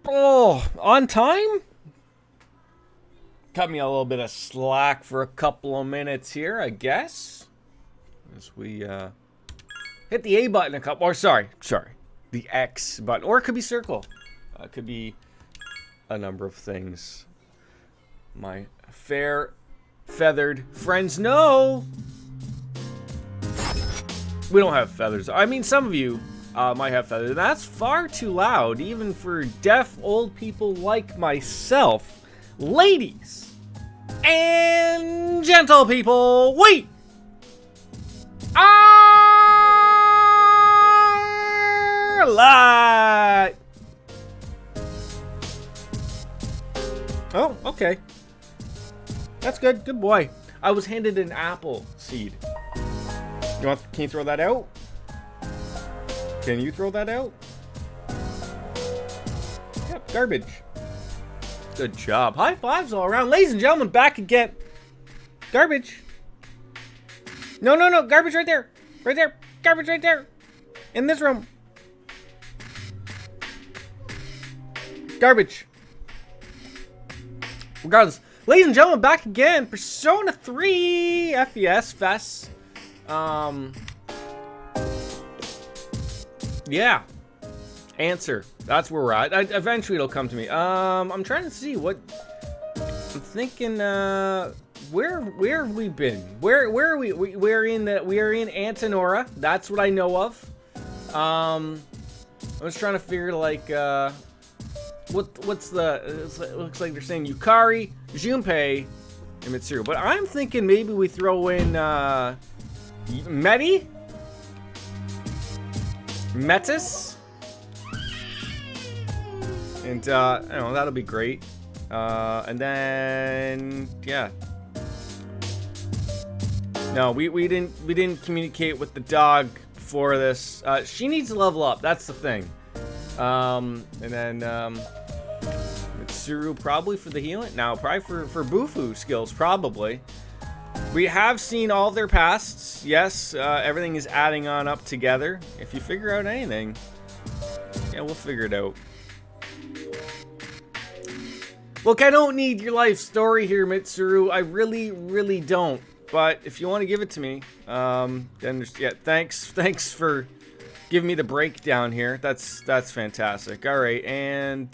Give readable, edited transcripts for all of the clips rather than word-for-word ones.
Oh, on time? Cut me a little bit of slack for a couple of minutes here, I guess. As we hit the A button a couple, or sorry, the X button, or it could be circle. It could be a number of things. My fair feathered friends know we don't have feathers. I mean, some of you might have feathers. That's far too loud, even for deaf old people like myself. Ladies and gentle people, we are live. Oh, okay. That's good. Good boy. I was handed an apple seed. Can you throw that out? Can you throw that out? Yep, garbage. Good job. High fives all around. Ladies and gentlemen, back again. Garbage. No. Garbage right there. Right there. Garbage right there. In this room. Garbage. Regardless. Ladies and gentlemen, back again. Persona 3 FES. Yeah. Answer. That's where we're at. Eventually it'll come to me. I'm trying to see what I'm thinking. Where have we been? Where are we? We are in Antinora. That's what I know of. I was trying to figure like what's the? It looks like they're saying Yukari, Junpei, and Mitsuru. But I'm thinking maybe we throw in Metis. And I don't know, that'll be great. And then yeah. No, we didn't communicate with the dog for this. She needs to level up. That's the thing. And then Mitsuru probably for the healing. Now probably for Bufu skills probably. We have seen all their pasts. Yes, everything is adding on up together. If you figure out anything, yeah, we'll figure it out. Look, I don't need your life story here, Mitsuru. I really don't. But if you want to give it to me, then yeah, thanks for giving me the breakdown here. That's fantastic. All right, and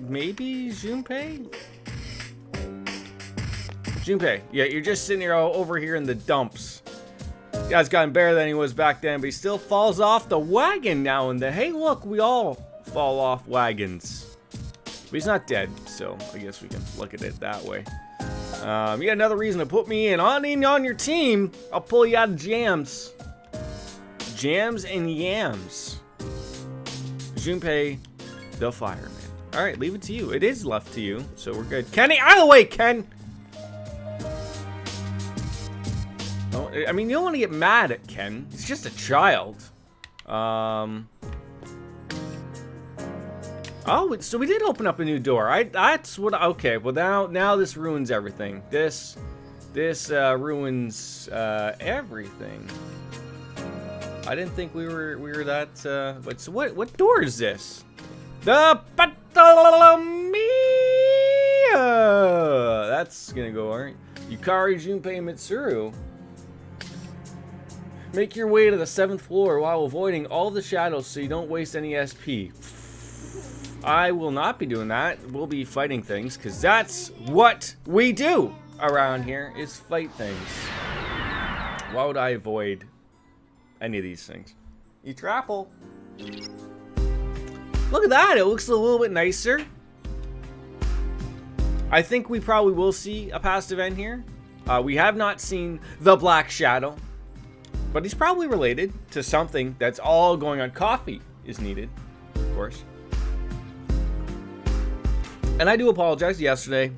maybe Junpei. Junpei, yeah, you're just sitting here over here in the dumps. The guy's gotten better than he was back then, but he still falls off the wagon now and then. Hey, look, we all fall off wagons. But he's not dead, so I guess we can look at it that way. You got another reason to put me in on your team. I'll pull you out of jams. Jams and yams. Junpei, the fireman. All right, leave it to you. It is left to you, so we're good. Kenny, out of the way, Ken. Oh, I mean, you don't want to get mad at Ken. He's just a child. Oh, so we did open up a new door. That's what. Okay, well now this ruins everything. This ruins everything. I didn't think we were that. But so what door is this? The Bartolomea. That's gonna go alright. Yukari, Junpei, and Mitsuru. Make your way to the 7th floor while avoiding all the shadows so you don't waste any SP. I will not be doing that. We'll be fighting things, because that's what we do around here, is fight things. Why would I avoid any of these things? Etrapple. Look at that. It looks a little bit nicer. I think we probably will see a past event here. We have not seen the Black Shadow, but he's probably related to something that's all going on. Coffee is needed, of course. And I do apologize yesterday.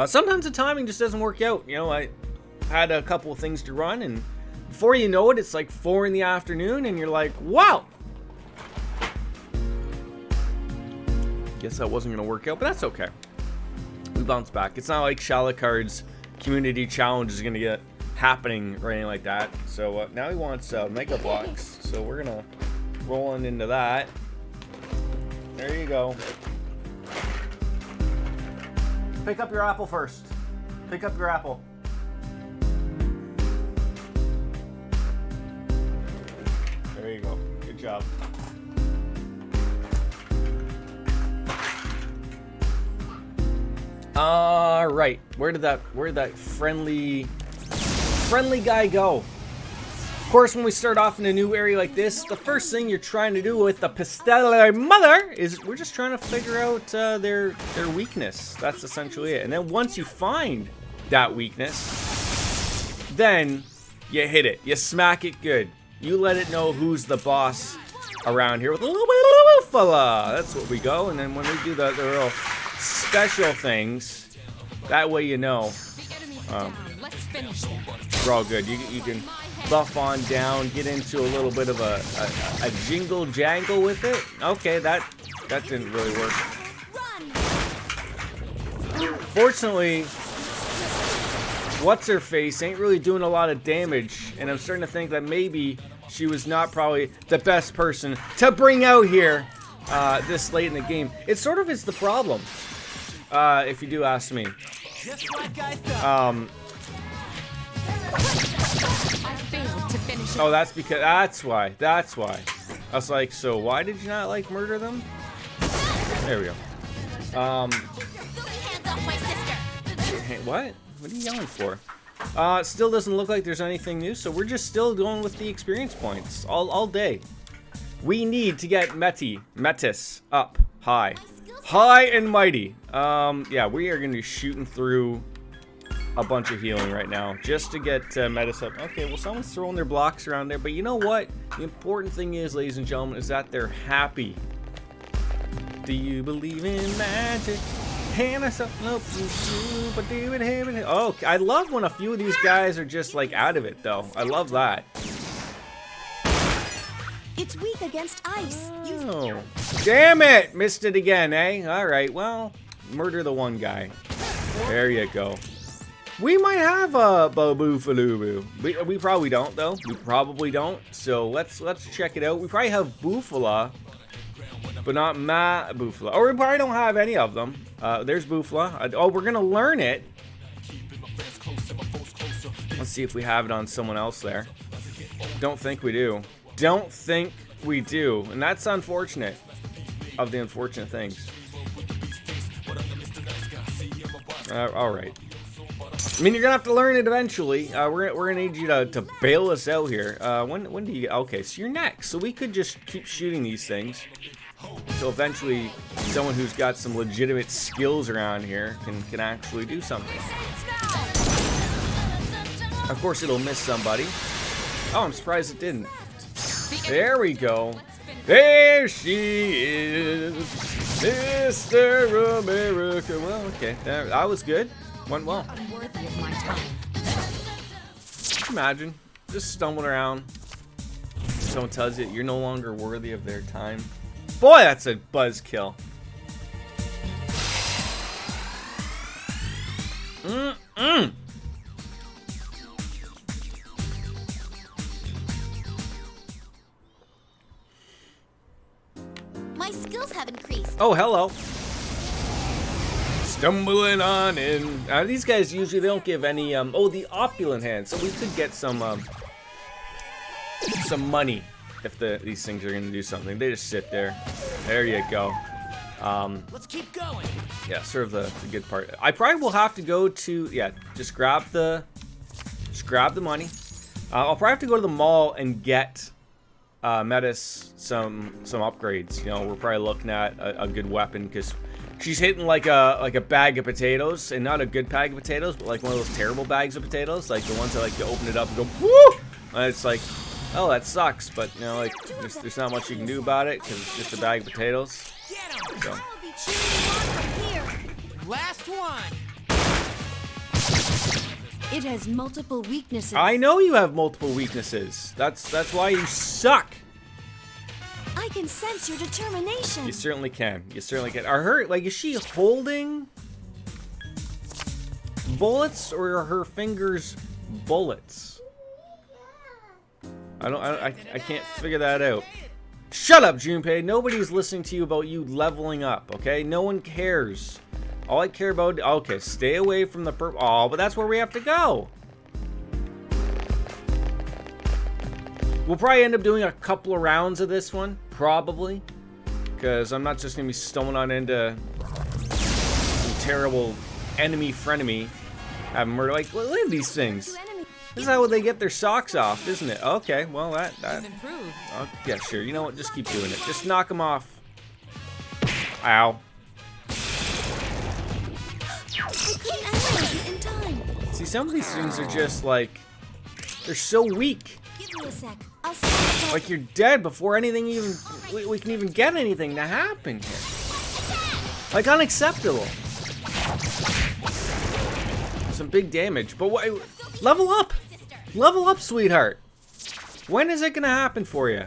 Sometimes the timing just doesn't work out. You know, I had a couple of things to run, and before you know it, it's like 4 in the afternoon, and you're like, wow. Guess that wasn't going to work out, but that's okay. We bounce back. It's not like Shalakard's community challenge is going to get happening or anything like that. So now he wants Mega Blocks. So we're going to roll on into that. There you go. Pick up your apple first. Pick up your apple. There you go. Good job. All right. Where did that friendly guy go? Of course, when we start off in a new area like this, the first thing you're trying to do with the Pistele Mother is we're just trying to figure out their weakness. That's essentially it. And then once you find that weakness, then you hit it. You smack it good. You let it know who's the boss around here with a little bit of fella. That's what we go. And then when we do the real special things, that way you know we're all good. You can buff on down, get into a little bit of a jingle jangle with it. Okay, that didn't really work. Fortunately, what's her face ain't really doing a lot of damage, and I'm starting to think that maybe she was not probably the best person to bring out here this late in the game. It sort of is the problem, if you do ask me. Oh, that's because that's why. I was like, so why did you not like murder them? There we go. Hey, what? What are you yelling for? It still doesn't look like there's anything new, so we're just still going with the experience points all day. We need to get Metis up high and mighty. Yeah, we are gonna be shooting through a bunch of healing right now just to get Metis up. Okay, well, someone's throwing their blocks around there, but you know what? The important thing is, ladies and gentlemen, is that they're happy. Do you believe in magic? Oh, I love when a few of these guys are just like out of it, though. I love that. It's weak against ice. Oh, damn it! Missed it again, eh? All right, well, murder the one guy. There you go. We might have a Boofaloo. We probably don't, though. We probably don't. So let's check it out. We probably have Boofala, but not Ma Boofala. Or we probably don't have any of them. There's Boofala. Oh, we're gonna learn it. Let's see if we have it on someone else there. Don't think we do. Don't think we do. And that's unfortunate. Of the unfortunate things. All right. I mean, you're gonna have to learn it eventually. We're gonna need you to bail us out here. When do you? Okay, so you're next. So we could just keep shooting these things. So eventually, someone who's got some legitimate skills around here can actually do something. Of course, it'll miss somebody. Oh, I'm surprised it didn't. There we go. There she is, Mr. America. Well, okay, that was good. Went well. Imagine just stumbling around. Someone tells you you're no longer worthy of their time. Boy, that's a buzzkill. My skills have increased. Oh, hello. Stumbling on in. These guys usually they don't give any. Oh, the opulent hand. So we could get some money if these things are gonna do something. They just sit there. There you go. Let's keep going. Yeah, sort of the good part. I probably will have to go to just grab the money. I'll probably have to go to the mall and get Metis some upgrades. You know, we're probably looking at a good weapon because she's hitting like a bag of potatoes, and not a good bag of potatoes, but like one of those terrible bags of potatoes, like the ones that like you open it up and go woo, and it's like, oh, that sucks, but you know, like there's not much you can do about it because it's just a bag of potatoes. So. Last one. It has multiple weaknesses. I know you have multiple weaknesses. That's why you suck. I can sense your determination. You certainly can. You certainly can. Are her is she holding bullets or are her fingers bullets? I can't figure that out. Shut up, Junpei. Nobody's listening to you about you leveling up, okay? No one cares. All I care about... Okay, stay away from the purple... Oh, but that's where we have to go. We'll probably end up doing a couple of rounds of this one. Probably. Because I'm not just going to be stumbling on into some terrible enemy frenemy. Having murder. Like, look at these things. This is how they get their socks off, isn't it? Okay, well, that oh, yeah, sure. You know what? Just keep doing it. Just knock them off. Ow. See, some of these things are just like... They're so weak. Give me a sec. I'll see. Like, you're dead before anything even... We can even get anything to happen here. Like, unacceptable. Some big damage. But what... Level up! Level up, sweetheart! When is it gonna happen for you?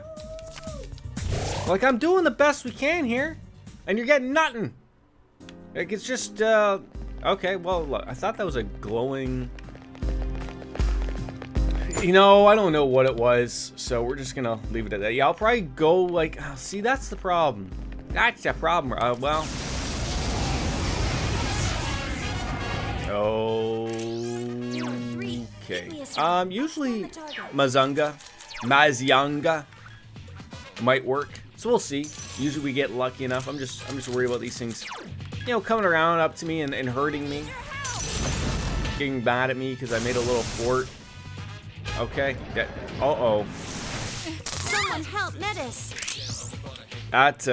Like, I'm doing the best we can here. And you're getting nothing. Like, it's just, okay, well, look, I thought that was a glowing... You know, I don't know what it was, so we're just gonna leave it at that. Yeah, I'll probably go, like... Oh, see, that's the problem. That's the problem. Well... Okay. Usually Mazyanga might work. So we'll see. Usually we get lucky enough. I'm just worried about these things, you know, coming around up to me and hurting me. Getting mad at me because I made a little fort. Okay. Yeah. Uh-oh. Someone help Metis. That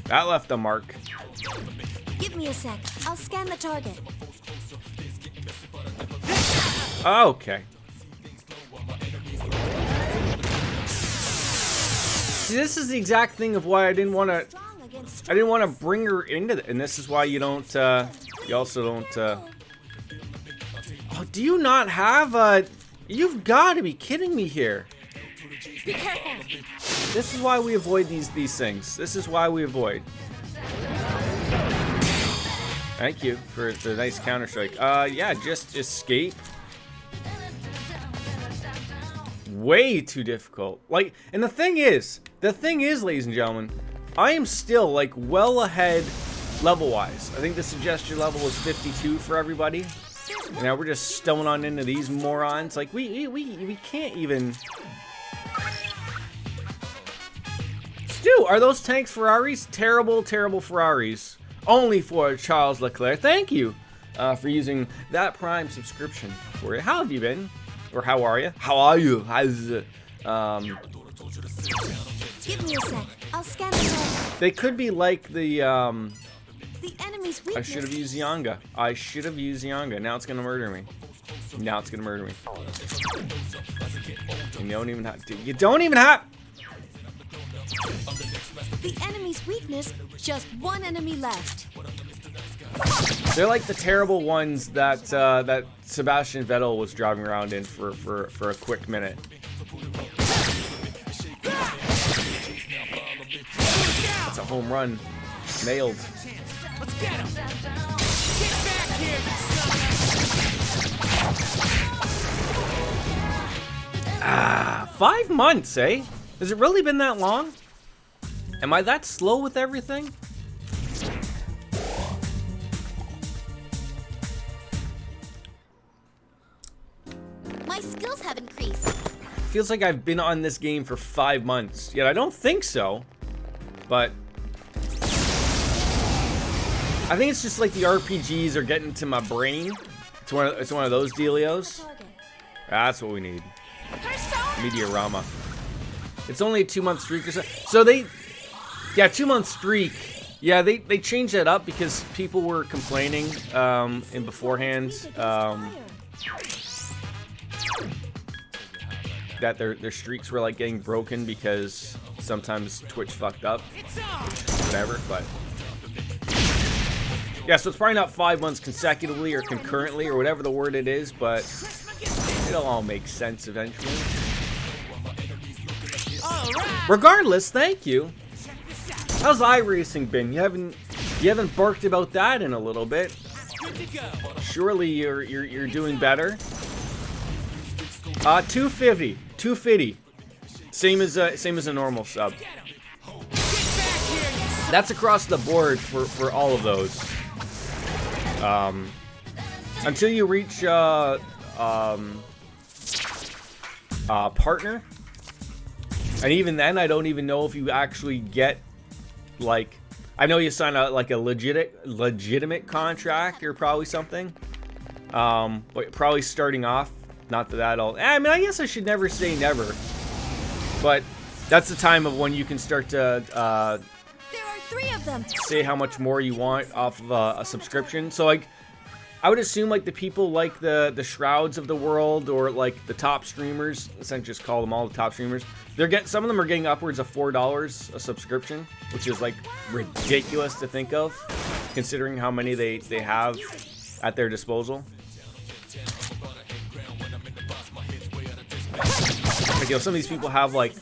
left a mark. Give me a sec. I'll scan the target. Okay. See, this is the exact thing of why I didn't want to bring her into it, and this is why you don't you also don't oh, do you not have a... You've got to be kidding me here. Be careful. This is why we avoid these things. This is why we avoid. Thank you for the nice counter-strike. Yeah, just escape. Way too difficult. Like, and the thing is, ladies and gentlemen, I am still, like, well ahead level-wise. I think the suggested level was 52 for everybody. And now we're just stumbling on into these morons. Like, we can't even... Stu, are those tanks Ferraris? Terrible, terrible Ferraris. Only for Charles Leclerc. Thank you for using that Prime subscription for it. How have you been? Or how are you? How are you? How's it? Give me a sec. I'll scan the target. They could be like the enemy's weakness. I should have used Yanga. I should have used Yanga. Now it's gonna murder me. Now it's gonna murder me. You don't even have to. You don't even have. The enemy's weakness. Just one enemy left. They're like the terrible ones that that Sebastian Vettel was driving around in for a quick minute. That's a home run. Nailed. Let's get him. Get back here, you son of a... 5 months, eh? Has it really been that long? Am I that slow with everything? My skills have increased. Feels like I've been on this game for 5 months. Yet I don't think so. But I think it's just like the RPGs are getting to my brain. It's one of those dealios. That's what we need. Meteorama. It's only a 2-month streak or so. So they, yeah, 2-month streak. Yeah, they changed that up because people were complaining in beforehand that their streaks were like getting broken because sometimes Twitch fucked up. Whatever, but yeah, so it's probably not 5 months consecutively or concurrently or whatever the word it is, but it'll all make sense eventually. Regardless, thank you. How's iRacing been? You haven't barked about that in a little bit. Surely you're doing better. 250. Same as a normal sub. That's across the board for all of those. Until you reach partner, and even then, I don't even know if you actually get, like, I know you sign a like a legitimate contract or probably something. But probably starting off, not that that'll. I mean, I guess I should never say never, but that's the time of when you can start to There are 3 of them. say how much more you want off of a subscription. So like, I would assume like the people like the Shrouds of the world, or like the top streamers, essentially just call them all the top streamers. Some of them are getting upwards of $4 a subscription, which is like ridiculous to think of, considering how many they have at their disposal. Like, you know, some of these people have like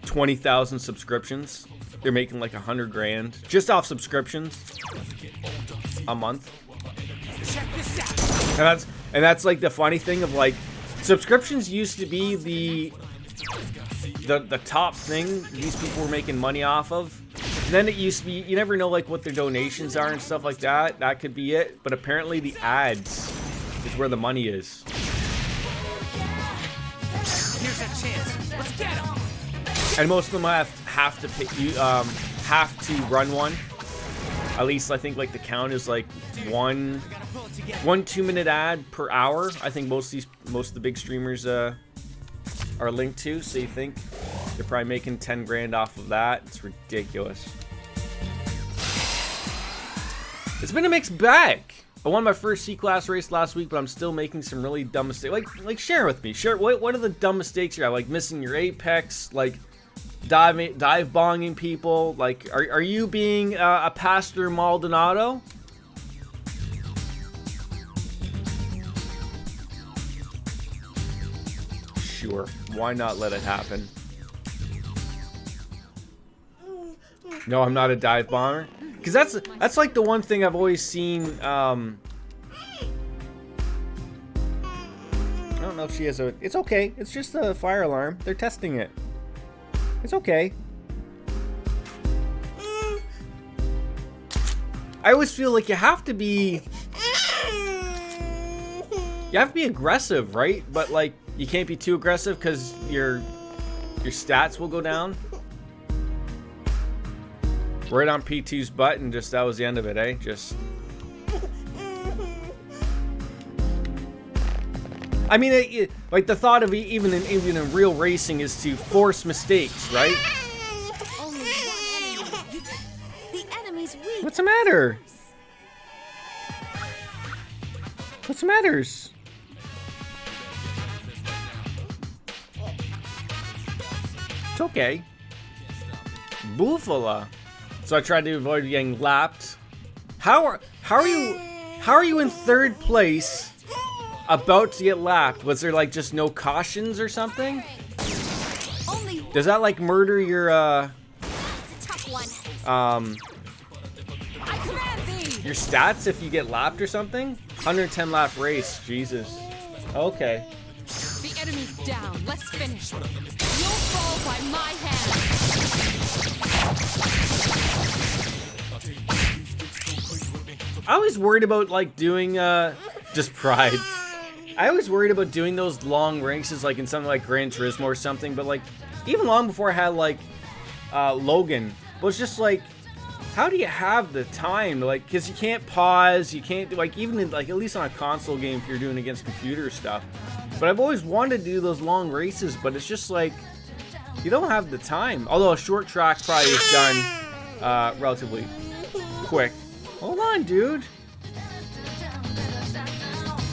20,000 subscriptions. They're making like 100 grand just off subscriptions a month. Check this out. And that's like the funny thing of like, subscriptions used to be the top thing these people were making money off of. And then it used to be, you never know like what their donations are and stuff like that. That could be it. But apparently the ads is where the money is. Here's a chance. Let's get him. And most of them have to pay, have to run one. At least I think like the count is like one 2-minute ad per hour. I think most of the big streamers are linked to. So you think they're probably making 10 grand off of that? It's ridiculous. It's been a mixed bag. I won my first C-class race last week, but I'm still making some really dumb mistakes. Like share with me. Share what are the dumb mistakes you have? Like missing your apex, like dive bonging people. Like are you being a Pastor Maldonado? Sure. Why not let it happen? No, I'm not a dive bomber. Because that's like the one thing I've always seen. I don't know if she has a. It's okay. It's just a fire alarm. They're testing it. It's okay. I always feel like you have to be aggressive, right? But like you can't be too aggressive because your stats will go down. Right on P2's butt, and just that was the end of it, eh? Just. I mean, like the thought of even in real racing is to force mistakes, right? Only one enemy. The enemy's weak. What's the matter? What's the matters? It's okay. Buffalo. So I tried to avoid getting lapped. How are you in third place, about to get lapped? Was there like just no cautions or something? Does that like murder your your stats if you get lapped or something? 110 lap race, Jesus. Okay. The enemy's down. Let's finish. You'll fall by my hand. I was worried about like doing just pride. I was worried about doing those long races like in something like Gran Turismo or something, but like even long before I had like Logan, but it's just like, how do you have the time? Like, because you can't pause, you can't like even in, like at least on a console game if you're doing against computer stuff. But I've always wanted to do those long races, but it's just like you don't have the time. Although a short track probably is done relatively quick. Hold on, dude.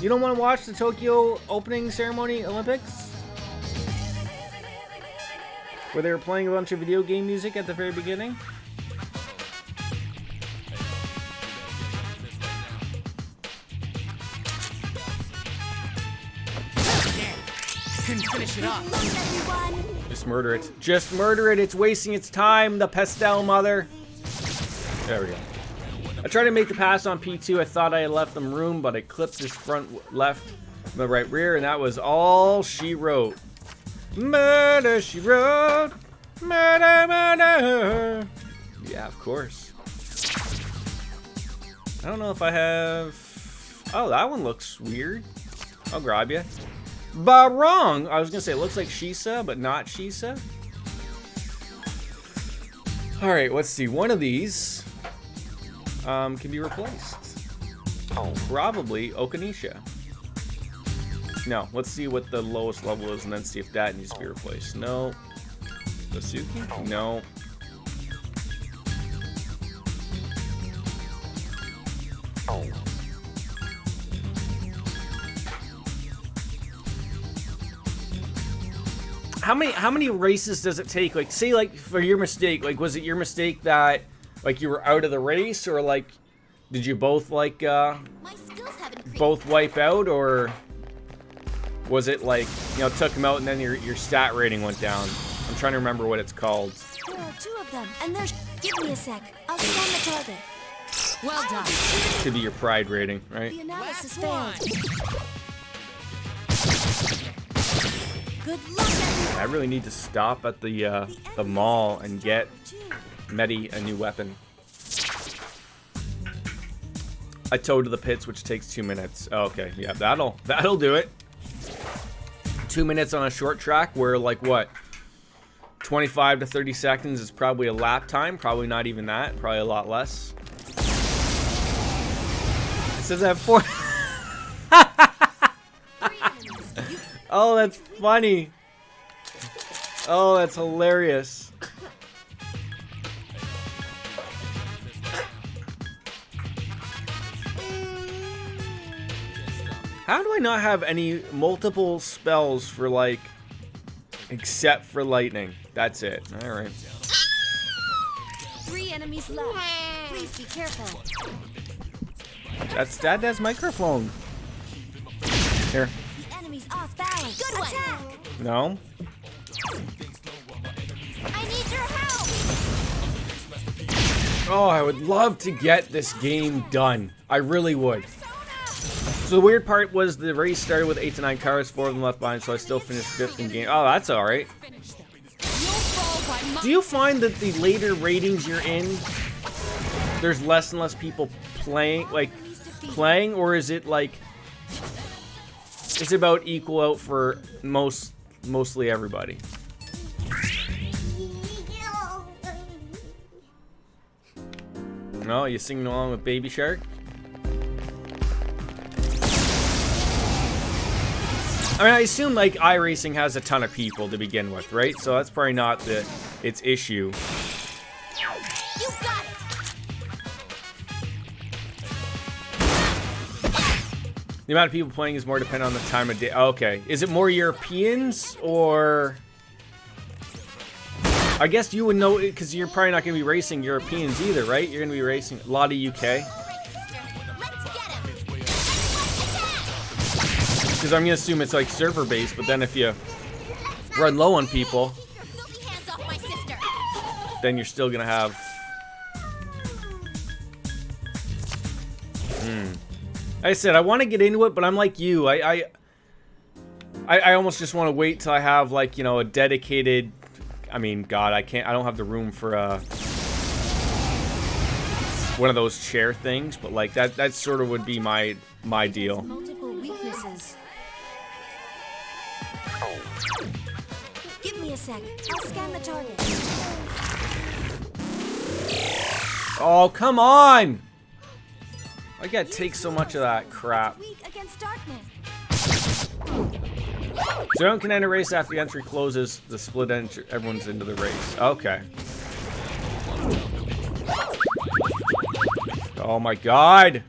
You don't want to watch the Tokyo opening ceremony Olympics? Where they were playing a bunch of video game music at the very beginning? Couldn't finish it up. Just murder it. Just murder it. It's wasting its time, the pastel mother. There we go. I tried to make the pass on P2. I thought I had left them room, but I clipped his front left, my right rear, and that was all she wrote. Murder, she wrote. Murder, murder. Yeah. Yeah, of course. I don't know if I have... Oh, that one looks weird. I'll grab you. But wrong! I was gonna say it looks like Shisa, but not Shisa. Alright, let's see. One of these can be replaced. Probably Okanisha. No, let's see what the lowest level is and then see if that needs to be replaced. No. Basuki? No. How many races does it take? Like, say, like, for your mistake, like, was it your mistake that, like, you were out of the race, or, like, did you both, like, both wipe out, or was it, like, you know, took them out and then your stat rating went down? I'm trying to remember what it's called. There are 2 of them, and there's... Give me a sec. I'll scan the target. Well done. Could be your pride rating, right? The analysis failed. Good luck, everyone. I really need to stop at the mall and get Medi a new weapon. I towed to the pits, which takes 2 minutes. Oh, okay, yeah, that'll do it. 2 minutes on a short track where, like, what, 25 to 30 seconds is probably a lap time. Probably not even that. Probably a lot less. It says I have 4. Oh, that's funny. Oh, that's hilarious. How do I not have any multiple spells for, like, except for lightning? That's it. All right. 3 enemies left. Please be careful. That's Dad's microphone. Here. The enemy's off balance. Good one. Attack. No. I need your help. Oh, I would love to get this game done. I really would. So the weird part was the race started with 8 to 9 cars, 4 of them left behind, so I still finished 5th in game. Oh, that's all right. Do you find that the later ratings you're in, there's less and less people playing, or is it like, it's about equal out for mostly everybody? No, you singing along with Baby Shark? I mean, I assume, like, iRacing has a ton of people to begin with, right? So that's probably not its issue. You got it. The amount of people playing is more dependent on the time of day. Okay. Is it more Europeans, or... I guess you would know, because you're probably not going to be racing Europeans either, right? You're going to be racing a lot of UK. Because I'm going to assume it's like server-based, but then if you run low on people, then you're still going to have... Like I said, I want to get into it, but I'm like you. I almost just want to wait till I have, like, you know, a dedicated... I mean, God, I don't have the room for one of those chair things, but like that sort of would be my deal. Multiple weaknesses. Give me a sec. I'll scan the target. Oh, come on! I gotta take so much of that crap. Weak against darkness. So everyone can enter race after the entry closes. The split entry, everyone's into the race. Okay. Oh my God!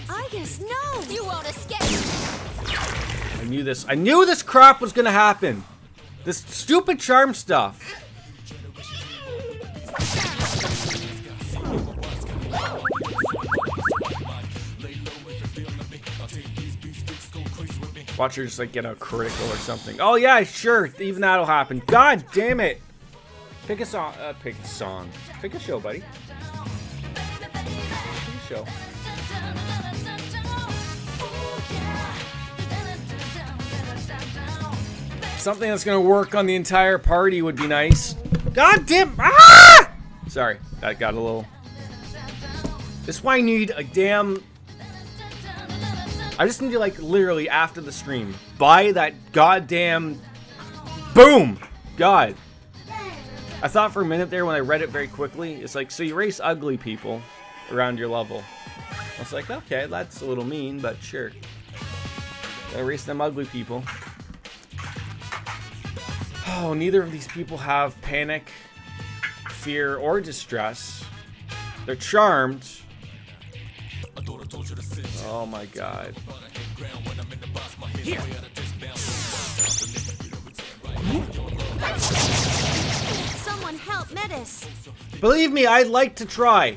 I guess no. You won't escape. I knew this. I knew this crap was gonna happen. This stupid charm stuff. Watch her just like get a critical or something. Oh yeah, sure. Even that'll happen. God damn it! Pick a song. Pick a song. Pick a show, buddy. Pick a show. Something that's gonna work on the entire party would be nice. God damn! Ah! Sorry, that got a little... This is why I need a damn... I just need to, like, literally, after the stream, buy that goddamn... Boom! God. I thought for a minute there when I read it very quickly, it's like, so you race ugly people around your level. I was like, okay, that's a little mean, but sure. I race them ugly people. Oh, neither of these people have panic, fear, or distress. They're charmed. Oh my god. Here. Someone help Metis. Believe me, I'd like to try.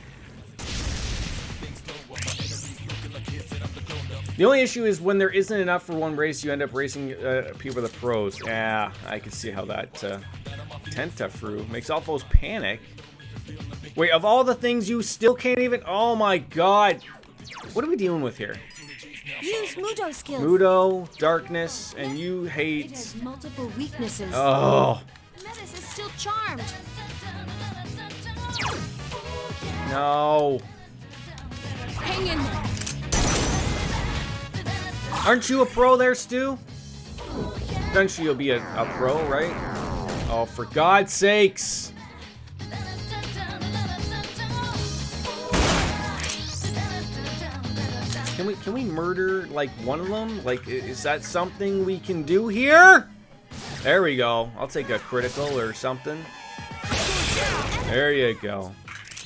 The only issue is when there isn't enough for one race, you end up racing people with the pros. Yeah, I can see how that Tentafru makes all those panic. Wait, of all the things you still can't even... Oh my god. What are we dealing with here? Use Mudo skills. Mudo, darkness, and you It hate... has multiple weaknesses. Oh. Metis is still charmed. No. Hang in there. Aren't you a pro there, Stu? Eventually you'll be a pro, right? Oh, for God's sakes. Can we murder, like, one of them? Like, is that something we can do here? There we go. I'll take a critical or something. There you go.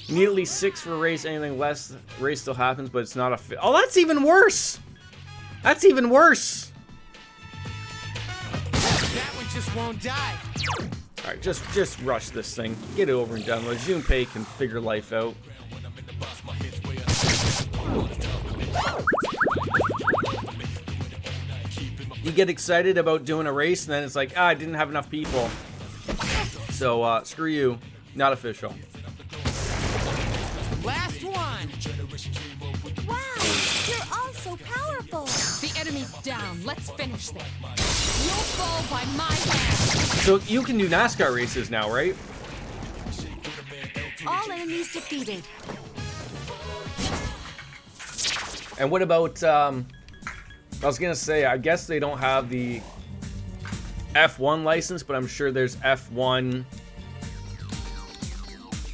You need at least 6 for a race. Anything less, race still happens, but it's not a... Oh, that's even worse! That's even worse! That one just won't die. Alright, just rush this thing. Get it over and done with. Junpei can figure life out. You get excited about doing a race, and then it's like, I didn't have enough people. So, screw you. Not official. Last one. Wow, you're all so powerful. The enemy's down. Let's finish them. You'll fall by my hand. So, you can do NASCAR races now, right? All enemies defeated. And what about, I was gonna say, I guess they don't have the F1 license, but I'm sure there's F1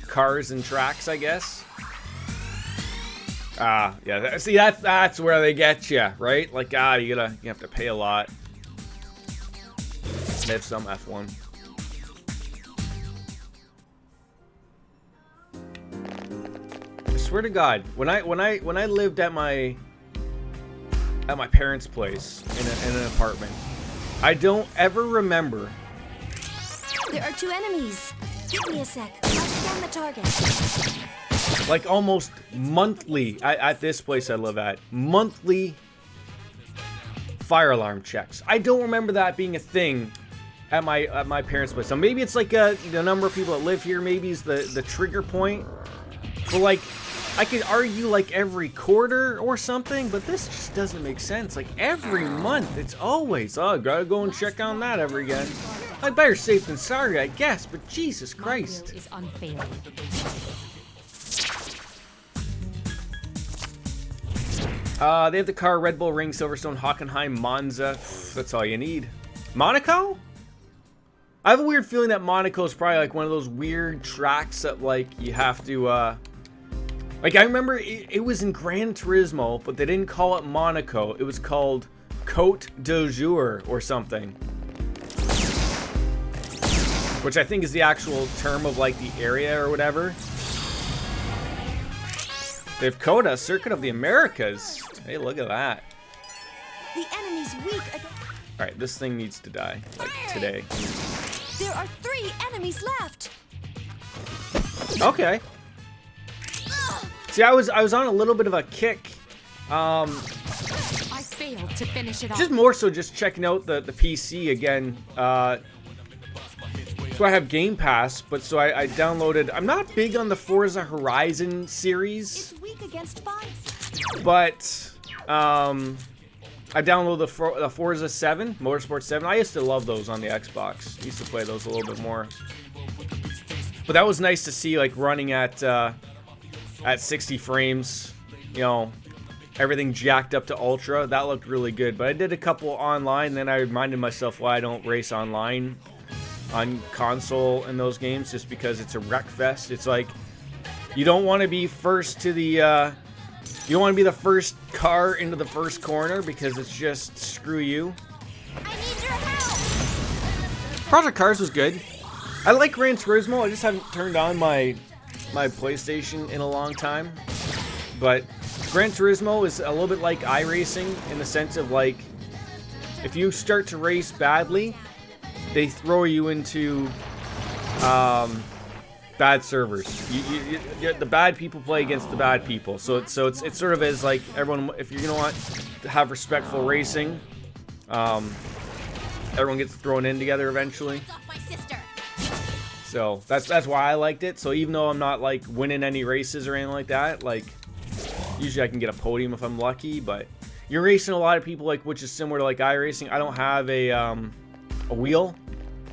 cars and tracks, I guess. Yeah, see, that's where they get you, right? Like, you have to pay a lot. They have some F1. I swear to God, when I lived at my parents' place in an apartment, I don't ever remember. There are 2 enemies. Give me a sec. I'll scan the target. Like almost monthly at this place I live at, monthly fire alarm checks. I don't remember that being a thing at my parents' place. So maybe it's like the number of people that live here. Maybe is the trigger point. But like, I could argue like every quarter or something, but this just doesn't make sense. Like every month, it's always, oh, gotta go and check on that ever again. I better safe than sorry, I guess, but Jesus Christ. Is unfailing. They have the car, Red Bull Ring, Silverstone, Hockenheim, Monza. That's all you need. Monaco? I have a weird feeling that Monaco is probably like one of those weird tracks that like you have to, like I remember it was in Gran Turismo, but they didn't call it Monaco. It was called Côte d'Azur or something. Which I think is the actual term of like the area or whatever. They have COTA, Circuit of the Americas. Hey, look at that. The enemy's weak against... Alright, this thing needs to die. Like, today. There are 3 enemies left. Okay. See, I was on a little bit of a kick. I failed to finish it off. Just more so just checking out the PC again. So I have Game Pass, but so I downloaded... I'm not big on the Forza Horizon series. It's weak against fire. But I downloaded the Forza 7, Motorsport 7. I used to love those on the Xbox. Used to play those a little bit more. But that was nice to see, like, running at 60 frames, you know, everything jacked up to ultra. That looked really good. But I did a couple online, then I reminded myself why I don't race online on console in those games, just because it's a wreck fest. It's like, you don't want to be first to the, you don't want to be the first car into the first corner, because it's just, screw you. I need your help. Project Cars was good. I like Gran Turismo. I just haven't turned on my PlayStation in a long time. But Gran Turismo is a little bit like iRacing in the sense of, like, if you start to race badly, they throw you into bad servers. The bad people play against the bad people. So it's sort of as like everyone. If you're gonna want to have respectful racing, everyone gets thrown in together eventually. My sister. So that's why I liked it. So even though I'm not like winning any races or anything like that, like usually I can get a podium if I'm lucky. But you're racing a lot of people, like, which is similar to like iRacing. I don't have a wheel,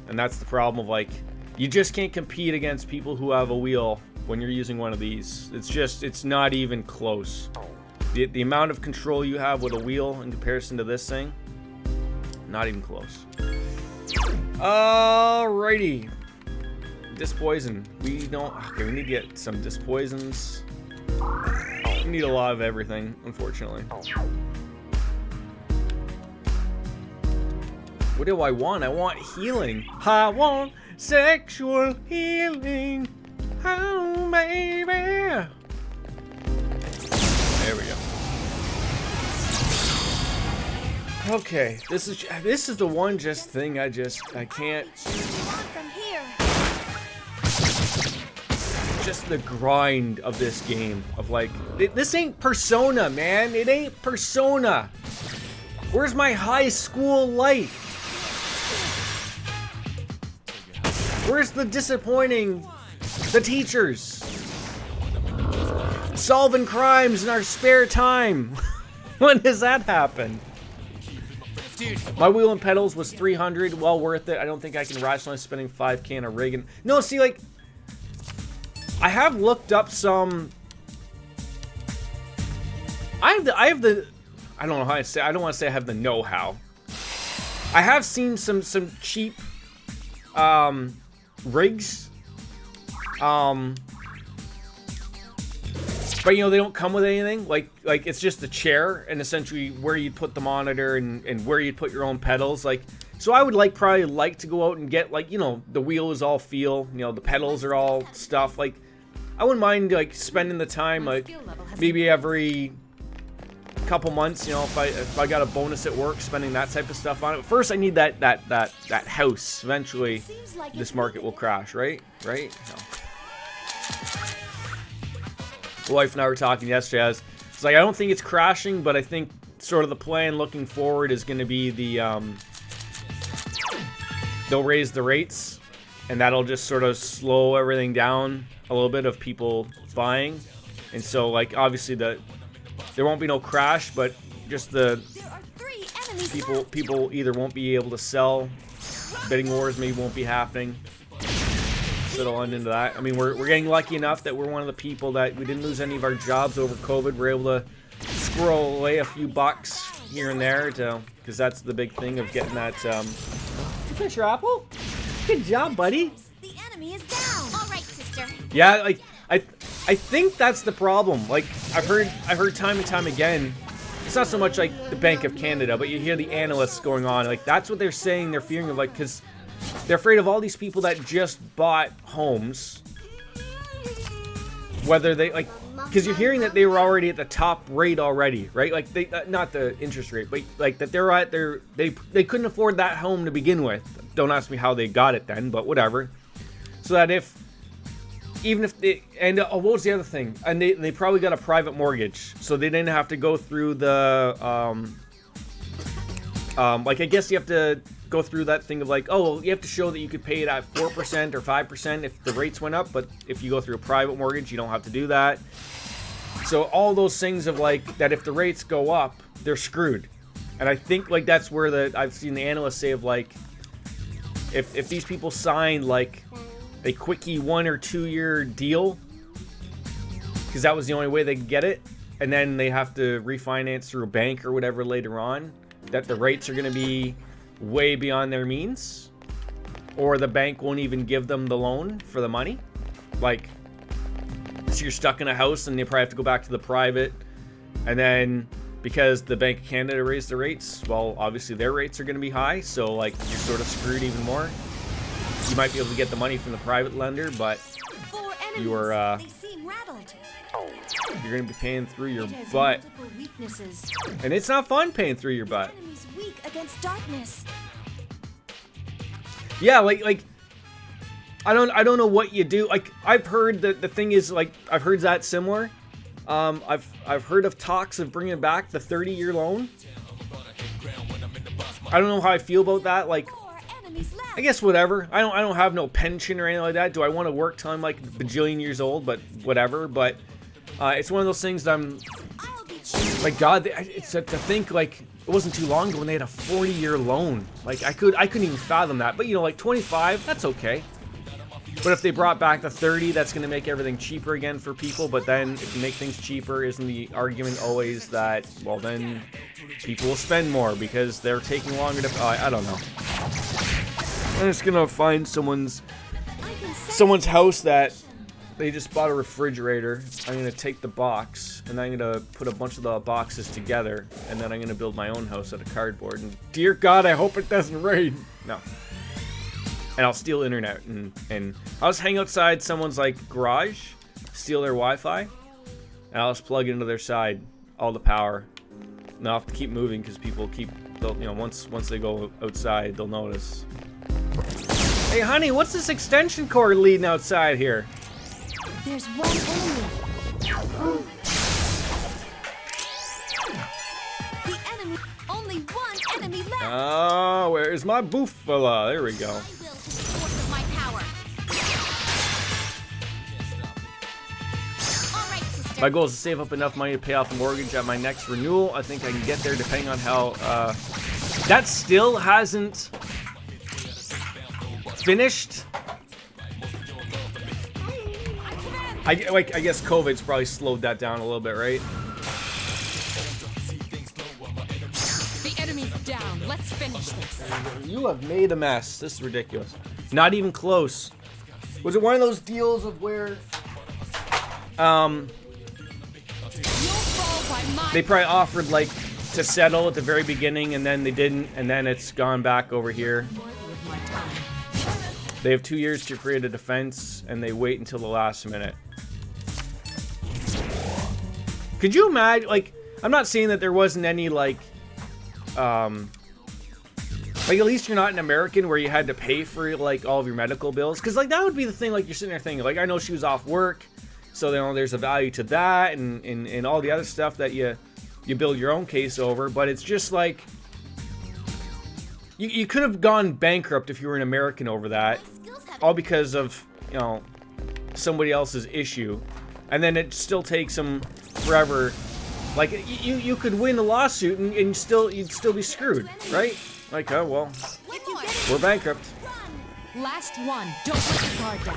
and that's the problem of, like, you just can't compete against people who have a wheel when you're using one of these. It's not even close. The amount of control you have with a wheel in comparison to this thing, not even close. Alrighty. Dispoison. We don't. Okay, we need to get some dispoisons. We need a lot of everything, unfortunately. What do I want? I want healing. I want sexual healing. Oh, baby. There we go. Okay, this is the one thing I can't. From here. Just the grind of this game of, like, this ain't Persona, man. It ain't Persona. Where's my high school life? Where's the disappointing, the teachers? Solving crimes in our spare time. When does that happen? Dude. My wheel and pedals was 300, well worth it. I don't think I can rationalize spending 5K on a rig. And no, see, like, I have looked up some. I have the. I don't know how I say. I don't want to say I have the know-how. I have seen some cheap rigs. But, you know, they don't come with anything. Like it's just a chair and essentially where you put the monitor and where you put your own pedals. Like, so I would probably like to go out and get, like, you know, the wheel is all feel, you know, the pedals are all stuff. Like, I wouldn't mind, like, spending the time, like, maybe every couple months, you know, if I got a bonus at work, spending that type of stuff on it. But first, I need that house. Eventually, this market will crash, right? Right? No. My wife and I were talking yesterday. It's like, I don't think it's crashing, but I think sort of the plan looking forward is going to be they'll raise the rates, and that'll just sort of slow everything down a little bit of people buying. And so, like, obviously there won't be no crash, but just the people either won't be able to sell, bidding wars maybe won't be happening. Settle into that. I mean, we're getting lucky enough that we're one of the people that we didn't lose any of our jobs over COVID. We're able to squirrel away a few bucks here and there, because that's the big thing of getting that. Did you finish your apple? Good job, buddy. The enemy is down. All right, sister. Yeah, like I think that's the problem. Like, I've heard time and time again. It's not so much like the Bank of Canada, but you hear the analysts going on. Like, that's what they're saying. They're fearing of, like, because they're afraid of all these people that just bought homes. Whether they, like, because you're hearing that they were already at the top rate already, right? Like, they not the interest rate, but like that they're at they couldn't afford that home to begin with. Don't ask me how they got it then, but whatever. So that even if they, and what was the other thing? And they probably got a private mortgage, so they didn't have to go through the like, I guess you have to go through that thing of, like, oh, well, you have to show that you could pay it at 4% or 5% if the rates went up, but if you go through a private mortgage, you don't have to do that. So all those things of, like, that if the rates go up, they're screwed. And I think, like, that's where I've seen the analysts say of, like, if these people sign, like, a quickie 1 or 2 year deal, because that was the only way they could get it, and then they have to refinance through a bank or whatever later on, that the rates are going to be way beyond their means, or the bank won't even give them the loan for the money. Like, so you're stuck in a house and they probably have to go back to the private, and then because the Bank of Canada raised the rates, well, obviously their rates are going to be high, so like you're sort of screwed even more. You might be able to get the money from the private lender, but you're They seem rattled. you're going to be paying through your butt, Weaknesses. and it's not fun paying through your butt. Enemies weak against darkness. Yeah, like I don't know what you do. Like, I've heard that the thing is, like, I've heard that similar. I've heard of talks of bringing back the 30-year loan. I don't know how I feel about that. Like, 4 enemies left. I guess whatever. I don't have no pension or anything like that. Do I want to work till I'm like a bajillion years old? But whatever. But it's one of those things that I'm I'll be cheering. like, God, it's to think like it wasn't too long ago when they had a 40-year loan. Like, I couldn't even fathom that. But you know, like 25, that's okay. But if they brought back the 30, that's going to make everything cheaper again for people. But then if you make things cheaper, isn't the argument always that, well, then people will spend more because they're taking longer to... I don't know. I'm just going to find someone's house that they just bought a refrigerator. I'm going to take the box, and I'm going to put a bunch of the boxes together, and then I'm going to build my own house out of cardboard. And dear God, I hope it doesn't rain. No. And I'll steal internet, and I'll just hang outside someone's like garage, steal their Wi-Fi, and I'll just plug into their side all the power. And I'll have to keep moving because people they'll, you know, once they go outside, they'll notice. Hey, honey, what's this extension cord leading outside here? There's one enemy. The enemy. Only one enemy left. Oh, where's my buffalo? There we go. I will to the force of my power. All right, sister. My goal is to save up enough money to pay off the mortgage at my next renewal. I think I can get there depending on how... that still hasn't finished. I guess COVID's probably slowed that down a little bit, right? The enemy's down. Let's finish this. You have made a mess. This is ridiculous. Not even close. Was it one of those deals of where... You'll fall by my they probably offered, like, to settle at the very beginning, and then they didn't, and then it's gone back over here. with my time. They have 2 years to create a defense, and they wait until the last minute. Could you imagine, like, I'm not saying that there wasn't any, like at least you're not an American where you had to pay for, like, all of your medical bills. Because, like, that would be the thing, like, you're sitting there thinking, like, I know she was off work, so, you know, there's a value to that, and all the other stuff that you build your own case over, but it's just, like, you could have gone bankrupt if you were an American over that, all because of, you know, somebody else's issue, and then it still takes them forever. Like, you could win a lawsuit and you'd still be screwed, right? Like, oh well, we're bankrupt. Last one. Don't let your guard down.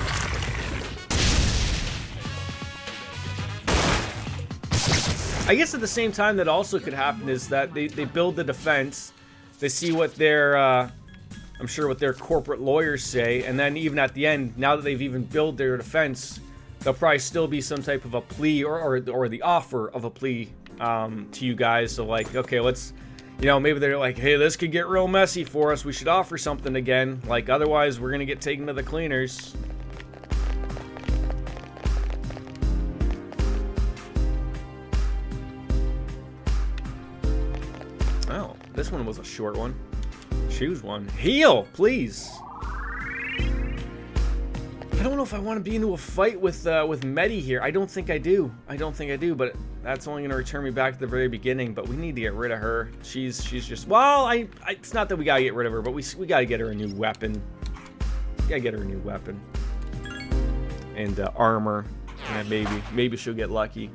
I guess at the same time that also could happen is that they build the defense, they see what their I'm sure what their corporate lawyers say, and then even at the end, now that they've even built their defense, there'll probably still be some type of a plea or the offer of a plea to you guys. So, like, okay, let's, you know, maybe they're like, hey, this could get real messy for us. We should offer something again. Like, otherwise, we're gonna get taken to the cleaners. Oh, this one was a short one. Choose one. Heal, please. I don't know if I want to be into a fight with Medi here. I don't think I do. But that's only going to return me back to the very beginning. But we need to get rid of her. She's just, well, it's not that we got to get rid of her, but we got to get her a new weapon. Got to get her a new weapon. And armor. And then maybe she'll get lucky.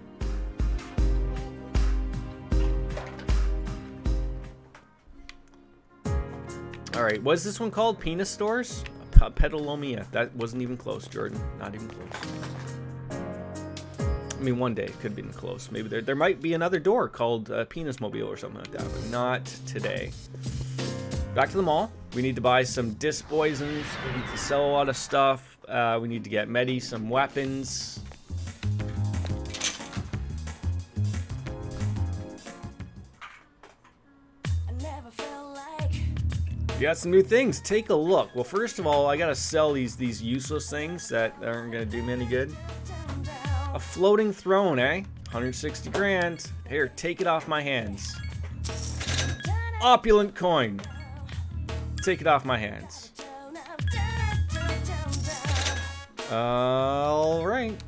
All right, what is this one called? Penis stores? Petalomia. That wasn't even close, Jordan. Not even close. I mean, one day it could have been close. Maybe there might be another door called Penis Mobile or something like that, but not today. Back to the mall. We need to buy some disc poisons. We need to sell a lot of stuff. We need to get Medi some weapons. You got some new things. Take a look. Well, first of all, I gotta sell these useless things that aren't gonna do me any good. A floating throne, eh? 160 grand. Here, take it off my hands. Opulent coin. Take it off my hands. All right.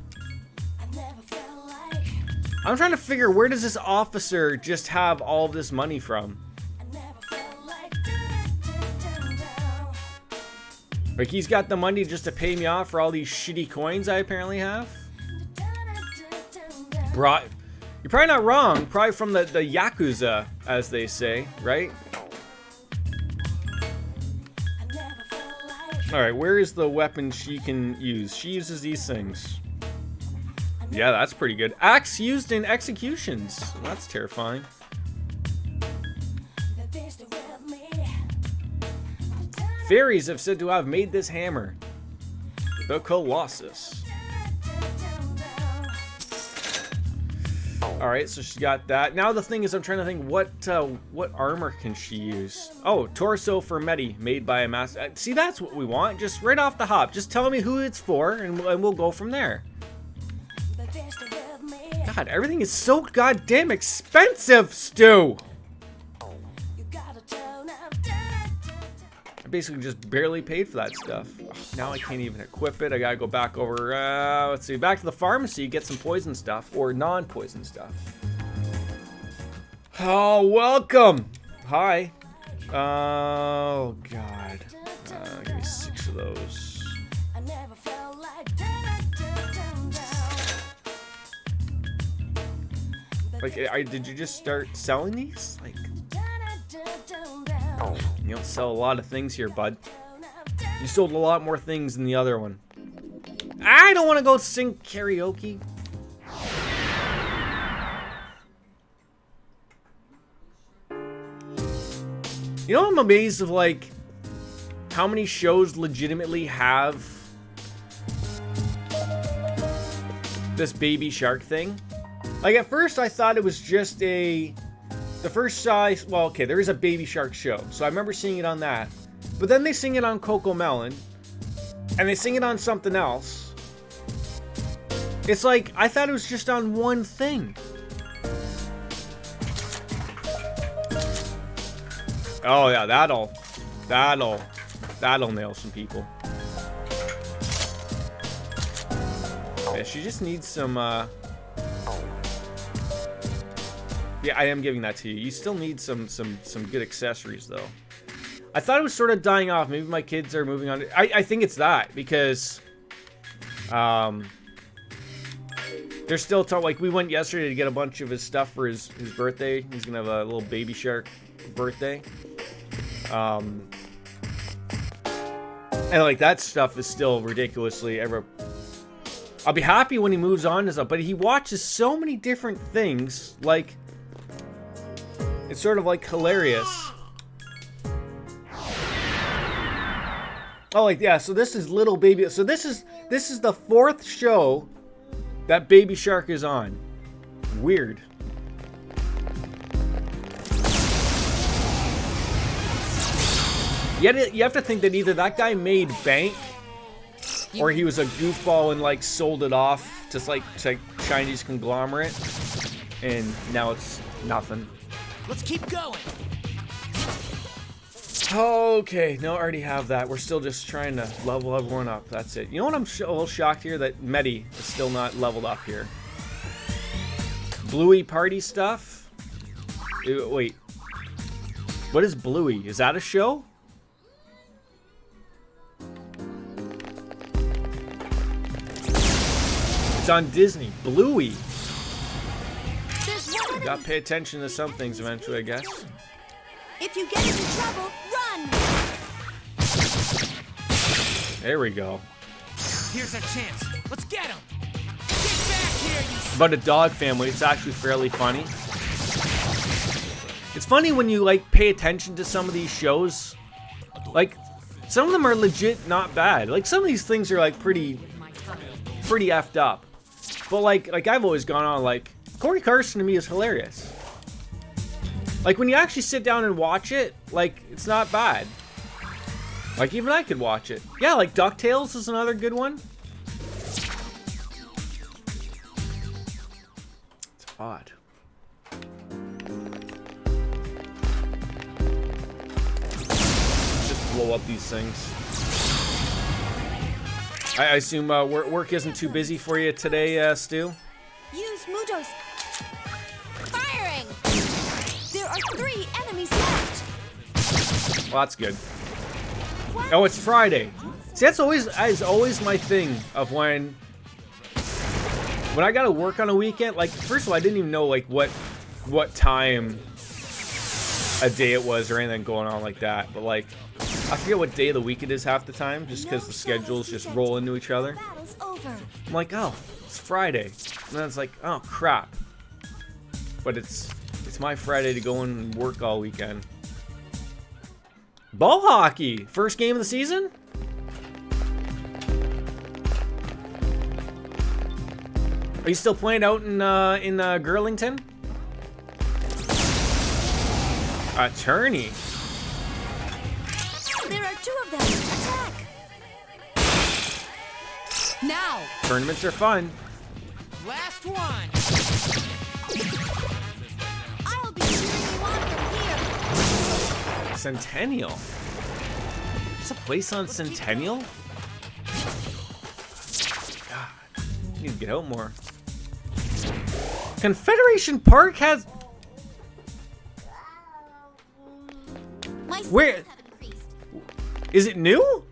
I'm trying to figure, where does this officer just have all this money from? Like, he's got the money just to pay me off for all these shitty coins I apparently have? Bro, you're probably not wrong. Probably from the Yakuza, as they say, right? Alright, where is the weapon she can use? She uses these things. Yeah, that's pretty good. Axe used in executions. That's terrifying. Fairies have said to have made this hammer. The Colossus. Alright, so she's got that. Now the thing is, I'm trying to think, what armor can she use? Oh, torso for Medi, made by a master. See, that's what we want. Just right off the hop. Just tell me who it's for, and we'll go from there. God, everything is so goddamn expensive, Stu! I basically just barely paid for that stuff. Oh, now I can't even equip it. I gotta go back over, let's see, back to the pharmacy, get some poison stuff, or non-poison stuff. Oh, welcome! Hi. Oh, God. Give me 6 of those. Like, did you just start selling these? Like, you don't sell a lot of things here, bud. You sold a lot more things than the other one. I don't want to go sing karaoke. You know, I'm amazed of, like, how many shows legitimately have this baby shark thing. Like, at first I thought it was just the first size, well, okay, there is a baby shark show, so I remember seeing it on that. But then they sing it on Coco Melon, and they sing it on something else. It's like, I thought it was just on one thing. Oh yeah, that'll nail some people. Yeah, she just needs some, yeah, I am giving that to you. You still need some good accessories, though. I thought it was sort of dying off. Maybe my kids are moving on. I think it's that, because they're still like, we went yesterday to get a bunch of his stuff for his birthday. He's gonna have a little baby shark birthday. And like, that stuff is still ridiculously ever. I'll be happy when he moves on to stuff, but he watches so many different things, like, it's sort of like hilarious. Oh, like, yeah, so this is little baby. So this is the 4th show that Baby Shark is on. Weird. You have to think that either that guy made bank, or he was a goofball and, like, sold it off to, like Chinese conglomerate, and now it's nothing. Let's keep going. Okay, no, I already have that. We're still just trying to level everyone up. That's it. You know what, I'm a little shocked here? That Medi is still not leveled up here. Bluey party stuff? Wait. What is Bluey? Is that a show? It's on Disney. Bluey. Gotta pay attention to some things eventually, I guess. If you get into trouble, run! There we go. Here's our chance. Let's get him. Get back here, you About a dog family, it's actually fairly funny. It's funny when you like pay attention to some of these shows. Like, some of them are legit not bad. Like, some of these things are like pretty effed up. But like I've always gone on, like, Corey Carson to me is hilarious. Like, when you actually sit down and watch it, like, it's not bad. Like, even I could watch it. Yeah, like DuckTales is another good one. It's odd. Just blow up these things. I assume work isn't too busy for you today, Stu? Use Mudos. Firing! There are 3 enemies left. Well, that's good. Oh, it's Friday. See, that's always my thing of when I gotta work on a weekend. Like, first of all, I didn't even know like what time a day it was or anything going on like that. But like, I forget what day of the week it is half the time, just because the schedules just roll into each other. Battle's over. I'm like, oh, it's Friday, and then it's like, oh crap. But it's my Friday to go and work all weekend. Ball hockey, first game of the season. Are you still playing out in Girlington? Attorney. There are 2 of them. Attack! Now. Tournaments are fun. last one. I'll be cheering you on from here. Centennial. There's a place on Centennial? God, I need to get out more. Confederation Park has... My Where- skills have increased. Is it new?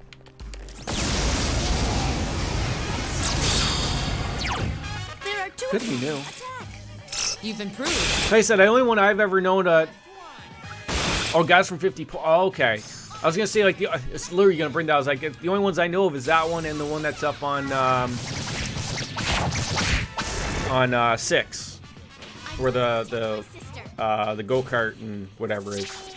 There are 2 Could of be them. new. Attack! You've improved. Like I said, the only one I've ever known oh, guys from 50 oh, okay. I was gonna say, like, it's literally gonna bring that. I was like, the only ones I know of is that one and the one that's up on 6, where the go-kart and whatever is.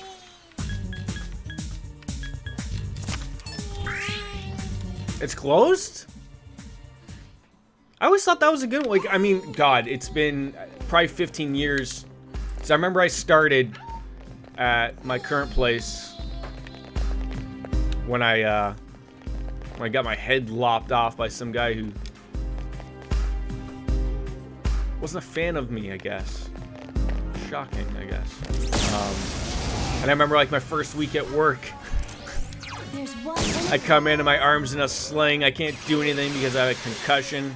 It's closed? I always thought that was a good one. Like, I mean, God, it's been probably 15 years. So I remember I started at my current place when I got my head lopped off by some guy who wasn't a fan of me, I guess. Shocking, I guess. And I remember, like, my first week at work, There's one. I come in and my arm's in a sling. I can't do anything because I have a concussion.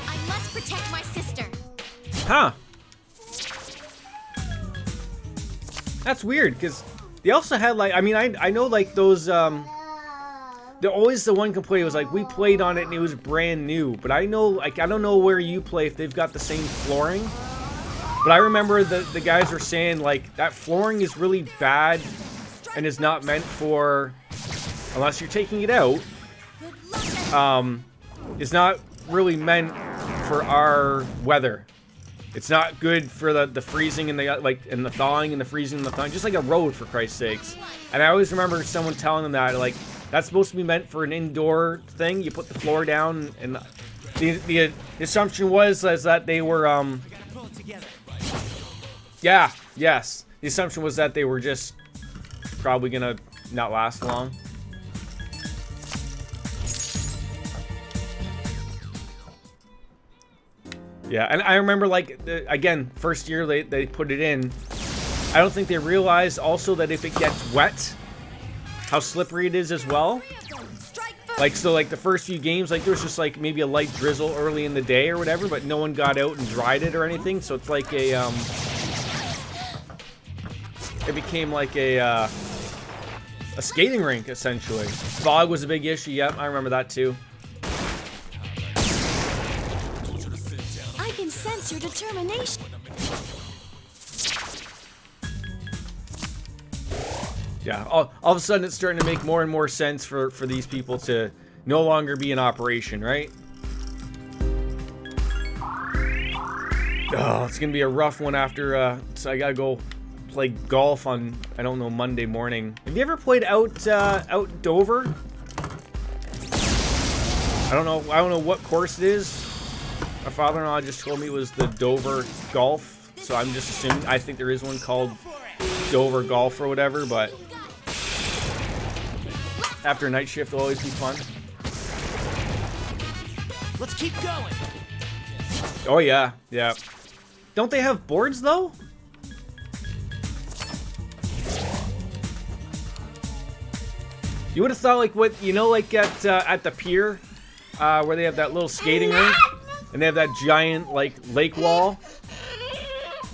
I must protect my sister. Huh. That's weird, because they also had, like, I mean, I know, like, those, always the one complaint was, like, we played on it and it was brand new. But I know, like, I don't know where you play if they've got the same flooring. But I remember the guys were saying, like, that flooring is really bad and is not meant for, unless you're taking it out, Good luck. it's not really meant for our weather. It's not good for the freezing and the, like, and the thawing and the freezing and the thawing, just like a road, for Christ's sakes. And I always remember someone telling them that, like, that's supposed to be meant for an indoor thing. You put the floor down, and the assumption was that they were, Pull it together. yeah, yes. The assumption was that they were just probably gonna not last long. Yeah, and I remember, like, again, first year they put it in. I don't think they realized also that if it gets wet, how slippery it is as well. Strike first. Like, so, like, the first few games, like, there was just, like, maybe a light drizzle early in the day or whatever, but no one got out and dried it or anything, so it's like a, it became like a skating rink, essentially. Fog was a big issue, yep, I remember that too. I can sense your determination. Yeah, all of a sudden it's starting to make more and more sense for these people to no longer be in operation, right? Oh, it's gonna be a rough one after, so I gotta go play golf on, I don't know, Monday morning. Have you ever played out Dover? I don't know what course it is. My father-in-law just told me it was the Dover Golf, so I'm just assuming, I think there is one called Dover Golf or whatever, but after a night shift will always be fun. Let's keep going. Oh yeah, yeah. Don't they have boards though? You would have thought like what, you know, like at the pier, where they have that little skating rink and they have that giant like lake wall.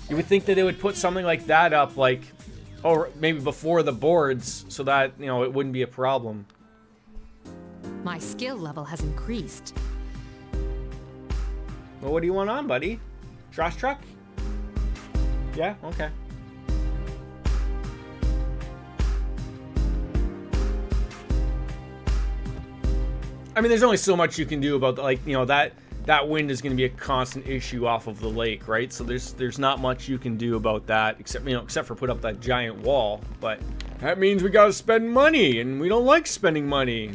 You would think that they would put something like that up, like, or maybe before the boards, so that, you know, it wouldn't be a problem. My skill level has increased. Well, what do you want on, buddy? Trash truck? Yeah, okay. I mean, there's only so much you can do about, like, you know, that wind is going to be a constant issue off of the lake, right? So there's not much you can do about that, except, you know, except for put up that giant wall. But that means we got to spend money, and we don't like spending money.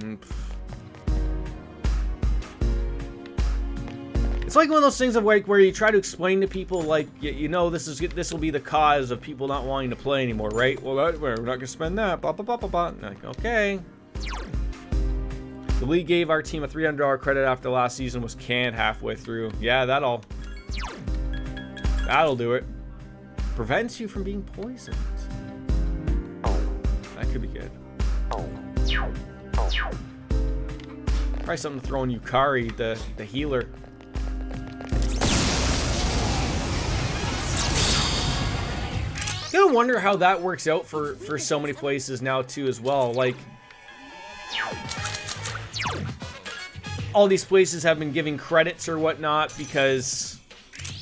It's like one of those things of like where you try to explain to people, like, you know, this will be the cause of people not wanting to play anymore, right? Well, we're not gonna spend that. Blah blah blah blah blah. Like, okay. The league gave our team a $300 credit after last season was canned halfway through. Yeah, that'll do it. Prevents you from being poisoned. That could be good. Probably something to throw in Yukari, the healer. I gotta wonder how that works out for so many places now too as well. Like, all these places have been giving credits or whatnot because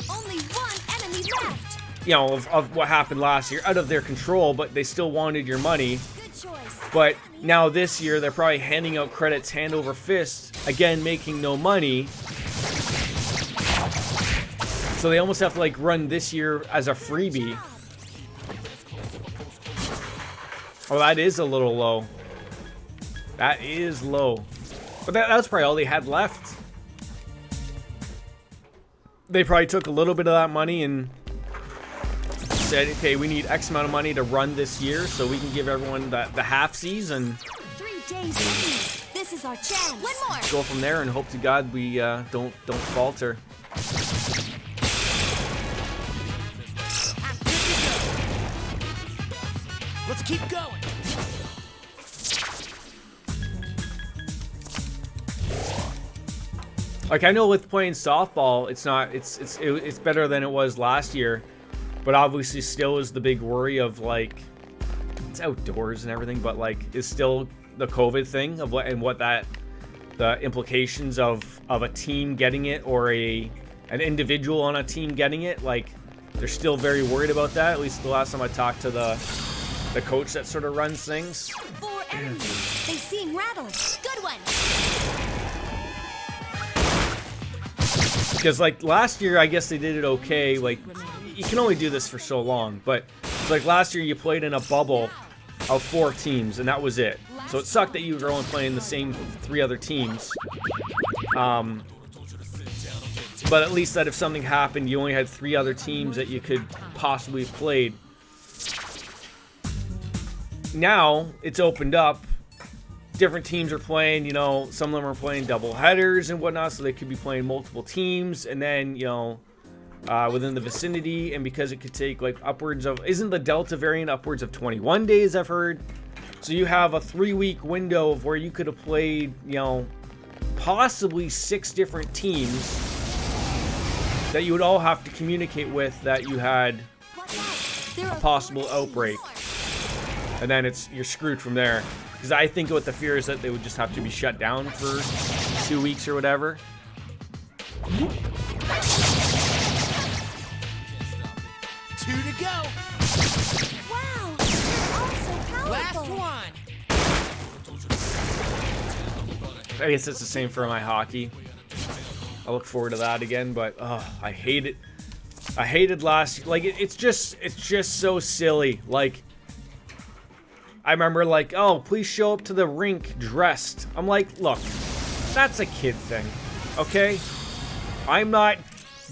Only one enemy left. you know of what happened last year, out of their control, but they still wanted your money. Good choice. But now this year they're probably handing out credits hand over fist, again making no money. So they almost have to like run this year as a freebie. Oh, that is a little low. That is low. But that's probably all they had left. They probably took a little bit of that money and said, okay, we need X amount of money to run this year so we can give everyone the half season. 3 days leave. This is our chance. One more. Go from there and hope to God we don't falter. Let's keep going. Like, I know with playing softball, it's better than it was last year, but obviously still is the big worry of like, it's outdoors and everything, but like, is still the COVID thing of the implications of a team getting it or an individual on a team getting it. Like, they're still very worried about that. At least the last time I talked to the coach that sort of runs things. 4 enemies. They seem rattled. Good one. Because like last year, I guess they did it okay. Like, you can only do this for so long, but it's like last year you played in a bubble of 4 teams and that was it. So it sucked that you were only playing the same 3 other teams. But at least that if something happened, you only had 3 other teams that you could possibly have played. Now it's opened up. Different teams are playing, you know, some of them are playing double headers and whatnot, so they could be playing multiple teams, and then, you know, within the vicinity, and because it could take like upwards of, isn't the Delta variant upwards of 21 days, I've heard? So you have a 3-week window of where you could have played, you know, possibly 6 different teams that you would all have to communicate with that you had a possible outbreak. And then you're screwed from there. Because I think what the fear is that they would just have to be shut down for 2 weeks or whatever. 2 to go. Wow. You're all so powerful. Last I guess it's the same for my hockey. I look forward to that again, but I hate it. I hated last, like, it's just so silly. Like, I remember, like, oh, please show up to the rink dressed. I'm like, look, that's a kid thing, okay? I'm not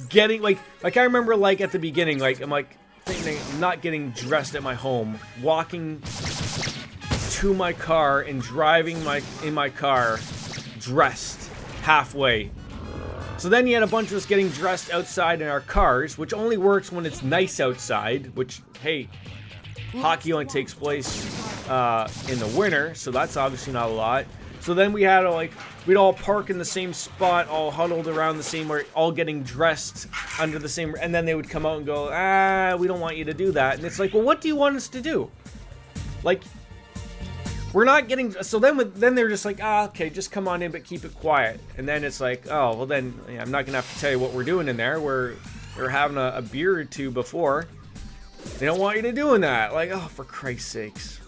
getting, like I remember, like, at the beginning, like, I'm like thinking I'm not getting dressed at my home, walking to my car and driving in my car dressed halfway. So then you had a bunch of us getting dressed outside in our cars, which only works when it's nice outside, which, hey, hockey only takes place in the winter, so that's obviously not a lot. So then we had to, like, we'd all park in the same spot, all huddled around the same, all getting dressed under the same, and then they would come out and go, we don't want you to do that. And it's like, well, what do you want us to do? Like, we're not getting, so then they're just like, okay, just come on in, but keep it quiet. And then it's like, oh, well then, I'm not gonna have to tell you what we're doing in there. We're having a beer or two before. They don't want you to doing that. Like, oh, for Christ's sakes.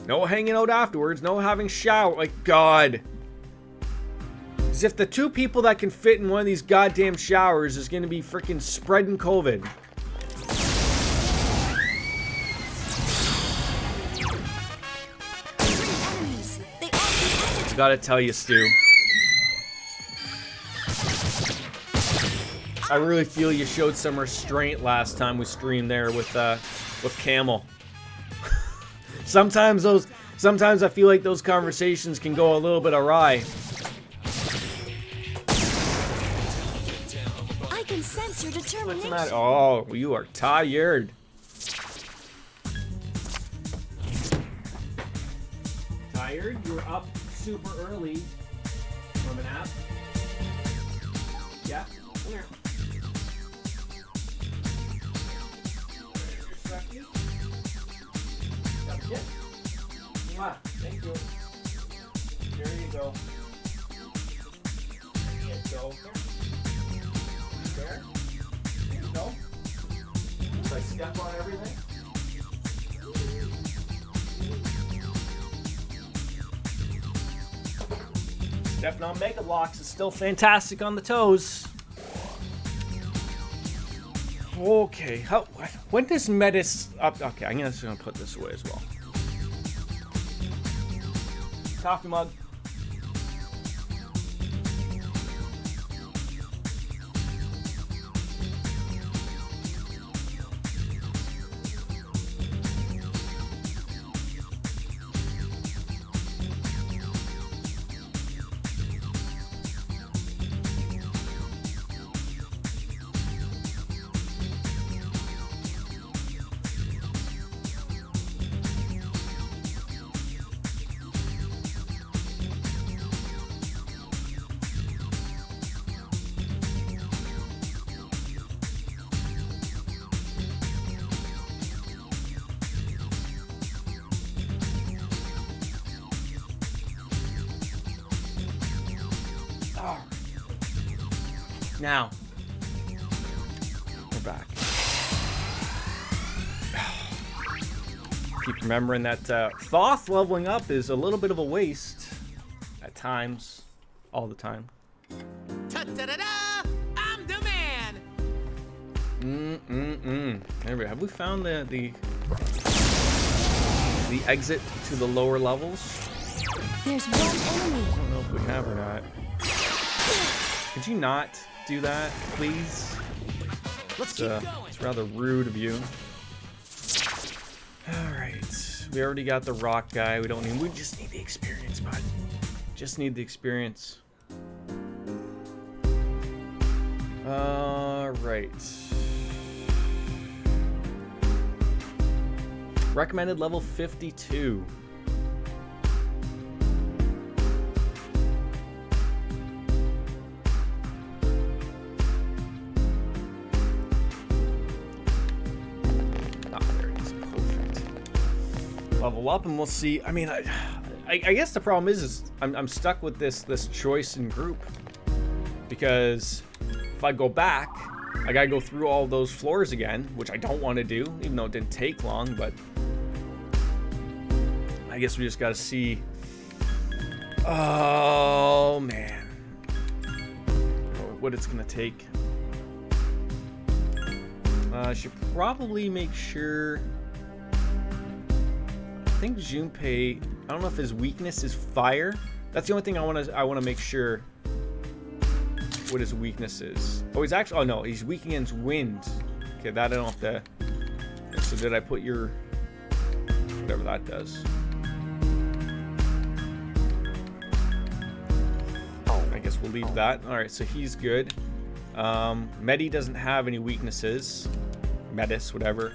No hanging out afterwards, no having shower, like, God. As if the two people that can fit in one of these goddamn showers is gonna be freaking spreading COVID. Gotta tell you, Stu. I really feel you showed some restraint last time we streamed there with Camel. Sometimes I feel like those conversations can go a little bit awry. I can sense your determination. What's the matter? Oh, you are tired. Tired? You were up super early from a nap. Yeah, come here. Thank you. There you go. There you go. There. There you go. So I step on everything. Stepping on Mega Blocks is still fantastic on the toes. Okay, when does Metis up? Okay, I'm just gonna put this away as well. Coffee mug. Now, we're back. Keep remembering that Thoth leveling up is a little bit of a waste at times, all the time. Ta-da-da-da! I'm the man. Anyway, have we found the exit to the lower levels? There's one enemy. I don't know if we have or not. Could you not do that, please? Let's keep going. It's rather rude of you. Alright. We already got the rock guy. We just need the experience, bud. Just need the experience. Alright. Recommended level 52. Level up and we'll see. I mean, I guess the problem is I'm stuck with this choice in group, because if I go back, I gotta go through all those floors again, which I don't want to do, even though it didn't take long. But I guess we just gotta see Oh, man. What it's gonna take. I should probably make sure. I think Junpei, I don't know if his weakness is fire. That's the only thing I want to make sure what his weakness is. Oh, he's actually, oh no, he's weak against wind. Okay, that I don't have to. So did I put your, whatever that does. I guess we'll leave that. All right, so he's good. Medi doesn't have any weaknesses. Metis, whatever.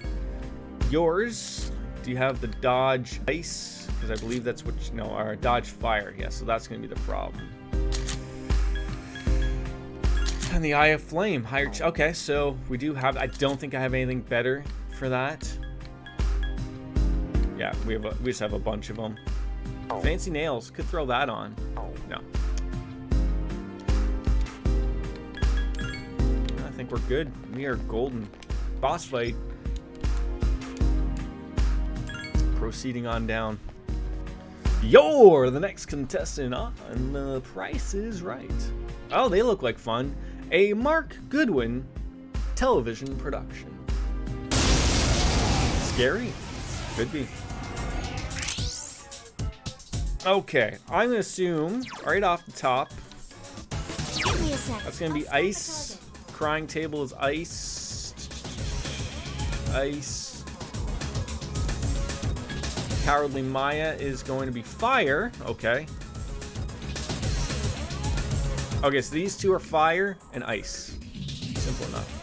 Yours, do you have the dodge ice? Because I believe that's what, no, or dodge fire. Yeah, so that's going to be the problem. And the Eye of Flame. Higher. Okay, so we do have, I don't think I have anything better for that. Yeah, we just have a bunch of them. Fancy Nails. Could throw that on. No. I think we're good. We are golden. Boss fight. Proceeding on down. You're the next contestant on The Price is Right. Oh, they look like fun. A Mark Goodwin television production. Scary? Could be. Okay, I'm gonna assume right off the top. Give me a sec. That's gonna be ice. Crying table is ice. Ice. Cowardly Maya is going to be fire. Okay. Okay, so these two are fire and ice. Simple enough.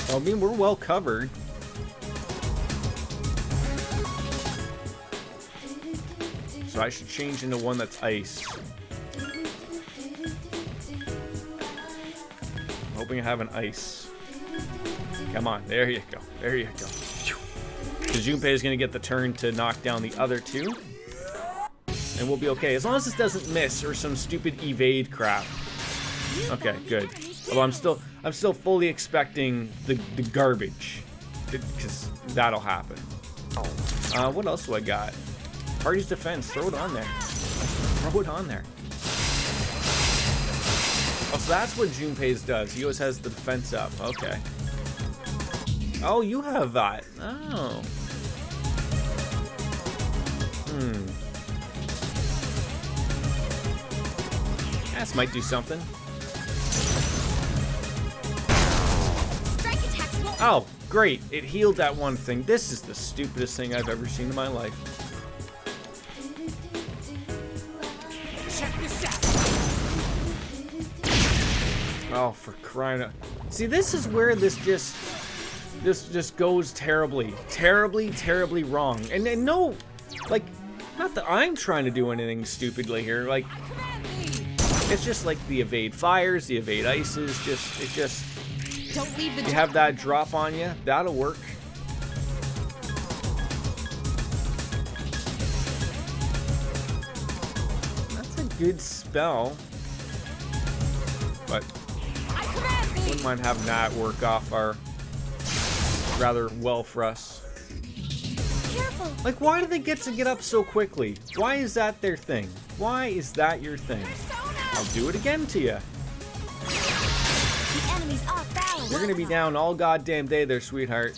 Well, I mean, we're well covered. So I should change into one that's ice. I'm hoping I have an ice. Come on, there you go. There you go. Because Junpei is going to get the turn to knock down the other two. And we'll be okay. As long as this doesn't miss or some stupid evade crap. Okay, good. Although I'm still fully expecting the garbage. Because that'll happen. What else do I got? Party's defense. Throw it on there. Throw it on there. Oh, so that's what Junpei's does. He always has the defense up. Okay. Oh, you have that. Oh. This might do something. Oh, great. It healed that one thing. This is the stupidest thing I've ever seen in my life. Check this out. Oh, for crying out. See, this is where this just goes terribly wrong. And no, like, not that I'm trying to do anything stupidly here. Like, it's just like the evade fires, the evade ices. Don't leave the. You have that drop on you. That'll work. That's a good spell. But wouldn't mind having that work off our rather well for us. Careful. Like, why do they get up so quickly? Why is that their thing? Why is that your thing? I'll do it again to you. The enemy's off balance. You're gonna be down all goddamn day there, sweetheart.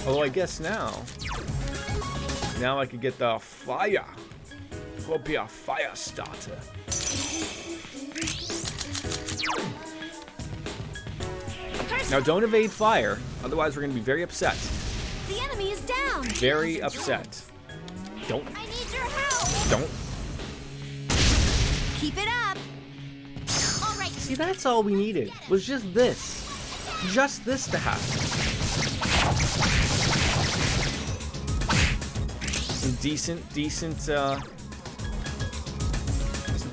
Although I guess now I could get the fire. Will be a fire starter. Now don't evade fire, otherwise we're gonna be very upset. The enemy is down. Very upset. Don't. I need your help. Don't. Keep it up. All right. See, that's all we needed. Was just this. Just this to happen. Some decent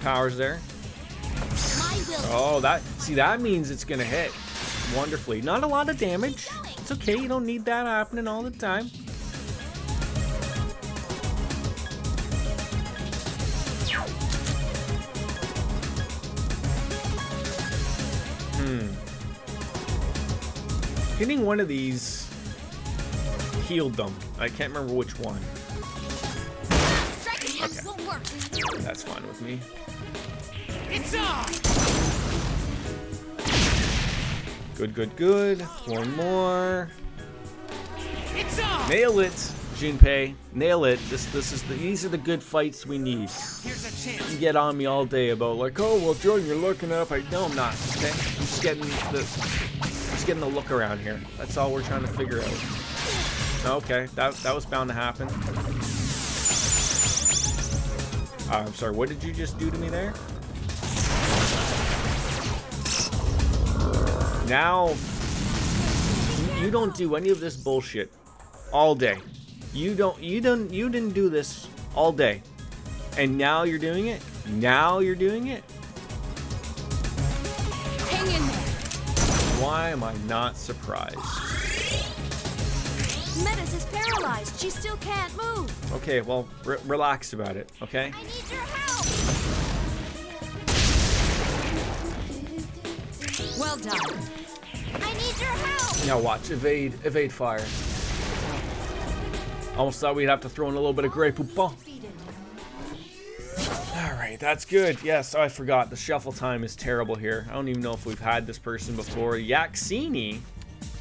powers there. My will. Oh, that means it's gonna hit wonderfully. Not a lot of damage. It's okay. You don't need that happening all the time. Hitting one of these healed them. I can't remember which one. Striking hands won't work. That's fine with me. It's on! Good, good, good. One more. It's on! Nail it, Junpei. Nail it. These are the good fights we need. Here's a chance. You get on me all day about like, oh well, Jordan, you're looking up. No, I'm not. Okay, I'm just getting the look around here. That's all we're trying to figure out. Okay, that was bound to happen. I'm sorry. What did you just do to me there? Now, you don't do any of this bullshit all day. You didn't do this all day. And now you're doing it? Now you're doing it? Hang in there. Why am I not surprised? Metis is paralyzed. She still can't move. Okay, well, relax about it, okay? I need your help. Well done. I need your help. Now watch, evade fire. Almost thought we'd have to throw in a little bit of Grey Poupon. Alright, that's good. Yes, I forgot. The shuffle time is terrible here. I don't even know if we've had this person before. Yaxini.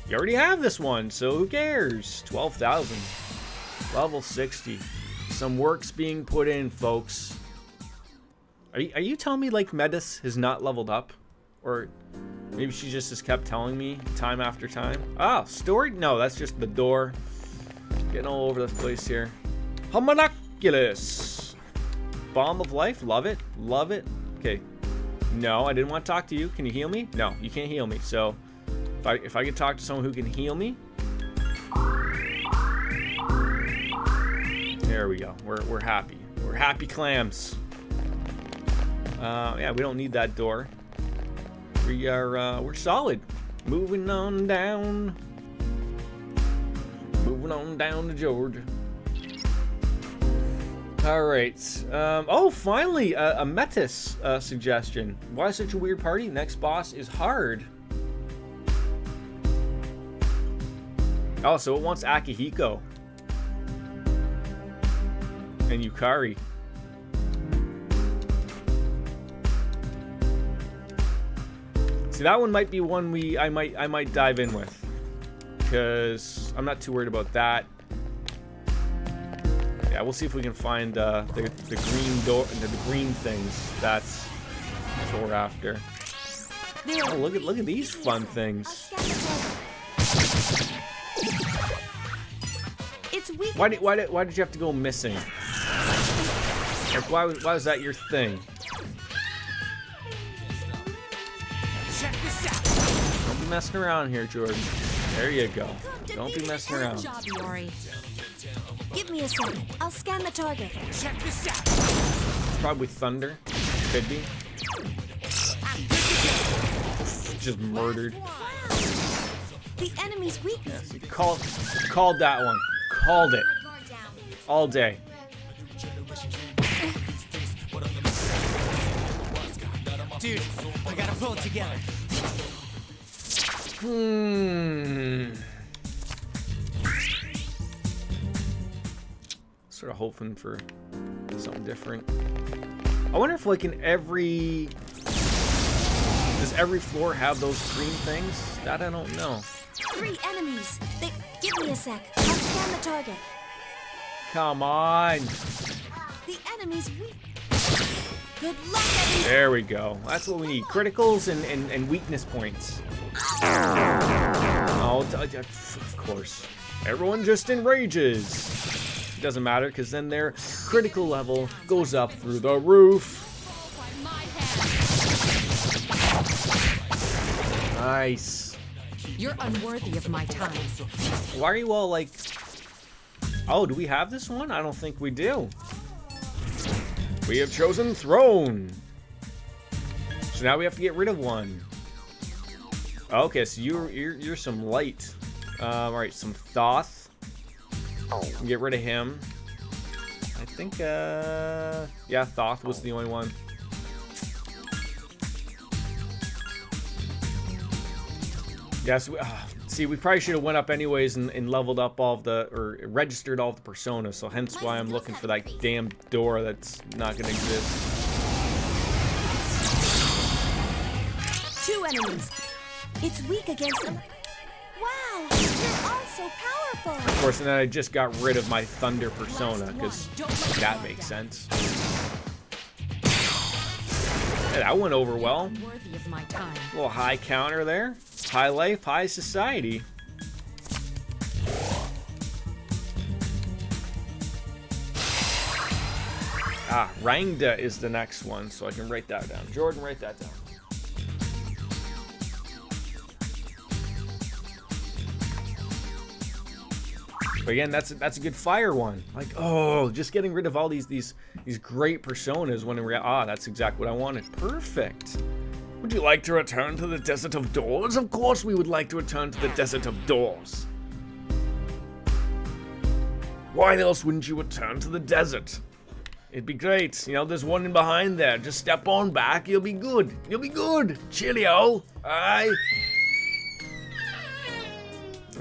You already have this one, so who cares? 12,000. Level 60. Some work's being put in, folks. Are you telling me, like, Metis has not leveled up? Or maybe she just has kept telling me time after time? Oh, story? No, that's just the door. Getting all over the place here. Homunculus. Bomb of life. Love it. Love it. Okay. No, I didn't want to talk to you. Can you heal me? No, you can't heal me. So if I could talk to someone who can heal me. There we go. We're happy. We're happy clams. Yeah, we don't need that door. We're solid. Moving on down. Moving on down to Georgia. All right. Oh, finally, a Metis suggestion. Why such a weird party? Next boss is hard. Oh, so it wants Akihiko. And Yukari. See, that one might be one I might dive in with. Because I'm not too worried about that. Yeah, we'll see if we can find the green door, the green things. That's what we're after. Oh, look at these fun things. It's weak. Why did you have to go missing? Like, why was that your thing? Check this out. Don't be messing around here, Jordan. There you go. Don't be messing Good around. job, Yori. Give me a second. I'll scan the target. Check this out. Probably thunder. Could be. Just murdered. The enemy's weakness. Yes, you called that one. Called it. All day. Dude, I gotta pull it together. Sort of hoping for something different. I wonder if, like, does every floor have those green things? That I don't know. 3 enemies. Give me a sec. I'll scan the target. Come on. The enemy's weak. Good luck, everyone. There we go. That's what we need. Criticals and weakness points. Oh, of course. Everyone just enrages. It doesn't matter, because then their critical level goes up through the roof. By my hand. Nice. You're unworthy of my time. Why are you all like... Oh, do we have this one? I don't think we do. We have chosen throne. So now we have to get rid of one. Okay, so you're some light. All right, some Thoth. Get rid of him. I think, yeah, Thoth was the only one. Yes, See, we probably should have went up anyways and leveled up all of the, or registered all of the personas, so hence why I'm looking for that damn door that's not gonna exist. 2 enemies. It's weak against them. Wow, you're all so powerful. Of course, and then I just got rid of my thunder persona, because that makes sense. Yeah, that went over well. Worthy of my time. A little high counter there. High life, high society. Ah, Rangda is the next one, so I can write that down. Jordan, write that down. But again, that's a good fire one. Like, oh, just getting rid of all these great personas when in reality, that's exactly what I wanted. Perfect. Would you like to return to the Desert of Doors? Of course we would like to return to the Desert of Doors. Why else wouldn't you return to the desert? It'd be great. You know, there's one in behind there. Just step on back. You'll be good. You'll be good. Cheerio. Aye.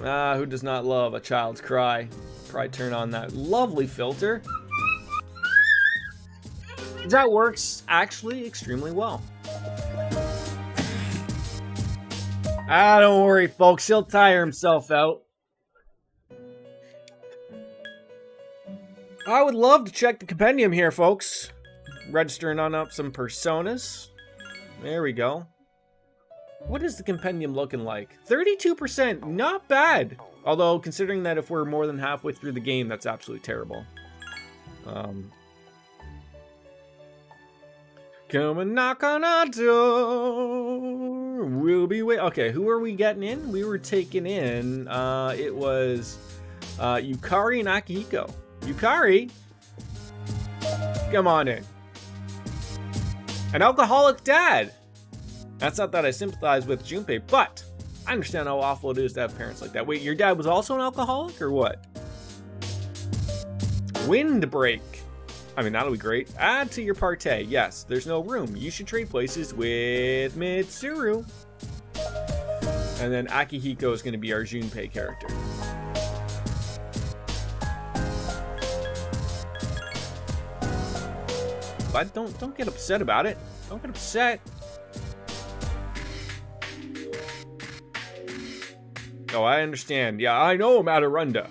Ah, who does not love a child's cry? Probably turn on that lovely filter. That works actually extremely well. Ah, don't worry, folks. He'll tire himself out. I would love to check the compendium here, folks. Registering on up some personas. There we go. What is the compendium looking like? 32%, not bad. Although, considering that if we're more than halfway through the game, that's absolutely terrible. Come and knock on our door. We'll be waiting. Okay, who are we getting in? We were taking in, it was Yukari and Akihiko. Yukari? Come on in. An alcoholic dad. That's not that I sympathize with Junpei, but I understand how awful it is to have parents like that. Wait, your dad was also an alcoholic, or what? Windbreak. I mean, that'll be great. Add to your party. Yes, there's no room. You should trade places with Mitsuru. And then Akihiko is going to be our Junpei character. But don't get upset about it. Don't get upset. Oh, I understand. Yeah, I know, Matarunda.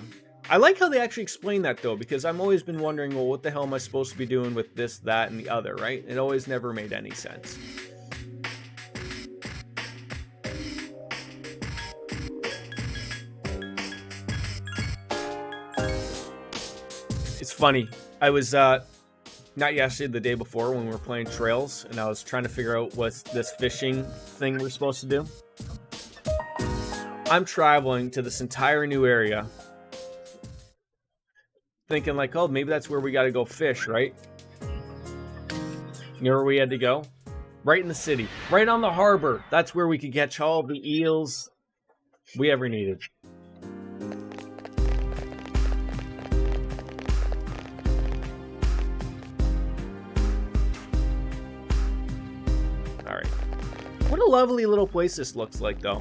I like how they actually explain that, though, because I've always been wondering, well, what the hell am I supposed to be doing with this, that, and the other, right? It always never made any sense. It's funny. I was, not yesterday, the day before, when we were playing Trails, and I was trying to figure out what this fishing thing we're supposed to do. I'm traveling to this entire new area, thinking like, oh, maybe that's where we gotta go fish, right? You know where we had to go? Right in the city. Right on the harbor. That's where we could catch all the eels we ever needed. Alright. What a lovely little place this looks like, though.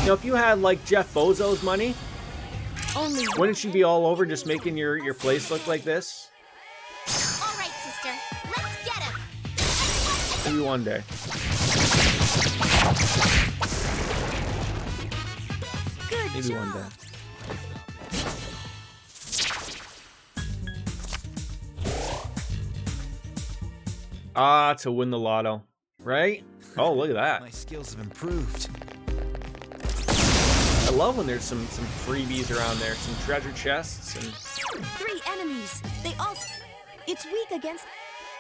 You know, if you had, like, Jeff Bezos' money, wouldn't you be all over just making your place look like this? All right, sister. Let's get him. Maybe one day. Good Maybe job. one day. Ah, to win the lotto, right? Oh, look at that. My skills have improved. I love when there's some freebies around there, some treasure chests, and 3 enemies. They all... It's weak against...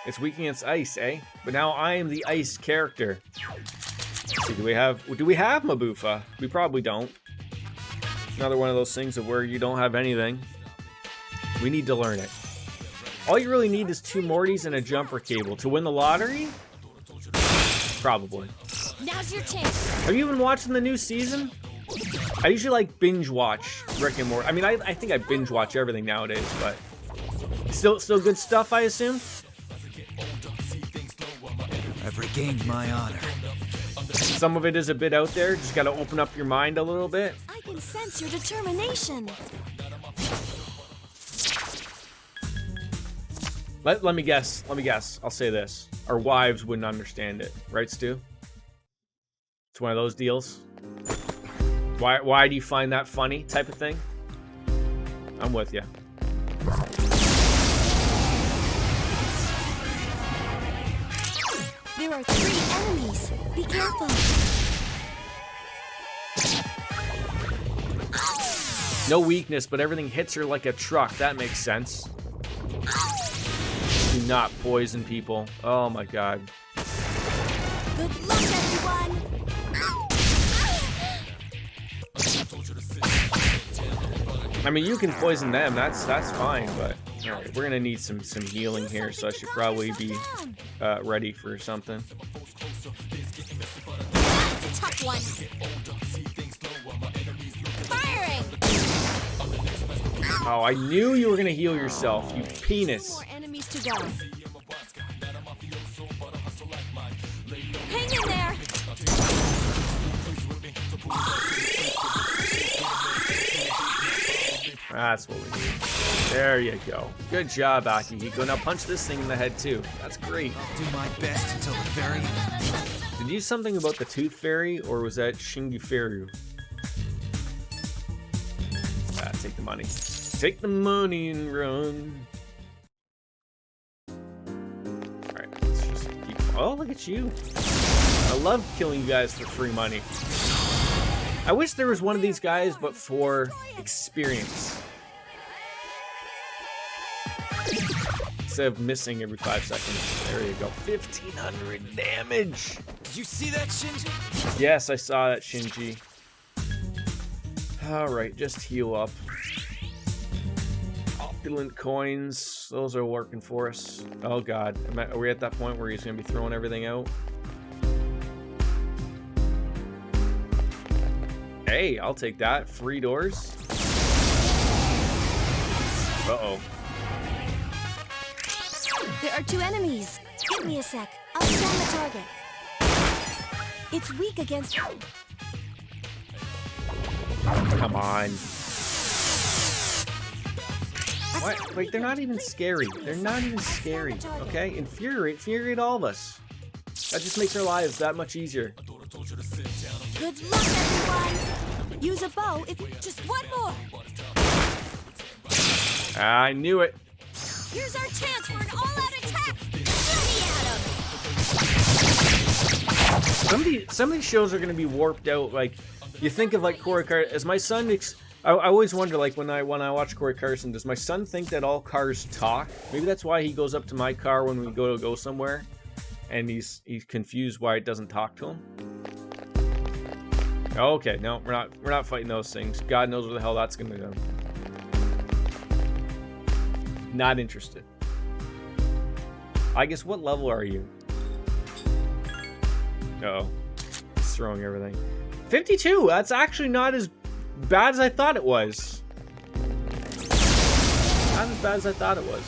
it's weak against ice, eh? But now I am the ice character. Let's see, do we have Mabufa? We probably don't. Another one of those things of where you don't have anything. We need to learn it. All you really need is 2 Mortys and a jumper cable. To win the lottery? Probably. Now's your chance. Have you been watching the new season? I usually like binge watch Rick and Morty. I mean, I think I binge watch everything nowadays, but still good stuff, I assume. I've regained my honor. Some of it is a bit out there. Just got to open up your mind a little bit. I can sense your determination. Let me guess. Let me guess. I'll say this. Our wives wouldn't understand it. Right, Stu? It's one of those deals. Why do you find that funny type of thing? I'm with you. There are 3 enemies. Be careful. No weakness, but everything hits her like a truck. That makes sense. Do not poison people. Oh my god. Good luck, everyone. I mean, you can poison them. That's fine, but all right, we're gonna need some healing here, so I should probably be ready for something. That's a tough one. Firing. Oh, I knew you were gonna heal yourself, you penis. 4 enemies to go. Hang in there. That's what we need. There you go. Good job, Akihiko. Now punch this thing in the head too. That's great. I'll do my best until the very end. Did you something about the Tooth Fairy, or was that Shingiferu? Take the money. Take the money and run. Alright, let's just keep... Oh, look at you. I love killing you guys for free money. I wish there was one of these guys, but for experience. Instead of missing every 5 seconds. There you go. 1,500 damage. Did you see that, Shinji? Yes, I saw that, Shinji. Alright, just heal up. Opulent coins. Those are working for us. Oh god. Are we at that point where he's going to be throwing everything out? Hey, I'll take that. Free doors. Uh-oh. There are 2 enemies. Give me a sec. I'll scan the target. It's weak against... Come on. What? Like, they're not even scary. They're not even scary, okay? Infuriate all of us. That just makes our lives that much easier. Good luck, everyone. Use a bow if... Just one more. I knew it. Here's our chance for an all-out attack. Shoot me at him. Some of these shows are going to be warped out. Like, you think of like Corey Carson. As my son, I always wonder, like when I watch Corey Carson, does my son think that all cars talk? Maybe that's why he goes up to my car when we go somewhere, and he's confused why it doesn't talk to him. Okay, no, we're not fighting those things. God knows where the hell that's going to go. Not interested. I guess, what level are you? Uh-oh. He's throwing everything. 52! That's actually not as bad as I thought it was. Not as bad as I thought it was.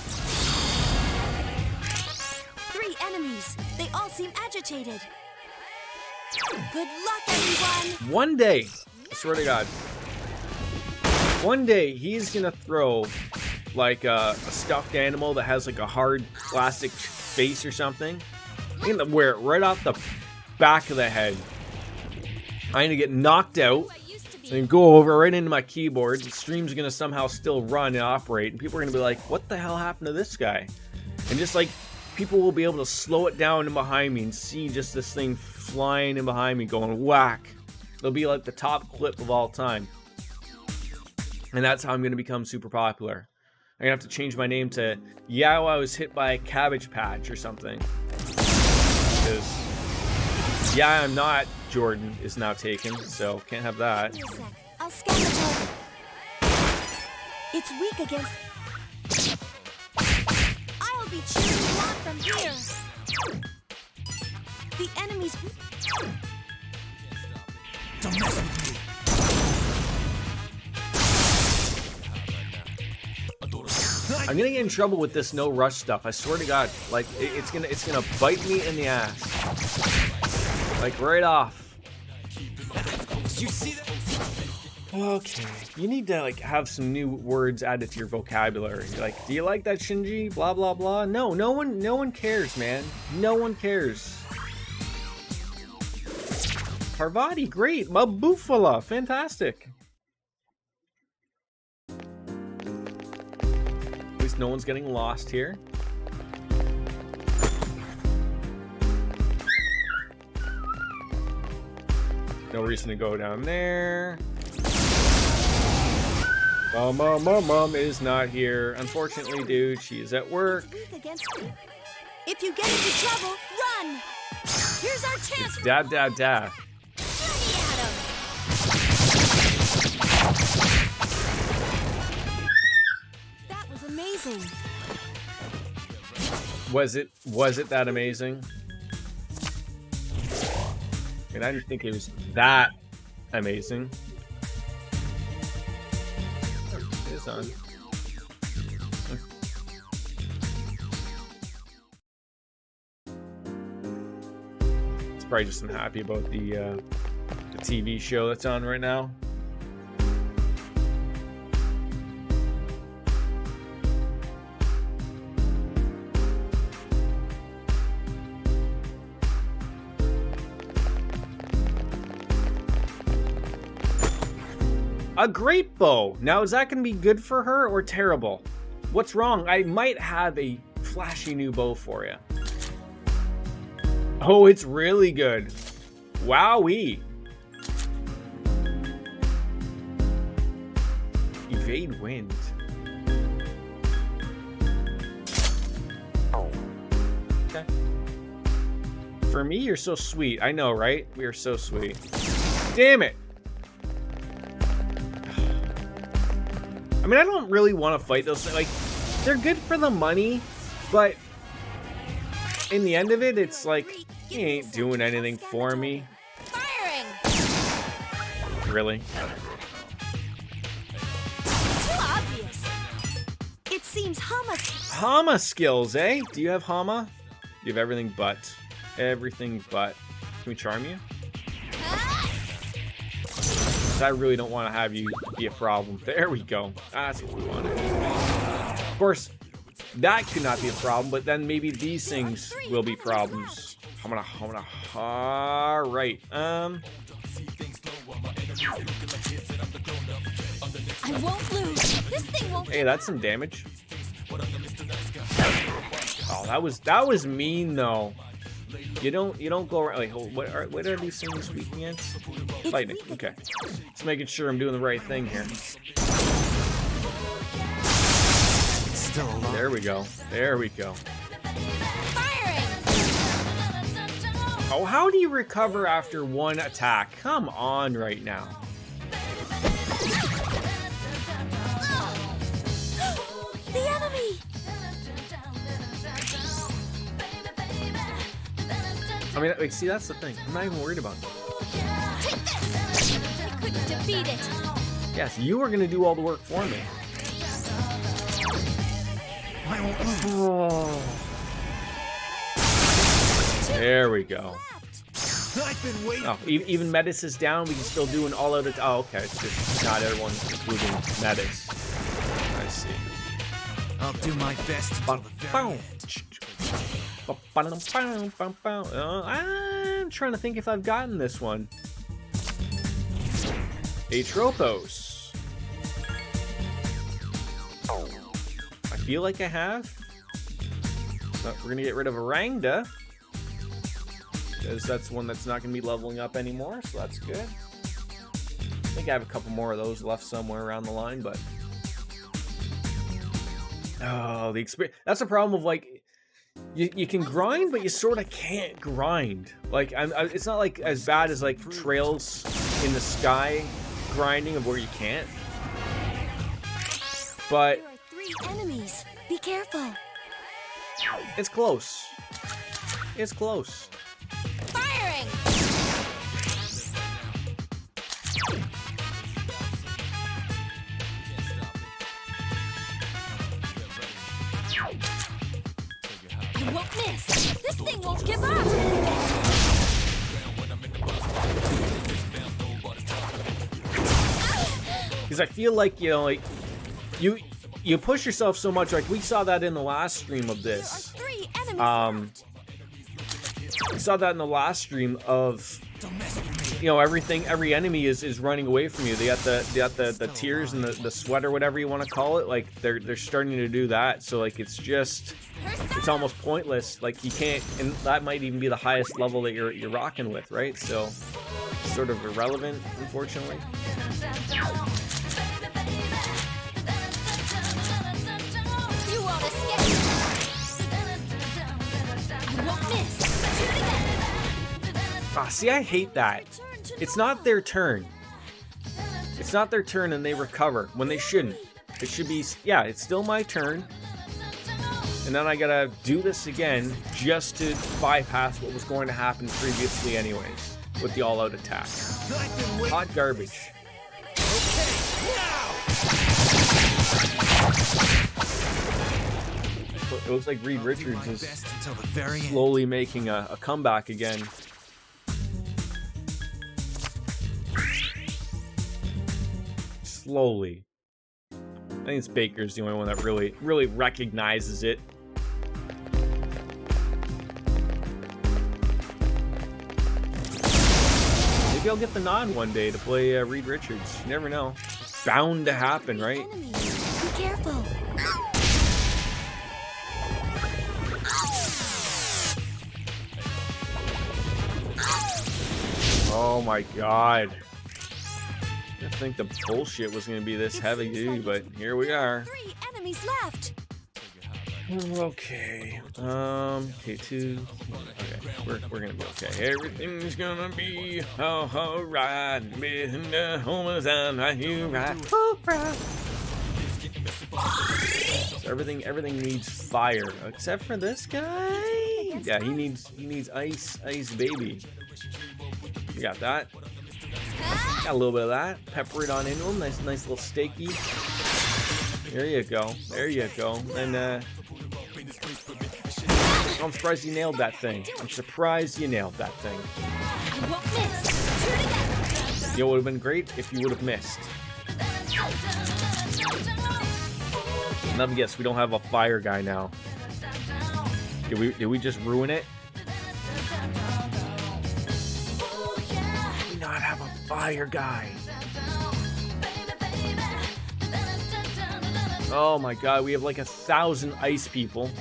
3 enemies. They all seem agitated. Good luck, everyone. One day, I swear to God, one day he's gonna throw like a stuffed animal that has like a hard plastic face or something. I'm gonna wear it right off the back of the head. I'm gonna get knocked out and go over right into my keyboard. The stream's gonna somehow still run and operate, and people are gonna be like, what the hell happened to this guy? And just like, people will be able to slow it down in behind me and see just this thing flying in behind me going whack. It'll be like the top clip of all time. And that's how I'm gonna become super popular. I'm gonna have to change my name to Yeah, I was hit by a cabbage patch or something. Because Yeah, I'm not Jordan is now taken, so can't have that. Give me a sec. I'll scan the target. It's weak against... I'll be cheering you on from here. The enemy's... Don't mess with me. I'm gonna get in trouble with this no rush stuff. I swear to God, like it's gonna bite me in the ass, like right off. Did you see that? Okay, you need to like have some new words added to your vocabulary. Like, do you like that, Shinji? Blah blah blah. No, no one cares, man. No one cares. Parvati, great. Mabufala, fantastic. At least no one's getting lost here. No reason to go down there. Mom is not here. Unfortunately, dude, she is at work. If you get into trouble, run! Here's our chance! It's dab. That was amazing. Was it that amazing? I mean, I didn't think it was that amazing. It is on. It's probably just unhappy about the TV show that's on right now. A great bow. Now, is that going to be good for her or terrible? What's wrong? I might have a flashy new bow for you. Oh, it's really good. Wowee. Evade wind. Okay. For me, you're so sweet. I know, right? We are so sweet. Damn it. I mean, I don't really want to fight those things. Like, they're good for the money, but in the end of it, it's like, he ain't doing anything for me. Firing! Really? Too obvious. It seems Hama skills, eh? Do you have Hama? You have everything but. Everything but. Can we charm you? I really don't want to have you be a problem. There we go. That's what we wanted. Of course, that could not be a problem, but then maybe these things will be problems. All right. I won't lose. This thing won't. Hey, that's some damage. Oh, that was mean though. You don't go around. Like, what are these things weak against? Lightning. Okay. Just making sure I'm doing the right thing here. Still alive. There we go. There we go. Firing! Oh, how do you recover after one attack? Come on right now. The enemy! I mean, like, see, that's the thing. I'm not even worried about that. Take this! You couldn't defeat it. Yes, you were gonna do all the work for me. I won't lose. Oh. There we go. I've been waiting. Oh, even Metis is down. We can still do an all-out. Oh, okay. It's just not everyone's including Metis. I see. I'll do my best until the very end. I'm trying to think if I've gotten this one. Atropos. I feel like I have. But we're gonna get rid of Arangda, because that's one that's not gonna be leveling up anymore, so that's good. I think I have a couple more of those left somewhere around the line, but oh, the experience. That's the problem of like. You can grind, but you sort of can't grind. Like, it's not like as bad as like Trails in the Sky grinding of where you can't. But There are 3 enemies. Be careful. it's close. It's close. Firing! I won't miss. This thing won't give up. Because I feel like, you know, like you push yourself so much. Like we saw that in the last stream of this. There are 3 enemies left. We saw that in the last stream of, you know, every enemy is running away from you. They got the tears and the sweat or whatever you want to call it. Like they're starting to do that. So like it's almost pointless. Like you can't, and that might even be the highest level that you're rocking with, right? So it's sort of irrelevant, unfortunately. You won't escape. I won't miss. Shoot again. Ah, see, I hate that. It's not their turn. It's not their turn and they recover when they shouldn't. It should be, yeah, it's still my turn. And then I gotta do this again just to bypass what was going to happen previously anyways with the all-out attack. Hot garbage. It looks like Reed Richards is slowly making a comeback again. Slowly. I think it's Baker's the only one that really recognizes it. Maybe I'll get the nod one day to play Reed Richards. You never know. It's bound to happen, right? Enemies. Be careful. Oh my god. I didn't think the bullshit was gonna be this heavy, dude, but here we are. 3 enemies left. Okay. Okay, 2. Okay, we're gonna be okay. Everything's gonna be alright. So everything needs fire, except for this guy. Yeah, he needs ice baby. You got that. Got a little bit of that. Pepper it on into him. Nice little steaky. There you go. There you go. And I'm surprised you nailed that thing. I'm surprised you nailed that thing. I won't miss. Shoot again. You know what would have been great if you would have missed. Let me guess, we don't have a fire guy now. Did we just ruin it? Do we not have a fire guy? Oh my god, we have like 1,000 ice people.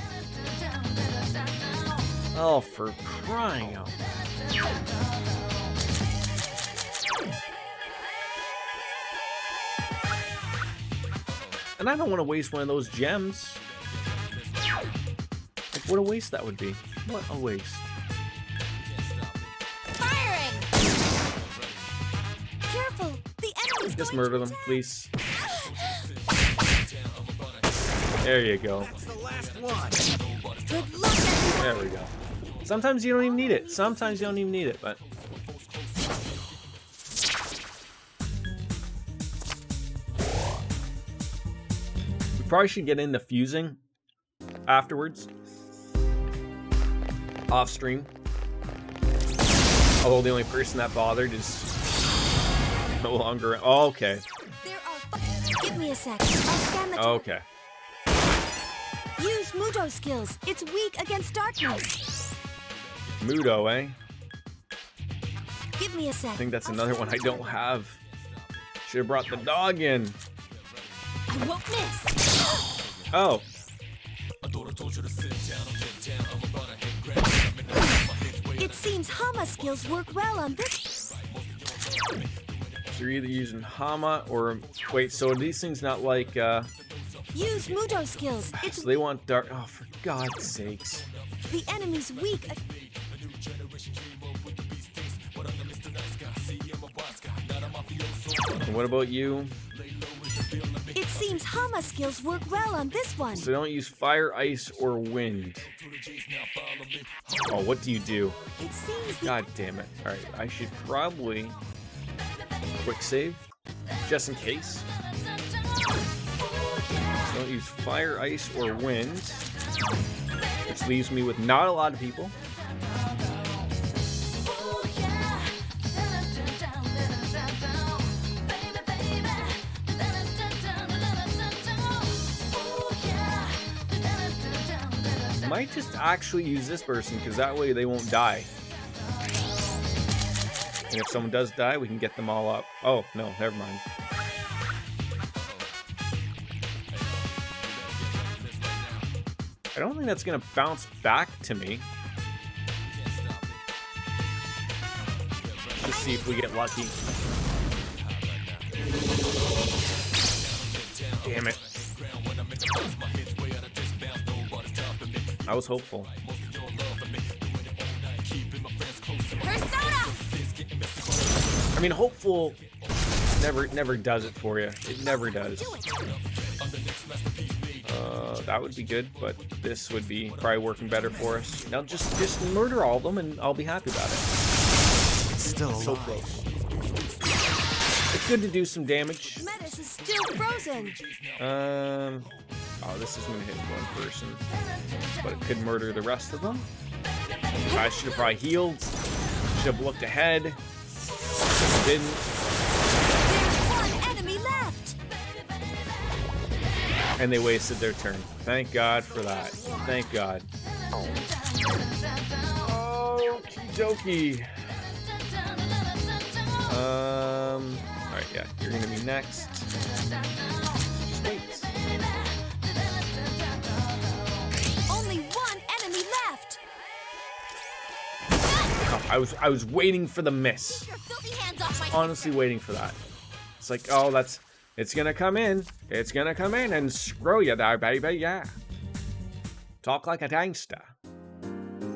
Oh, for crying out loud. And I don't want to waste one of those gems. Like, what a waste that would be. What a waste. Firing. Careful. The enemy's Just going murder to them, attack. please. There you go. Good luck, everyone. There we go. Sometimes you don't even need it. Sometimes you don't even need it, but... We probably should get into fusing afterwards. Off stream. Although the only person that bothered is no longer... Oh, okay. There are... Give me a sec. I'll scan the target. Okay. Use Mudo skills. It's weak against darkness. Mudo, eh? Give me a sec. I think that's another one I don't have. Should have brought the dog in. I won't miss. Oh. It seems Hama skills work well on this. So you're either using Hama or... Wait, so are these things not like... Use Mudo skills. It's So they want dark... Oh, for God's sakes. the enemy's weak. And what about you? It seems Hama skills work well on this one. So don't use fire, ice, or wind. Oh, what do you do? It seems the God damn it. Alright, I should probably... Quick save. Just in case. So don't use fire, ice, or wind. Which leaves me with not a lot of people. might just actually use this person because that way they won't die. And if someone does die, we can get them all up. Oh, no, never mind. I don't think that's going to bounce back to me. Let's just see if we get lucky. Damn it. I was hopeful. I mean, hopeful never does it for you. It never does. That would be good, but this would be probably working better for us. Now just murder all of them, and I'll be happy about it. It's still So close. It's good to do some damage. Metis is still frozen. Oh, this is gonna hit one person, but it could murder the rest of them. I should have probably healed. Should have looked ahead. Didn't. There's one enemy left. And they wasted their turn. Thank God for that. Thank God. Okie dokie. Alright, yeah, you're gonna be next. Just wait. Only one enemy left. Oh, I was waiting for the miss. Keep your filthy hands off my Honestly waiting for that. It's like, oh, it's gonna come in. It's gonna come in and screw you there, baby, yeah. Talk like a gangster.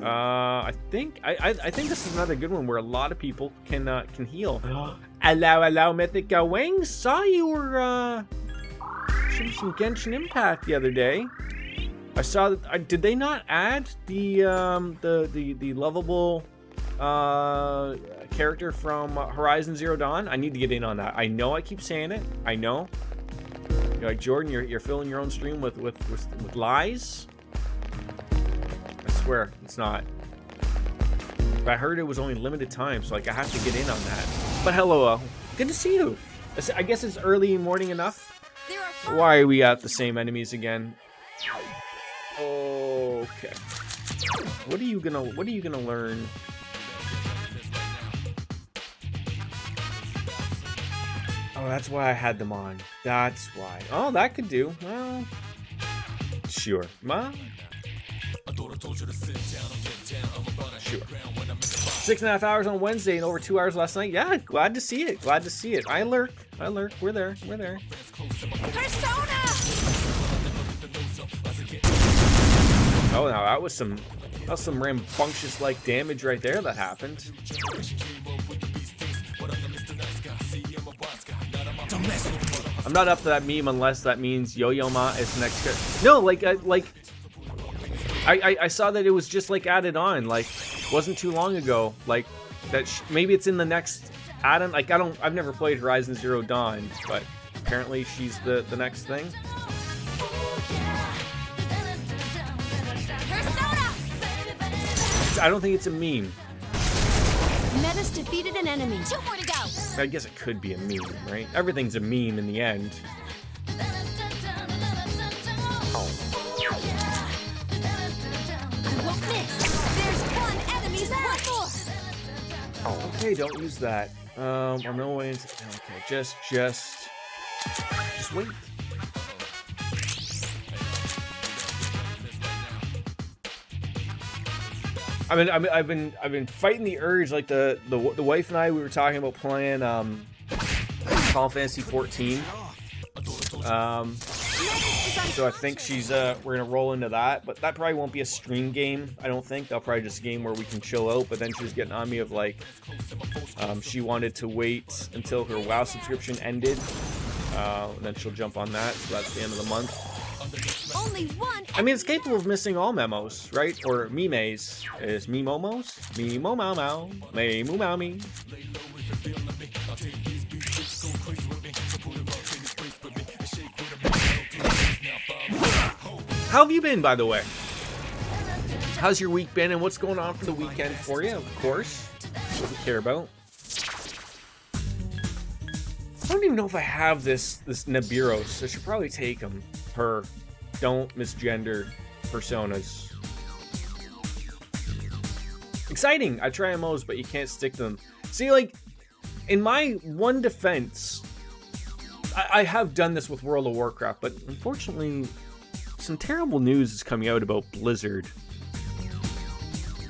I think this is another good one where a lot of people can heal. Hello, Mythica Wings. Saw you were shooting some Genshin Impact the other day. I saw that. Did they not add the lovable character from Horizon Zero Dawn? I need to get in on that. I know I keep saying it. I know. You're like, Jordan, you're filling your own stream with lies. I swear it's not. But I heard it was only limited time, so like I have to get in on that. But hello, good to see you. I guess it's early morning enough. There are Why are we at the same enemies again? Okay. What are you gonna learn? Oh, that's why I had them on. That's why. Oh, that could do. Well, sure. Well, sure. 6.5 hours on Wednesday and over 2 hours last night. Yeah, glad to see it. Glad to see it. I lurk. We're there. Persona. Oh, now that was some rambunctious like damage right there that happened. I'm not up to that meme unless that means Yo-Yo Ma is the next character. No, I saw that it was just like added on, like wasn't too long ago. Like that maybe it's in the next add-on. Like I've never played Horizon Zero Dawn, but apparently she's the next thing. I don't think it's a meme. Metis defeated an enemy. 2 more to go. I guess it could be a meme, right? Everything's a meme in the end. I won't miss. There's one enemy left. Okay, don't use that. I'm no way into. Okay, just wait. I've been fighting the urge, like the wife and I, we were talking about playing Final Fantasy 14. So I think we're gonna roll into that, but that probably won't be a stream game. I don't think. That'll probably just a game where we can chill out. But then she was getting on me of like, she wanted to wait until her WoW subscription ended, and then she'll jump on that. So that's the end of the month. Only one. I mean, it's capable of missing all memos, right? Or memes. Is memomos? Memomao. Me. How have you been, by the way? How's your week been, and what's going on for the weekend for you? Of course. Doesn't care about. I don't even know if I have this Nibiros. I should probably take him. Don't misgender personas. exciting. I try MMOs, but you can't stick to them. See, like, in my one defense, I have done this with World of Warcraft, but unfortunately, some terrible news is coming out about Blizzard.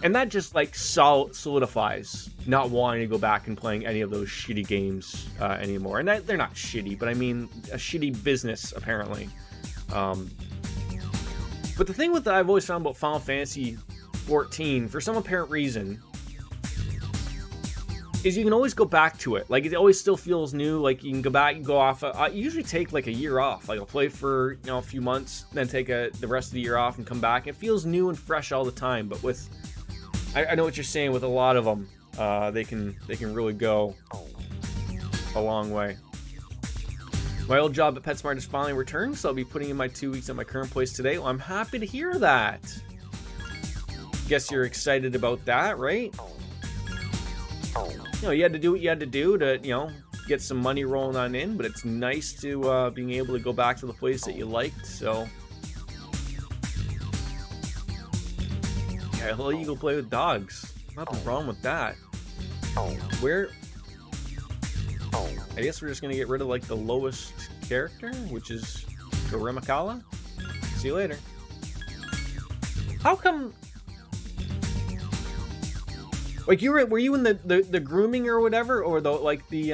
And that just, like, solidifies not wanting to go back and playing any of those shitty games anymore. And they're not shitty, but I mean, a shitty business, apparently. But the thing with that I've always found about Final Fantasy 14, for some apparent reason, is you can always go back to it. Like, it always still feels new. Like, you can go back and go off. I usually take, like, a year off. Like, I'll play for, you know, a few months, then take the rest of the year off and come back. It feels new and fresh all the time. But with, I know what you're saying, with a lot of them, they can really go a long way. My old job at PetSmart is finally returned, so I'll be putting in my 2 weeks at my current place today. Well, I'm happy to hear that. Guess you're excited about that, right? You know, you had to do what you had to do to, you know, get some money rolling on in, but it's nice to being able to go back to the place that you liked, so. Yeah, I'll let you go play with dogs. Nothing wrong with that. Where? I guess we're just gonna get rid of, like, the lowest character, which is Garimakala. See you later. How come? Like, were you in the grooming or whatever, or the, like, the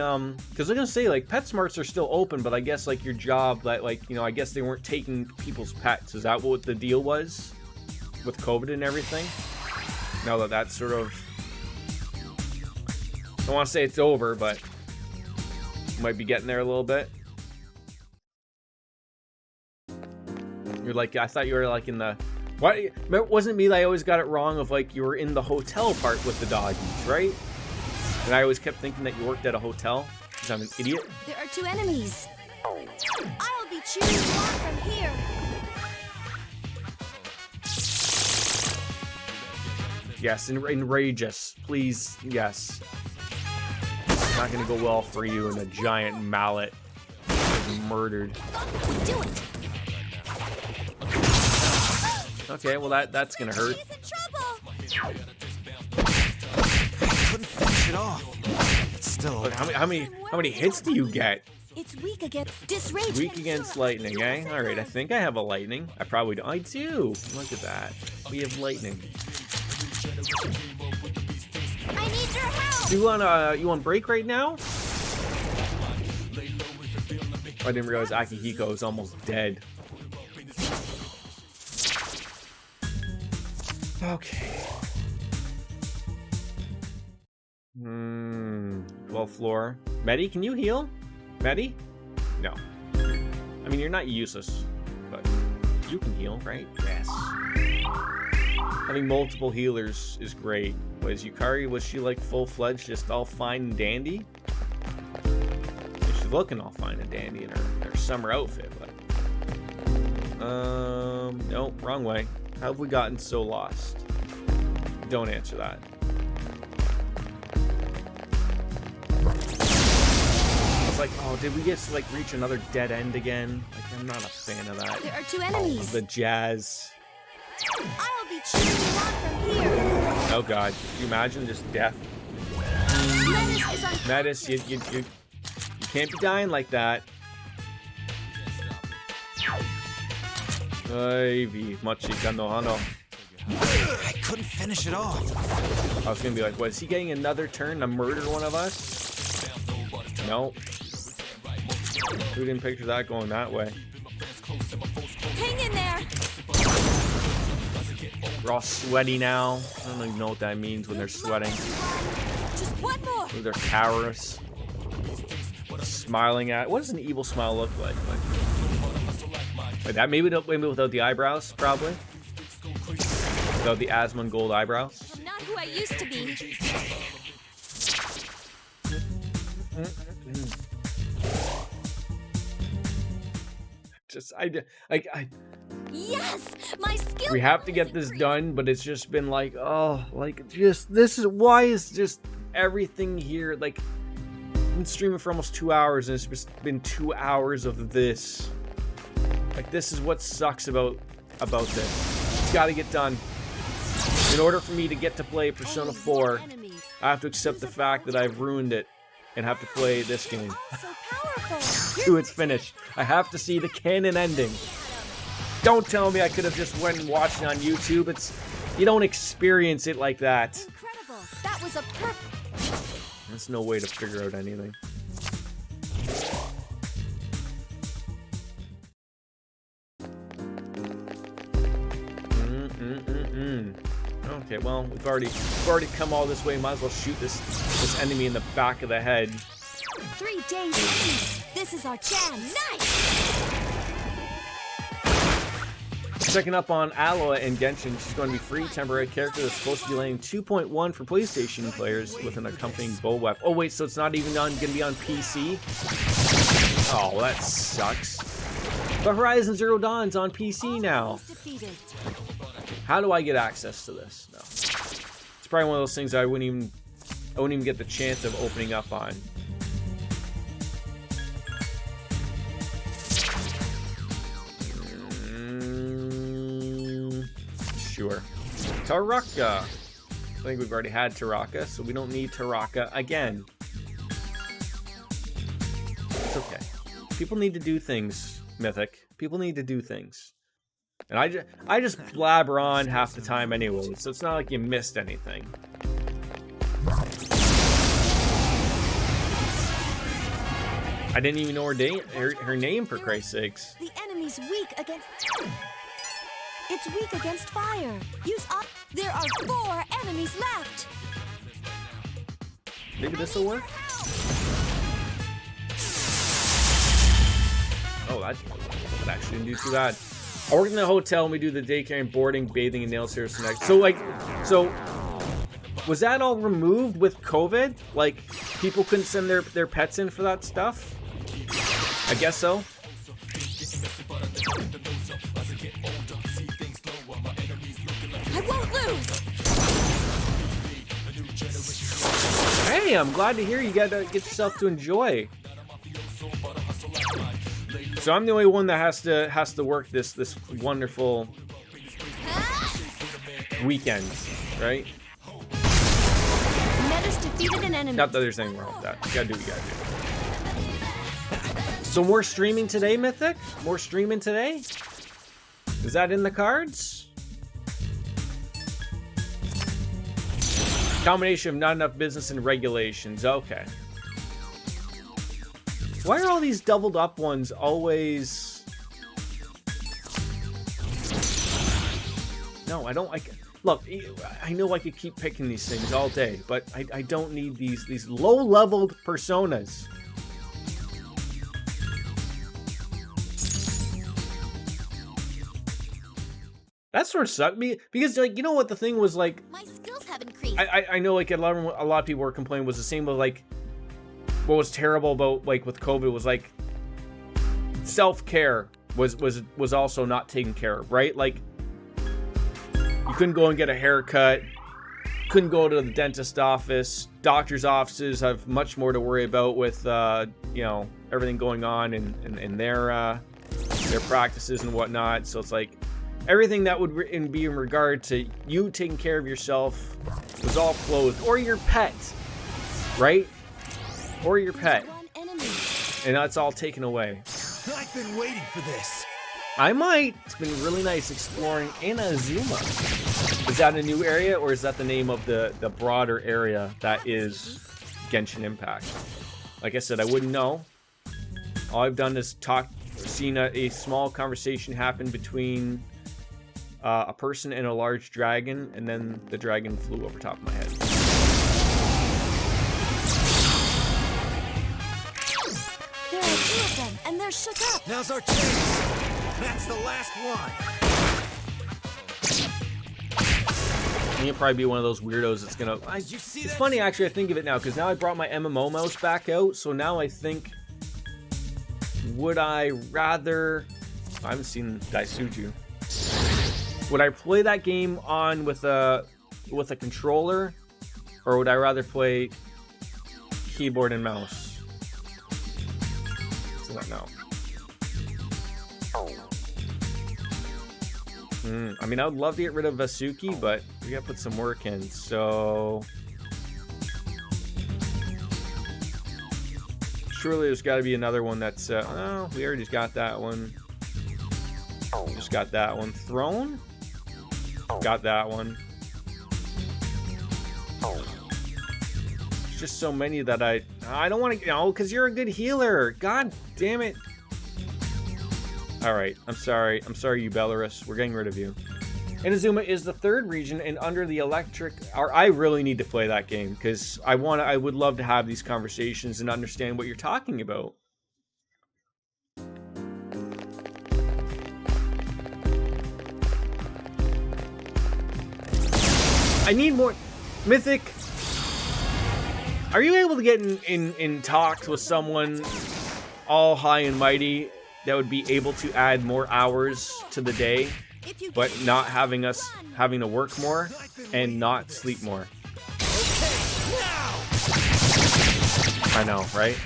because I'm gonna say, like, PetSmarts are still open, but I guess, like, your job, that, like, you know, I guess they weren't taking people's pets. Is that what the deal was with COVID and everything? Now that that's sort of, I don't want to say it's over, but might be getting there a little bit. You're like, I thought you were, like, in the, what? It wasn't me that I always got it wrong of, like, you were in the hotel part with the doggies, right? And I always kept thinking that you worked at a hotel, because I'm an idiot. There are 2 enemies. I'll be choosing one from here. Yes, enrageous. Please, yes. It's not gonna go well for you in a giant mallet. Murdered. Do it. Okay, well that's gonna hurt. He's in trouble. Couldn't finish it off. It's still. But how many hits do you get? It's weak against disrage. Weak against lightning, eh? All right, I think I have a lightning. I probably don't. I do. Look at that. We have lightning. I need your help. You want break right now? I didn't realize Akihiko is almost dead. Okay. 12th floor. Medi, can you heal? Medi? No. I mean, you're not useless, but you can heal, right? Yes. Having multiple healers is great. Was Yukari, was she, like, full-fledged, just all fine and dandy? She's looking all fine and dandy in her summer outfit, but... Nope, wrong way. How have we gotten so lost? Don't answer that. It's like, oh, did we just, like, reach another dead end again? Like, I'm not a fan of that. There are 2 enemies. The jazz. I'll be choosing one from here. Oh god, can you imagine just death? Metis, you can't be dying like that. I couldn't finish it off. was gonna be like, what, is he getting another turn to murder one of us? Nope. Who didn't picture that going that way? Hang in there. We're all sweaty now. I don't even know what that means when they're sweating. Just one more. With their cowardice. Smiling at. What does an evil smile look like? Like that? Maybe without the eyebrows, probably. Without the Asmon gold eyebrows. I'm not who I used to be. Yes, my skill. We have to get this done, but it's just been like, oh, like, just, this is, why is just everything here, like, I've been streaming for almost 2 hours, and it's just been 2 hours of this. Like, this is what sucks about this. It's gotta get done. In order for me to get to play Persona 4, Enemy. I have to accept the fact that I've ruined it and have to play this game Also powerful. to its finish. I have to see the canon ending. Don't tell me I could have just went and watched it on YouTube. You don't experience it like that. Incredible. That was a perfect. There's no way to figure out anything. Okay, well, we've already come all this way. Might as well shoot this enemy in the back of the head. 3 days apiece. This is our chance. Nice. Checking up on Aloy and Genshin. She's going to be free temporary character that's supposed to be laying 2.1 for PlayStation players with an accompanying bow weapon. Oh wait, so it's not even going to be on PC? Oh, that sucks. But Horizon Zero Dawn's on PC now. Defeated. How do I get access to this? No. It's probably one of those things I wouldn't even get the chance of opening up on. Sure. Taraka. I think we've already had Taraka, so we don't need Taraka again. It's okay. People need to do things, Mythic. People need to do things. And I just blabber on half the time anyway, so it's not like you missed anything. I didn't even know her name, for Christ's sakes. The enemy's weak against. It's weak against fire. Use up. There are 4 enemies left. Maybe this will work? Oh, that actually didn't do too bad. I work in the hotel and we do the daycare and boarding, bathing, and nail service next. So was that all removed with COVID? Like, people couldn't send their pets in for that stuff? I guess so. I won't lose. Hey, I'm glad to hear you got to get yourself to enjoy. So I'm the only one that has to work this wonderful weekend, right? Metis defeated an enemy. Not that there's anything wrong with that. You gotta do what you gotta do. So more streaming today, Mythic? More streaming today? Is that in the cards? Combination of not enough business and regulations. Okay. Why are all these doubled up ones always... No, I don't like... Look, I know I could keep picking these things all day, but I don't need these low-leveled personas. That sort of sucked me, because, like, you know what the thing was, like... My skills have increased. I know, like, a lot of people were complaining was the same with, like... What was terrible about, like, with COVID was, like... Self-care was also not taken care of, right? Like... You couldn't go and get a haircut. Couldn't go to the dentist office. Doctor's offices have much more to worry about with, you know, everything going on in their practices and whatnot. So it's like everything that would be in regard to you taking care of yourself was all closed, or your pet, right? Or your pet, One enemy. and that's all taken away. I've been waiting for this. I might. It's been really nice exploring Inazuma. Is that a new area, or is that the name of the broader area that is Genshin Impact? Like I said, I wouldn't know. All I've done is seen a small conversation happen between a person and a large dragon, and then the dragon flew over top of my head. There are 2 of them, and they're shook up. Now's our chance. That's the last one. You'll probably be one of those weirdos that's gonna... Did you see It's that? funny, actually, I think of it now, because now I brought my MMO mouse back out, so now I think... Would I rather... I haven't seen Daisuju. Would I play that game on with a controller, or would I rather play keyboard and mouse? I don't know. I mean, I would love to get rid of Vasuki, but we gotta put some work in, so... Surely there's gotta be another one that's, oh, we already got that one. Just got that one. Throne? Got that one. There's just so many that I don't want to, because you're a good healer. God damn it. Alright, I'm sorry, you Belarus. We're getting rid of you. Inazuma is the third region and under the electric... I really need to play that game, because I would love to have these conversations and understand what you're talking about. I need more... Mythic, are you able to get in talks with someone all high and mighty that would be able to add more hours to the day, but not having us having to work more and not sleep more? I know, right?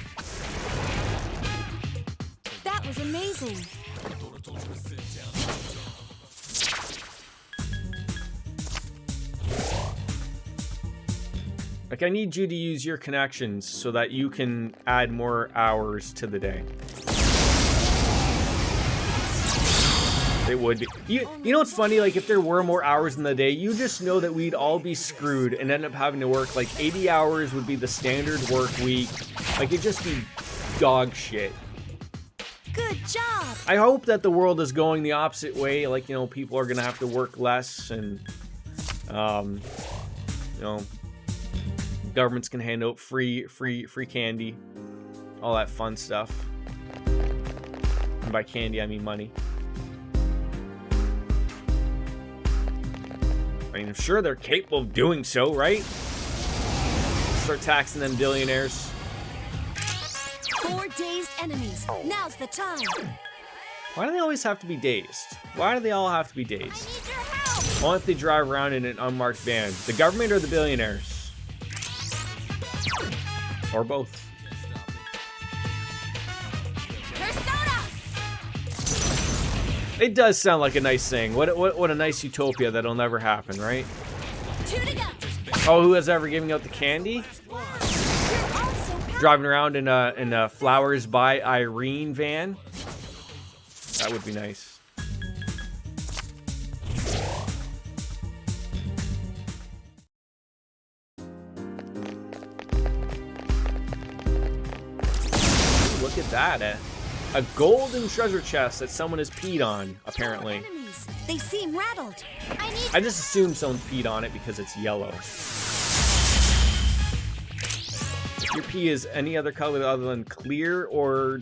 That was amazing. Like, I need you to use your connections so that you can add more hours to the day. It would be. You know what's funny? Like, if there were more hours in the day, you just know that we'd all be screwed and end up having to work, like, 80 hours would be the standard work week. Like, it'd just be dog shit. Good job. I hope that the world is going the opposite way. Like, people are gonna have to work less, and, governments can hand out free candy, all that fun stuff. And by candy, I mean money. I mean, I'm sure they're capable of doing so, right? Start taxing them billionaires. 4 dazed enemies. Now's the time. Why do they always have to be dazed? Why do they all have to be I dazed? need your help. Why don't they drive around in an unmarked van? The government or the billionaires? Or both. Persona. It does sound like a nice thing. What a nice utopia that'll never happen, right? 2 to go. Oh, who has ever given out the candy? You're also Driving around in a Flowers by Irene van? That would be nice. Look at that. A golden treasure chest that someone has peed on, apparently. enemies. They seem rattled. I just assume someone's peed on it because it's yellow. If your pee is any other color other than clear, or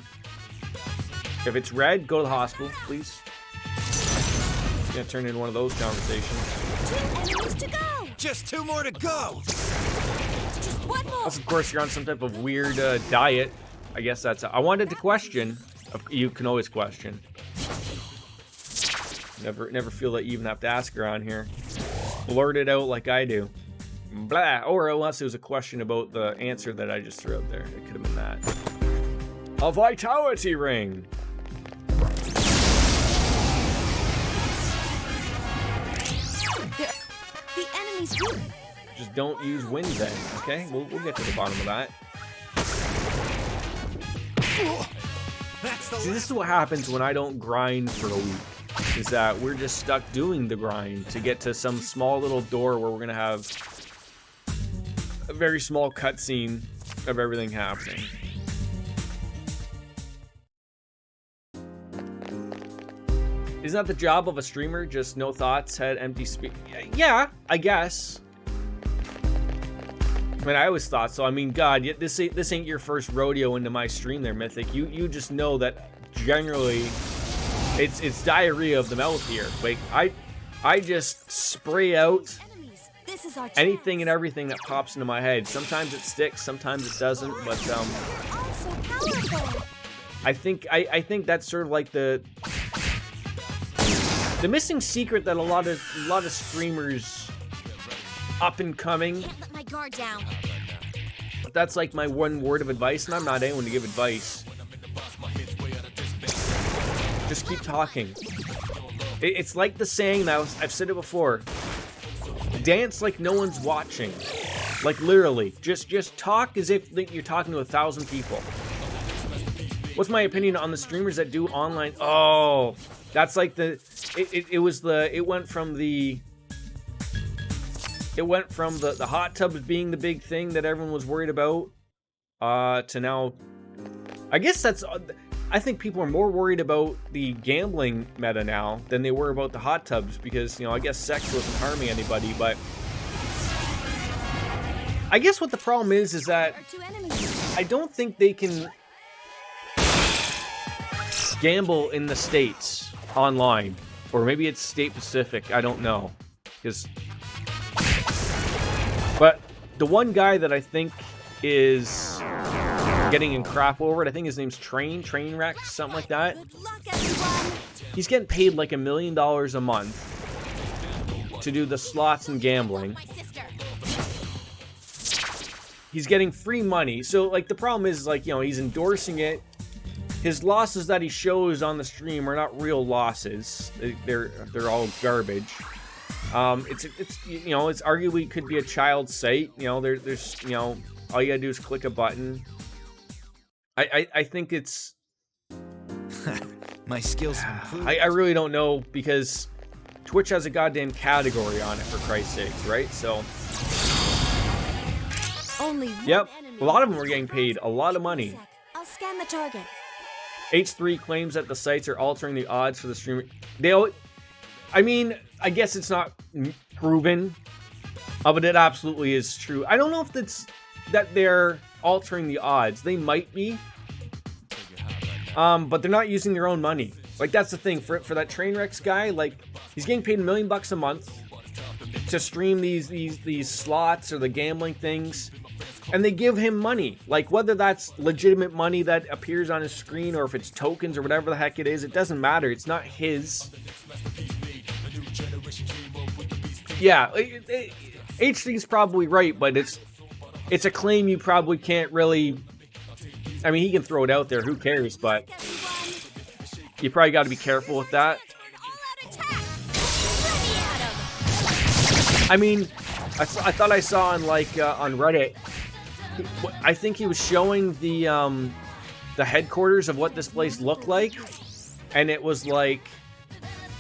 if it's red, go to the hospital, please. It's gonna turn into one of those conversations. 2 enemies to go. Just 2 more to go. Just 1 more. Unless, of course, you're on some type of weird diet. I guess that's... I wanted to question. You can always question. Never feel that you even have to ask around here. Blurt it out like I do. Blah. Or unless it was a question about the answer that I just threw out there. It could have been that. A vitality ring. The enemies group. Just don't use wind then, okay? We'll get to the bottom of that. That's the See, this is what happens when I don't grind for a week. Is that we're just stuck doing the grind to get to some small little door where we're gonna have a very small cutscene of everything happening. Isn't that the job of a streamer? Just no thoughts, head empty, yeah, I guess. I mean, I always thought so. I mean, God, this ain't your first rodeo into my stream there, Mythic. You just know that generally it's diarrhea of the mouth here. Like, I just spray out Enemies. This is our anything and chance. everything that pops into my head. Sometimes it sticks, sometimes it doesn't, but You're also powerful. I think that's sort of like the missing secret that a lot of streamers up and coming. Can't let my guard down. That's like my one word of advice, and I'm not anyone to give advice. Just keep talking. It's like the saying that I've said it before. Dance like no one's watching. Like literally. Just talk as if you're talking to 1,000 people. What's my opinion on the streamers that do online? Oh, that's like the... It went from the hot tubs being the big thing that everyone was worried about, to now... I guess that's... I think people are more worried about the gambling meta now than they were about the hot tubs because, you know, I guess sex wasn't harming anybody, but... I guess what the problem is that I don't think they can gamble in the States online. Or maybe it's state-specific, I don't know. But the one guy that I think is getting in crap over it, I think his name's Trainwreck, something like that. Good luck, everyone. He's getting paid like $1 million a month to do the slots and gambling. My sister. He's getting free money. So, like, the problem is, like, you know, he's endorsing it. His losses that he shows on the stream are not real losses. They're all garbage. It's you know, it's arguably could be a child site. You know, there's you know, all you gotta do is click a button. I think it's... My skills have improved. I really don't know because Twitch has a goddamn category on it, for Christ's sakes, right? So... Only one Yep, enemy. a lot of them are getting paid a lot of money. I'll scan the target. H3 claims that the sites are altering the odds for the streamer. I mean, I guess it's not proven, but it absolutely is true. I don't know if it's that they're altering the odds. They might be, but they're not using their own money. Like, that's the thing for that Trainwrecks guy. Like, he's getting paid $1 million a month to stream these slots or the gambling things. And they give him money. Like, whether that's legitimate money that appears on his screen or if it's tokens or whatever the heck it is, it doesn't matter. It's not his. Yeah, H3's probably right, but it's a claim you probably can't really... I mean, he can throw it out there, who cares, but you probably got to be careful with that. I mean, I thought I saw on, like, on Reddit, I think he was showing the headquarters of what this place looked like, and it was like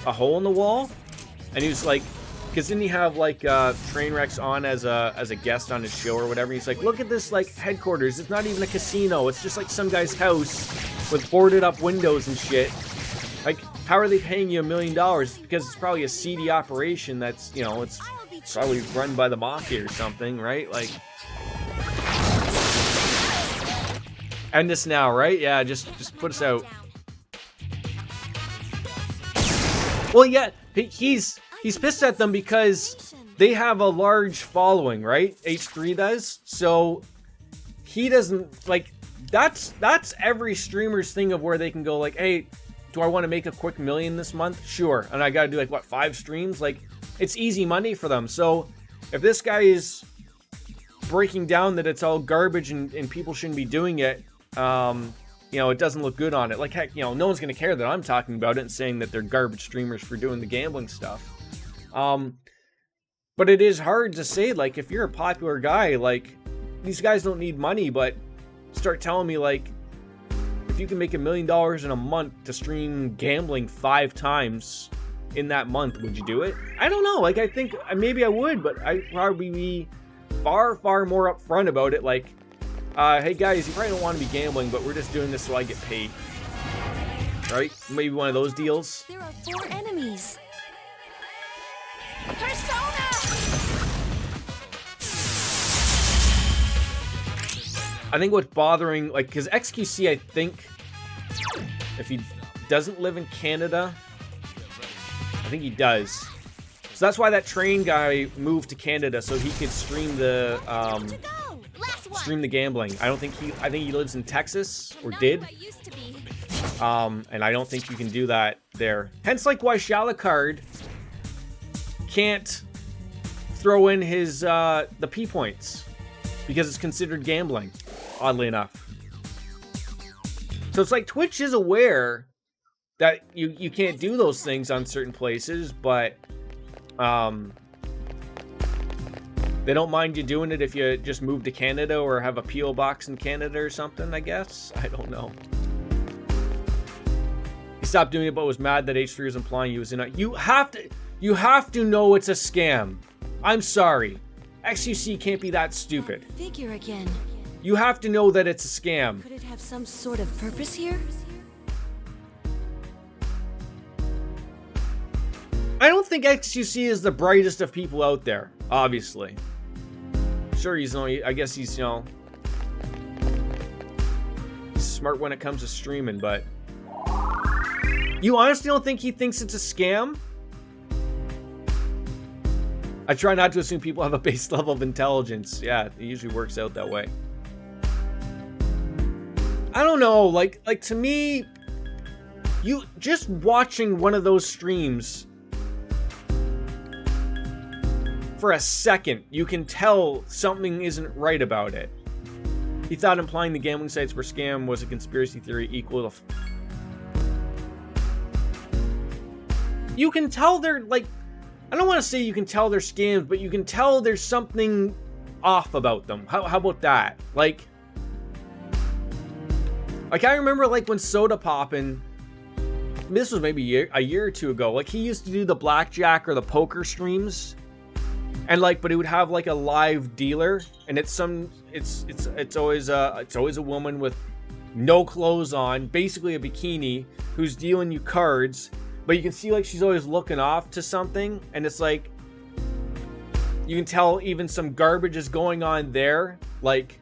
a hole in the wall, and he was like, because didn't he have like Trainwrecks on as a guest on his show or whatever? He's like, look at this like headquarters. It's not even a casino. It's just like some guy's house with boarded up windows and shit. Like, how are they paying you $1 million? Because it's probably a seedy operation. That's, you know, it's probably run by the mafia or something, right? Like. End this now, right? Yeah, just put us out. Well, yeah, he's pissed at them because they have a large following, right? H3 does. So he doesn't like that's every streamer's thing of where they can go like, hey, do I want to make a quick $1 million this month? Sure. And I got to do like what, 5 streams? Like, it's easy money for them. So if this guy is breaking down that it's all garbage and people shouldn't be doing it, you know, it doesn't look good on it. Like, heck, you know, no one's going to care that I'm talking about it and saying that they're garbage streamers for doing the gambling stuff. But it is hard to say, like, if you're a popular guy, like, these guys don't need money, but start telling me, like, if you can make $1 million in a month to stream gambling 5 times in that month, would you do it? I don't know. Like, I think maybe I would, but I'd probably be far, far more upfront about it. Like, hey guys, you probably don't want to be gambling, but we're just doing this so I get paid. Right? Maybe one of those deals. There are 4 enemies. Persona! I think what's bothering, like, because XQC, I think, if he doesn't live in Canada, I think he does. So that's why that train guy moved to Canada, so he could stream the, gambling. I think he lives in Texas, or did. And I don't think you can do that there. Hence, like, why Shalacard can't throw in his, the P points. Because it's considered gambling, oddly enough. So it's like Twitch is aware that you can't do those things on certain places, but they don't mind you doing it if you just move to Canada or have a P.O. box in Canada or something, I guess. I don't know. He stopped doing it but was mad that H3 was implying he was in a... You have to know it's a scam. I'm sorry. XUC can't be that stupid. Figure again. You have to know that it's a scam. Could it have some sort of purpose here? I don't think XUC is the brightest of people out there, obviously. Sure, he's only, I guess he's, you know, smart when it comes to streaming, but you honestly don't think he thinks it's a scam? I try not to assume people have a base level of intelligence. Yeah, it usually works out that way. I don't know, like to me, you just watching one of those streams for a second, you can tell something isn't right about it. He thought implying the gambling sites were scam was a conspiracy theory equal to... You can tell they're, like... I don't want to say you can tell they're scams, but you can tell there's something off about them. How about that? Like I remember, like, when Soda Poppin'... This was maybe a year or two ago. Like, he used to do the blackjack or the poker streams. And like, but it would have like a live dealer, and it's always a woman with no clothes on, basically a bikini, who's dealing you cards, but you can see like she's always looking off to something, and it's like you can tell even some garbage is going on there. Like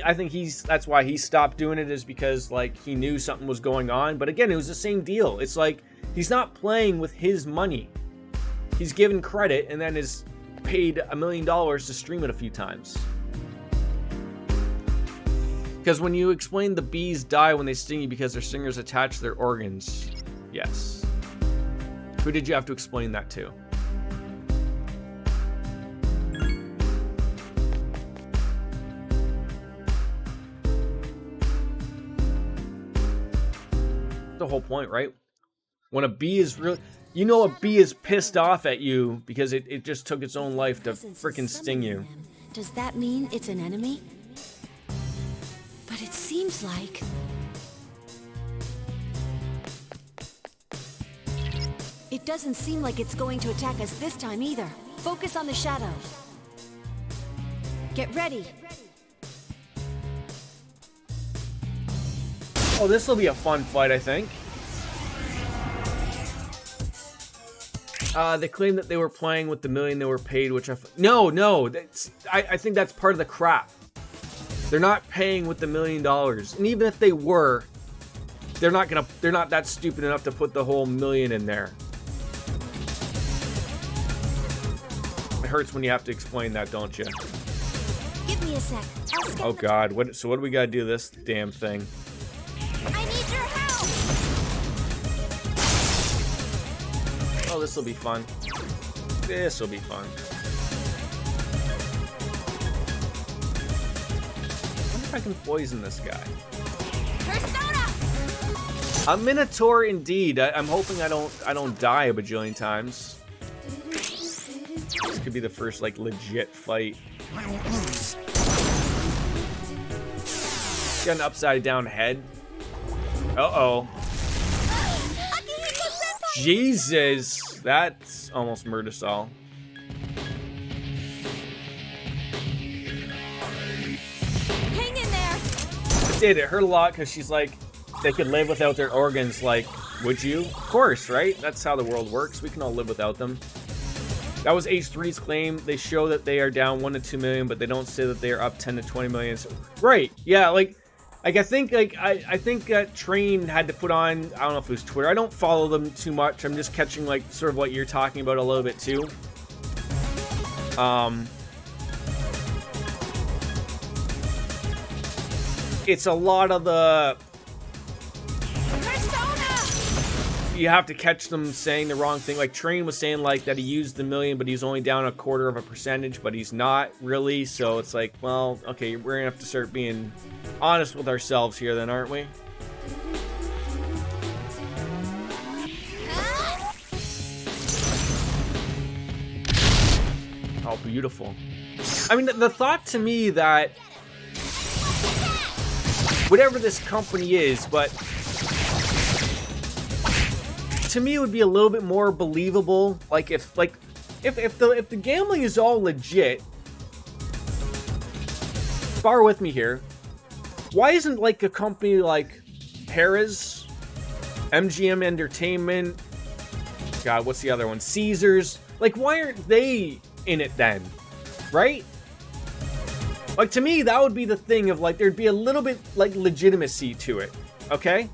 I think that's why he stopped doing it, is because like he knew something was going on. But again, it was the same deal. It's like he's not playing with his money. He's given credit and then is paid $1 million to stream it a few times. Because when you explain the bees die when they sting you because their stingers attach their organs. Yes. Who did you have to explain that to? The whole point, right? When a bee is really... You know a bee is pissed off at you because it just took its own life to freaking sting you. Does that mean it's an enemy? But it seems like... It doesn't seem like it's going to attack us this time either. Focus on the shadow. Get ready. Oh, this will be a fun fight, I think. They claim that they were playing with the million they were paid, which no, I think that's part of the crap. They're not paying with the $1 million, and even if they were, they're not that stupid enough to put the whole million in there. It hurts when you have to explain that, don't you? Give me a sec. Oh God, what do we gotta do this damn thing? I need your help. Oh, this will be fun. This will be fun. I wonder if I can poison this guy. Persona! A Minotaur indeed. I'm hoping I don't die a bajillion times. This could be the first like legit fight. I won't lose. Got an upside down head. Uh-oh. Jesus, that's almost Murdersaul. Hang in there. It did. It hurt a lot because she's like, they could live without their organs. Like, would you? Of course, right? That's how the world works. We can all live without them. That was H3's claim. They show that they are down 1 to 2 million, but they don't say that they are up 10 to 20 million. So, right? Yeah, like I think I think Train had to put on, I don't know if it was Twitter. I don't follow them too much. I'm just catching like sort of what you're talking about a little bit too. It's a lot of the you have to catch them saying the wrong thing. Like Train was saying like that he used the million, but he's only down 0.25%, but he's not really. So it's like, well, okay, we're gonna have to start being honest with ourselves here then, aren't we? Oh, beautiful. I mean, the thought to me that whatever this company is, but to me it would be a little bit more believable. Like if the gambling is all legit, bar with me here. Why isn't like a company like Harrah's, MGM Entertainment, God, what's the other one? Caesars. Like, why aren't they in it then? Right? Like, to me, that would be the thing of, like, there'd be a little bit, like, legitimacy to it. Okay?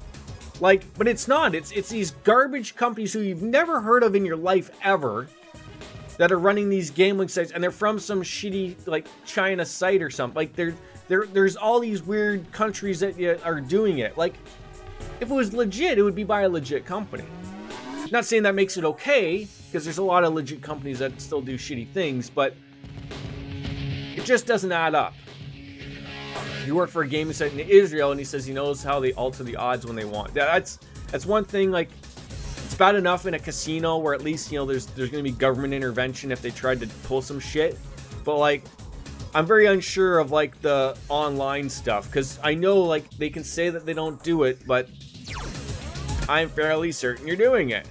Like, but it's not. It's these garbage companies who you've never heard of in your life ever that are running these gambling sites, and they're from some shitty, like, China site or something. Like, there's all these weird countries that are doing it. Like, if it was legit, it would be by a legit company. Not saying that makes it okay, because there's a lot of legit companies that still do shitty things, but it just doesn't add up. You work for a gaming site in Israel, and he says he knows how they alter the odds when they want. That's one thing. Like, it's bad enough in a casino where at least, you know, there's going to be government intervention if they tried to pull some shit. But, like, I'm very unsure of, like, the online stuff, because I know, like, they can say that they don't do it, but I'm fairly certain you're doing it.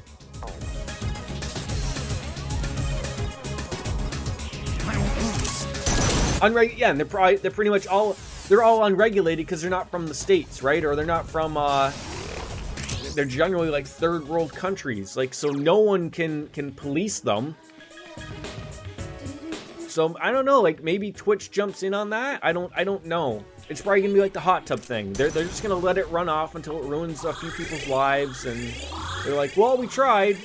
Yeah, and they're pretty much all unregulated because they're not from the States, right? Or they're not from they're generally like third world countries, like, so no one can police them. So I don't know, like, maybe Twitch jumps in on that. I don't know. It's probably gonna be like the hot tub thing. They're just gonna let it run off until it ruins a few people's lives, and they're like, well, we tried.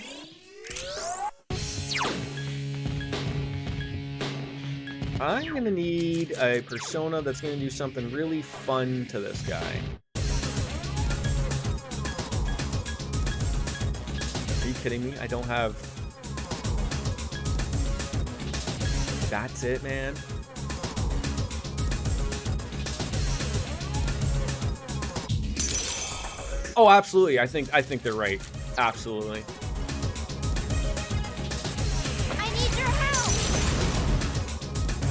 I'm gonna need a persona that's gonna do something really fun to this guy. Are you kidding me? I don't have... That's it, man. Oh, absolutely. I think they're right. Absolutely.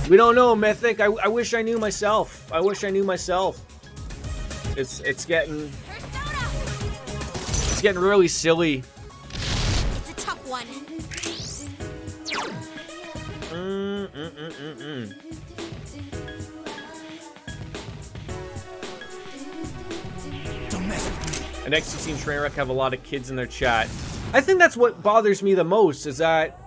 We don't know, Mythic. I wish I knew myself. I wish I knew myself. It's getting really silly. It's a tough one. And Next Team Trainwreck have a lot of kids in their chat. I think that's what bothers me the most, is that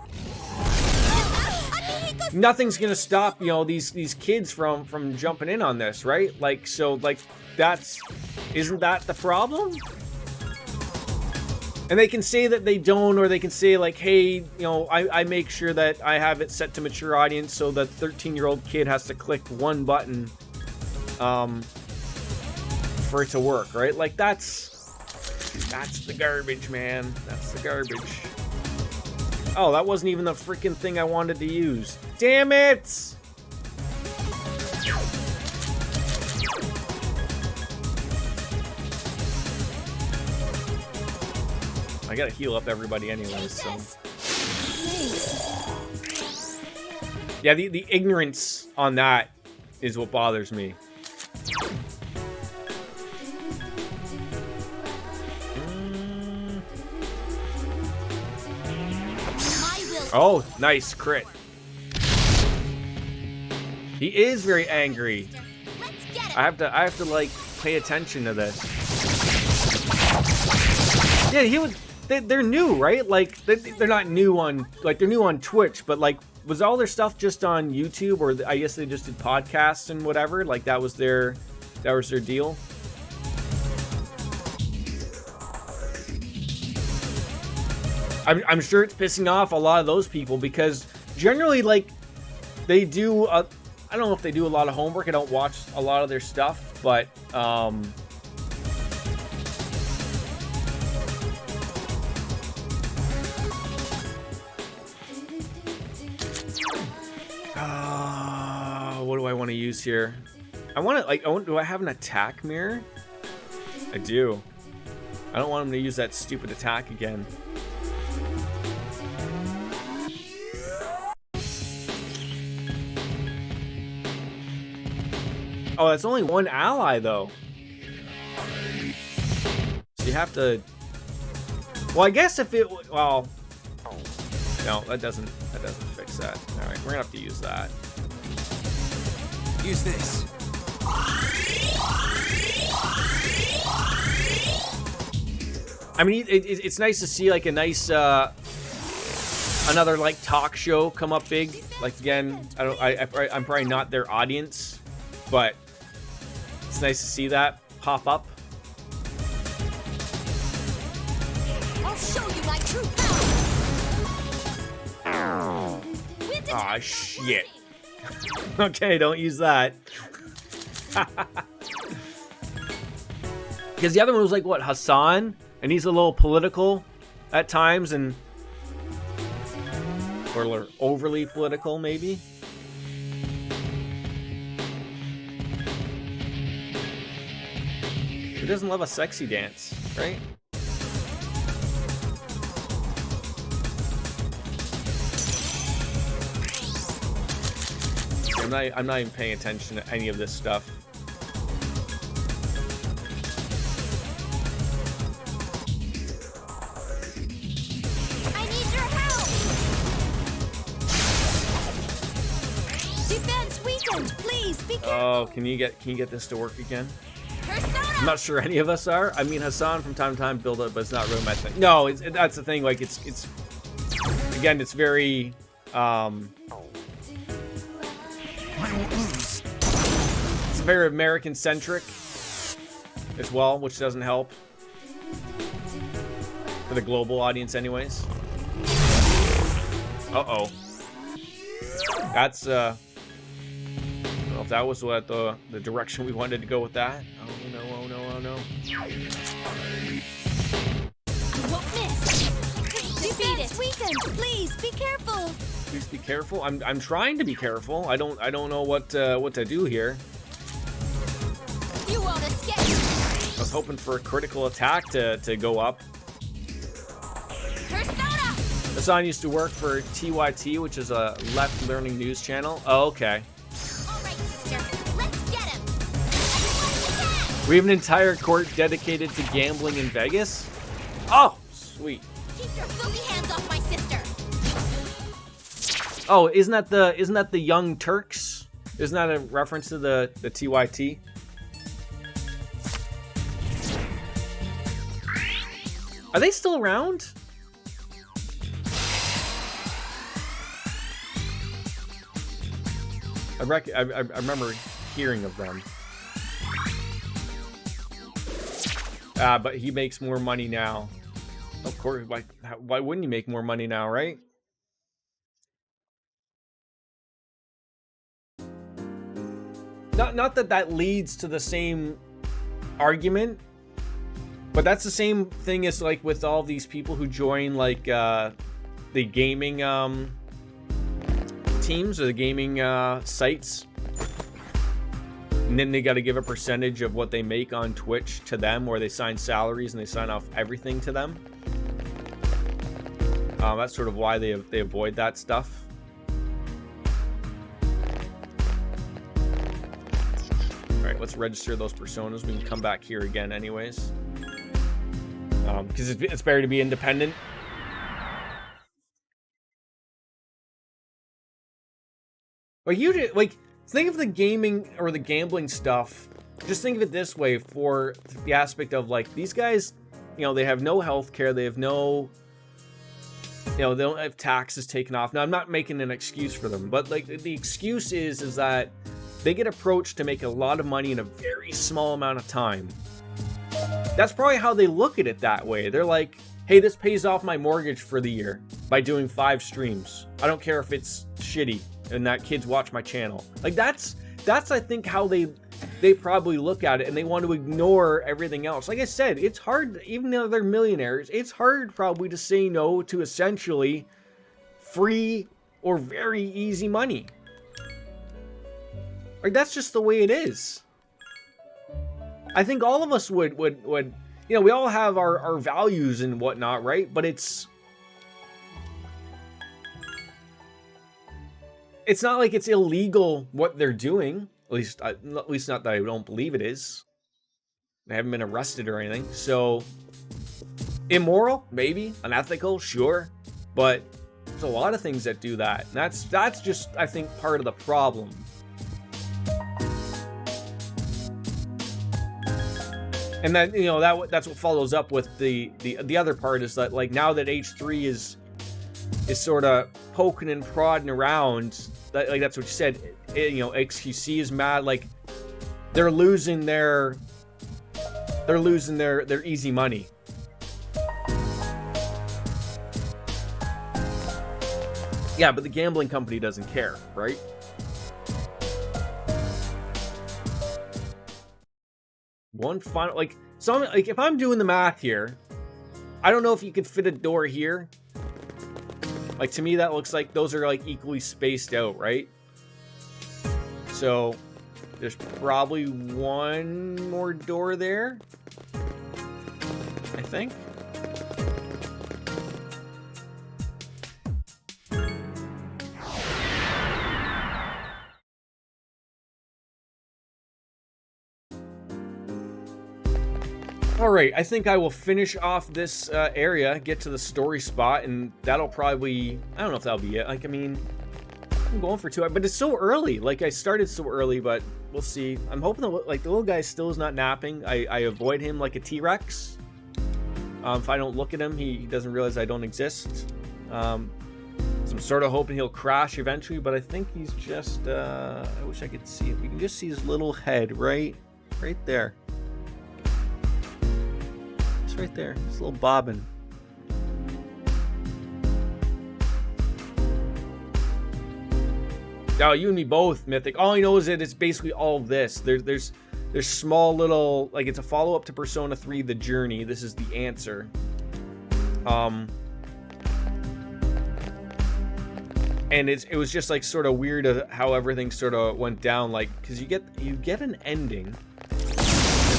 nothing's gonna stop, you know, these kids from jumping in on this, right? Like, so, like, isn't that the problem? And they can say that they don't, or they can say, like, hey, you know, I make sure that I have it set to mature audience, so that 13-year-old kid has to click one button for it to work, right? Like, that's the garbage, man. That's the garbage. Oh, that wasn't even the freaking thing I wanted to use. Damn it! I gotta heal up everybody anyways, so... Yeah, the ignorance on that is what bothers me. Oh, nice crit. He is very angry. I have to like pay attention to this. Yeah, they're new, right? Like they're not new on, like, they're new on Twitch, but like, was all their stuff just on YouTube, or I guess they just did podcasts and whatever? Like that was their deal. I'm sure it's pissing off a lot of those people, because generally, like, they do, I don't know if they do a lot of homework. I don't watch a lot of their stuff, but, what do I want to use here? I want to, like, do I have an attack mirror? I do. I don't want him to use that stupid attack again. Oh, that's only one ally, though. So you have to... Well, I guess if it... Well... No, that doesn't fix that. Alright, we're gonna have to use that. Use this. I mean, it's nice to see, like, a nice, another, like, talk show come up big. Like, again, I'm probably not their audience, but it's nice to see that pop up. I'll show you my true power. Aw, shit. Okay, don't use that. Because the other one was like, what, Hassan? And he's a little political at times, and... Or overly political, maybe? Who doesn't love a sexy dance, right? I'm not even paying attention to any of this stuff. I need your help. Defense weakened. Please be careful. Oh, can you get this to work again? I'm Persona. not sure any of us are. I mean, Hassan from time to time build up, but it's not really my thing. No, that's the thing. Like, it's again, it's very I won't lose. it's very American centric as well, which doesn't help for the global audience, anyways. Uh-oh. That's I don't know if that was what the direction we wanted to go with that. Oh no! Oh no! Oh no! You won't miss. Defense weakened. Please be careful. Please be careful. I'm trying to be careful. I don't know what to do here. You won't escape. I was hoping for a critical attack to go up. Persona. Hassan used to work for TYT, which is a left-learning news channel. Oh, okay. All right, sister. Let's get him. Everyone attack. We have an entire court dedicated to gambling in Vegas. Oh, sweet. Keep your filthy hands off my sister. Oh, isn't that the Young Turks? Isn't that a reference to the TYT? Are they still around? I remember hearing of them. But he makes more money now. Of course, why wouldn't you make more money now, right? Not that leads to the same argument, but that's the same thing as like with all these people who join like the gaming teams or the gaming sites, and then they got to give a percentage of what they make on Twitch to them, or they sign salaries and they sign off everything to them. That's sort of why they avoid that stuff. Alright, let's register those personas. We can come back here again anyways. Because it's better to be independent. Like, think of the gaming or the gambling stuff. Just think of it this way for the aspect of, like, these guys, you know, they have no health care. They have no... You know, they don't have taxes taken off. Now, I'm not making an excuse for them, but, like, the excuse is that they get approached to make a lot of money in a very small amount of time. That's probably how they look at it that way. They're like, hey, this pays off my mortgage for the year by doing 5 streams. I don't care if it's shitty and that kids watch my channel. Like, that's I think how they probably look at it, and they want to ignore everything else. Like I said, it's hard, even though they're millionaires, it's hard probably to say no to essentially free or very easy money. Like, that's just the way it is. I think all of us would you know, we all have our values and whatnot, right? But it's not like it's illegal what they're doing. At least not that I don't believe it is. They haven't been arrested or anything. So, immoral, maybe. Unethical, sure. But there's a lot of things that do that. And that's just, I think, part of the problem. And then, you know, that's what follows up with the other part is that, like, now that H3 is sort of poking and prodding around, like that's what you said, you know, XQC is mad, like they're losing their easy money. Yeah, but the gambling company doesn't care, right? One final, like, so I'm, like, if I'm doing the math here, I don't know if you could fit a door here. Like, to me, that looks like those are, like, equally spaced out, right? So, there's probably one more door there, I think. Alright, I think I will finish off this area, get to the story spot, and that'll probably, I don't know if that'll be it. Like, I mean, I'm going for 2 hours, but it's so early. Like, I started so early, but we'll see. I'm hoping that, like, the little guy still is not napping. I avoid him like a T-Rex. If I don't look at him, he doesn't realize I don't exist. So I'm sort of hoping he'll crash eventually, but I think he's just, I wish I could see it. You can just see his little head right there. Right there, it's a little bobbin. Oh, you and me both, Mythic. All I know is that it's basically all of this. There's small little, like, it's a follow-up to Persona 3, The Journey. This is the answer. And it was just, like, sort of weird how everything sort of went down, like, because you get an ending in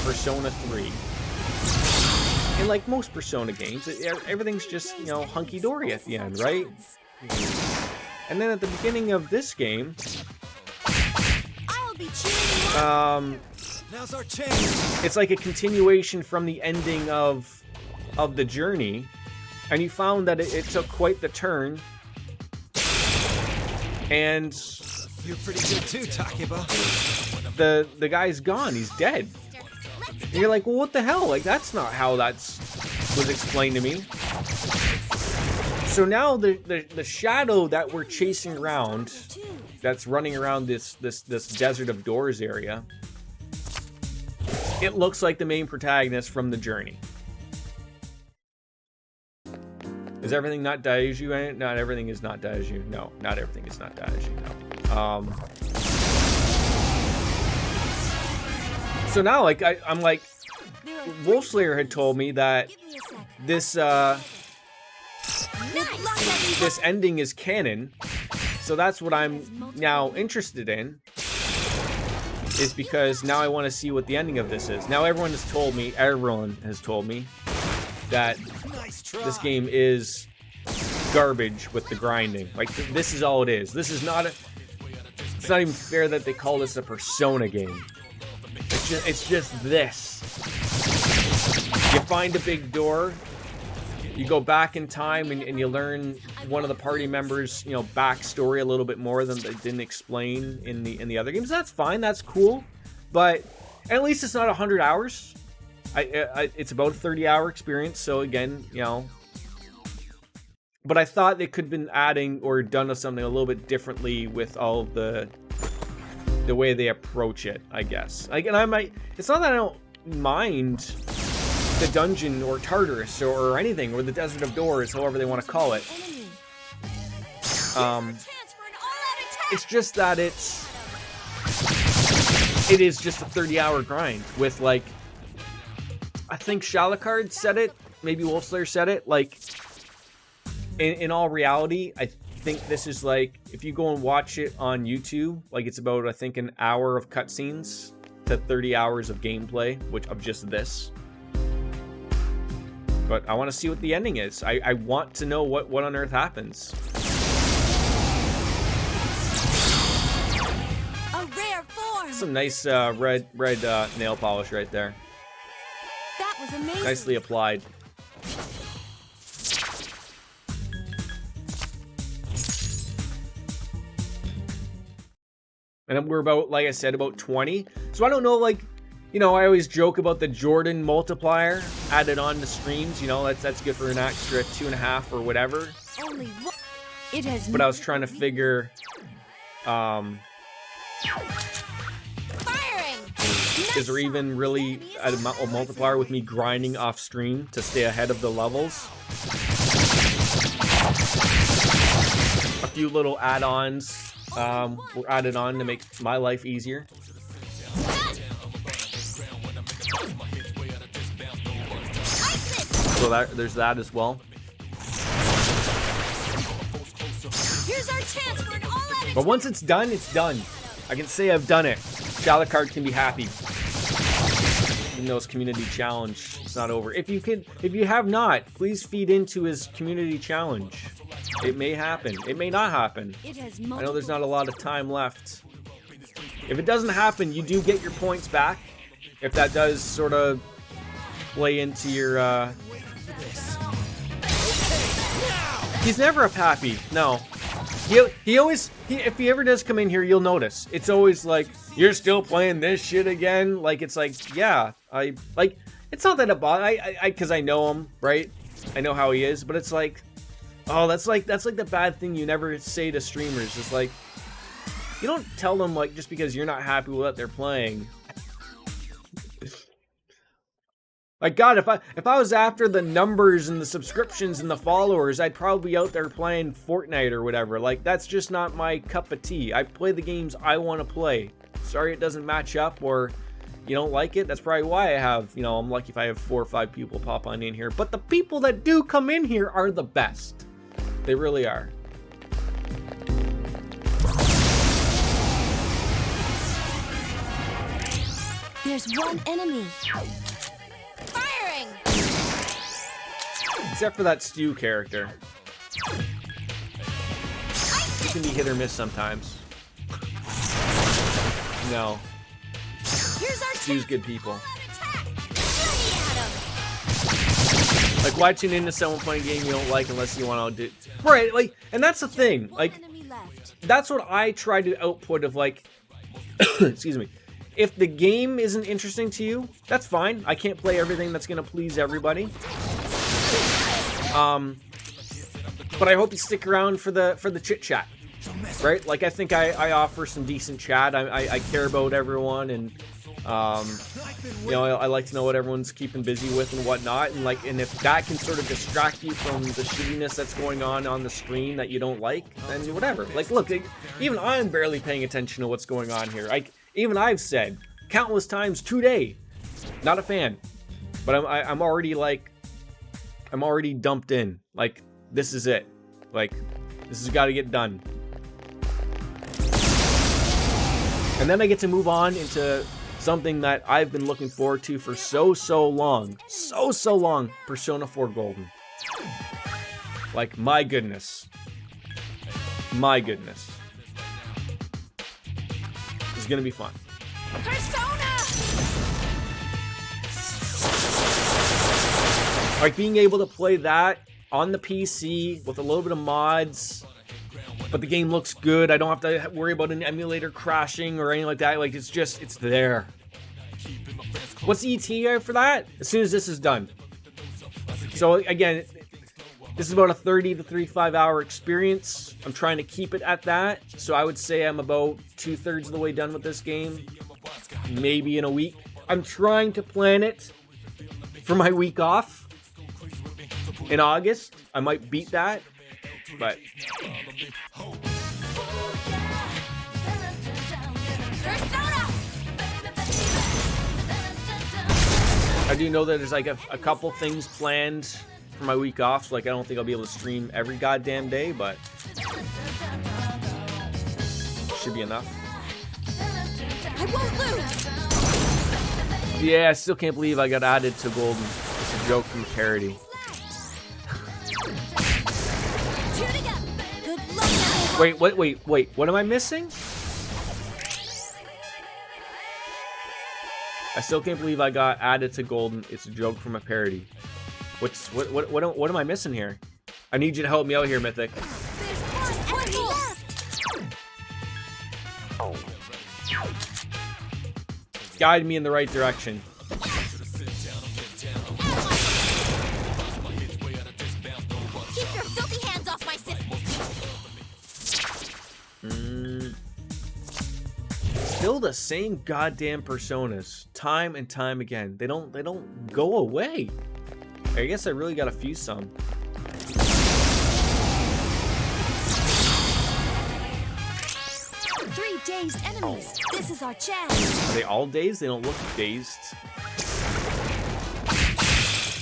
Persona 3. And like most Persona games, everything's just, you know, hunky-dory at the end, right? And then at the beginning of this game, now's our chance. It's like a continuation from the ending of The Journey, and you found that it took quite the turn. And you're pretty good too, Takeba. The guy's gone. He's dead. And you're like, well, what the hell? Like, that's not how was explained to me. So now the shadow that we're chasing around, that's running around this Desert of Doors area, it looks like the main protagonist from The Journey. Is everything not Daiju? Not everything is not Daiju. No, not everything is not Daiju. No. So now, like, I'm like, Wolfslayer had told me that this ending is canon, so that's what I'm now interested in, is because now I want to see what the ending of this is. Now everyone has told me that this game is garbage with the grinding. Like, this is all it is. This is not it's not even fair that they call this a Persona game. It's just this. You find a big door, you go back in time, and you learn one of the party members', you know, backstory a little bit more than they didn't explain in the other games. That's fine, that's cool, but at least it's not 100 hours. It's about a 30-hour experience, so again, you know. But I thought they could have been adding or done something a little bit differently with all of the way they approach it, I guess. Like, and I might, it's not that I don't mind the dungeon or Tartarus or anything, or the Desert of Doors, however they want to call it. It's just that it is just a 30-hour grind with, like, I think Shalakard said it, maybe Wolfslayer said it, like, in all reality, I think this is like, if you go and watch it on YouTube, like, it's about, I think, an hour of cutscenes to 30 hours of gameplay, which of just this. But I want to see what the ending is. I want to know what on earth happens. A rare form. some nice red nail polish right there. That was amazing. Nicely applied. And we're about, like I said, about 20. So I don't know, like, you know, I always joke about the Jordan multiplier added on to streams. You know, that's good for an extra 2.5 or whatever. Only one. It has. But I was trying to figure, Firing. is there even really a multiplier with me grinding off stream to stay ahead of the levels? A few little add-ons were added on to make my life easier. So there's that as well. Here's our chance for an all-out. But once it's done, it's done. I can say I've done it. Shalacard can be happy. Even though it's community challenge, it's not over. If you have not, please feed into his community challenge. It may happen. It may not happen. I know there's not a lot of time left. If it doesn't happen, you do get your points back. If that does sort of play into your He's never a pappy. No. He always, if he ever does come in here, you'll notice. It's always like, you're still playing this shit again? Like, it's like, yeah, it's not that it bothers, because I know him, right? I know how he is, but it's like, oh, that's like the bad thing you never say to streamers. It's like, you don't tell them, like, just because you're not happy with what they're playing. Like, God, if I was after the numbers and the subscriptions and the followers, I'd probably be out there playing Fortnite or whatever. Like, that's just not my cup of tea. I play the games I want to play. Sorry it doesn't match up or you don't like it. That's probably why I have, you know, I'm lucky if I have 4 or 5 people pop on in here. But the people that do come in here are the best. They really are. There's one enemy. Firing! Except for that Stu character. He can be hit or miss sometimes. No. Stu's good people. Like, why tune into someone playing a game you don't like unless you want to do... Right, like, and that's the thing. Like, that's what I try to output of, like... Excuse me. If the game isn't interesting to you, that's fine. I can't play everything that's going to please everybody. But I hope you stick around for the chit chat, right? Like, I think I offer some decent chat. I care about everyone, and you know, I like to know what everyone's keeping busy with and whatnot. And like, and if that can sort of distract you from the shittiness that's going on the screen that you don't like, then whatever. Like, look, even I'm barely paying attention to what's going on here. Even I've said countless times today, not a fan. But I'm already like, I'm already dumped in. Like, this is it. Like, this has got to get done. And then I get to move on into something that I've been looking forward to for so long. So long. Persona 4 Golden. Like, my goodness. My goodness. This is going to be fun. Persona! Like, being able to play that on the PC with a little bit of mods, but the game looks good. I don't have to worry about an emulator crashing or anything like that. Like, it's there. What's the ETA for that? As soon as this is done. So, again, this is about a 30 to 35 hour experience. I'm trying to keep it at that. So I would say I'm about 2/3 of the way done with this game. Maybe in a week. I'm trying to plan it for my week off in August. I might beat that, but I do know that there's like a couple things planned for my week off, so like I don't think I'll be able to stream every goddamn day, but should be enough. I won't lose. Yeah, I still can't believe I got added to Golden. It's a joke from Parody. Wait, what am I missing? I still can't believe I got added to Golden. It's a joke from a parody. What am I missing here? I need you to help me out here, Mythic. There's one enemy left. Guide me in the right direction. Keep your filthy hands off my sister. Still the same goddamn personas, time and time again. They don't go away. I guess I really gotta fuse some. 3 dazed enemies. This is our chance. Are they all dazed? They don't look dazed.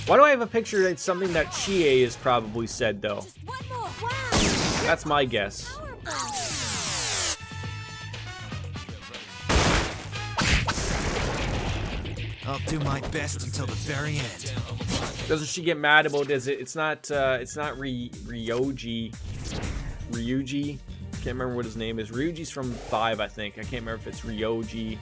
Why do I have a picture that's something that Chie has probably said, though? Just one more. Wow. That's my guess. I'll do my best until the very end. Doesn't she get mad about it? It's not Ryuji. Can't remember what his name is. Ryuji's from 5, I think. I can't remember if it's Ryoji.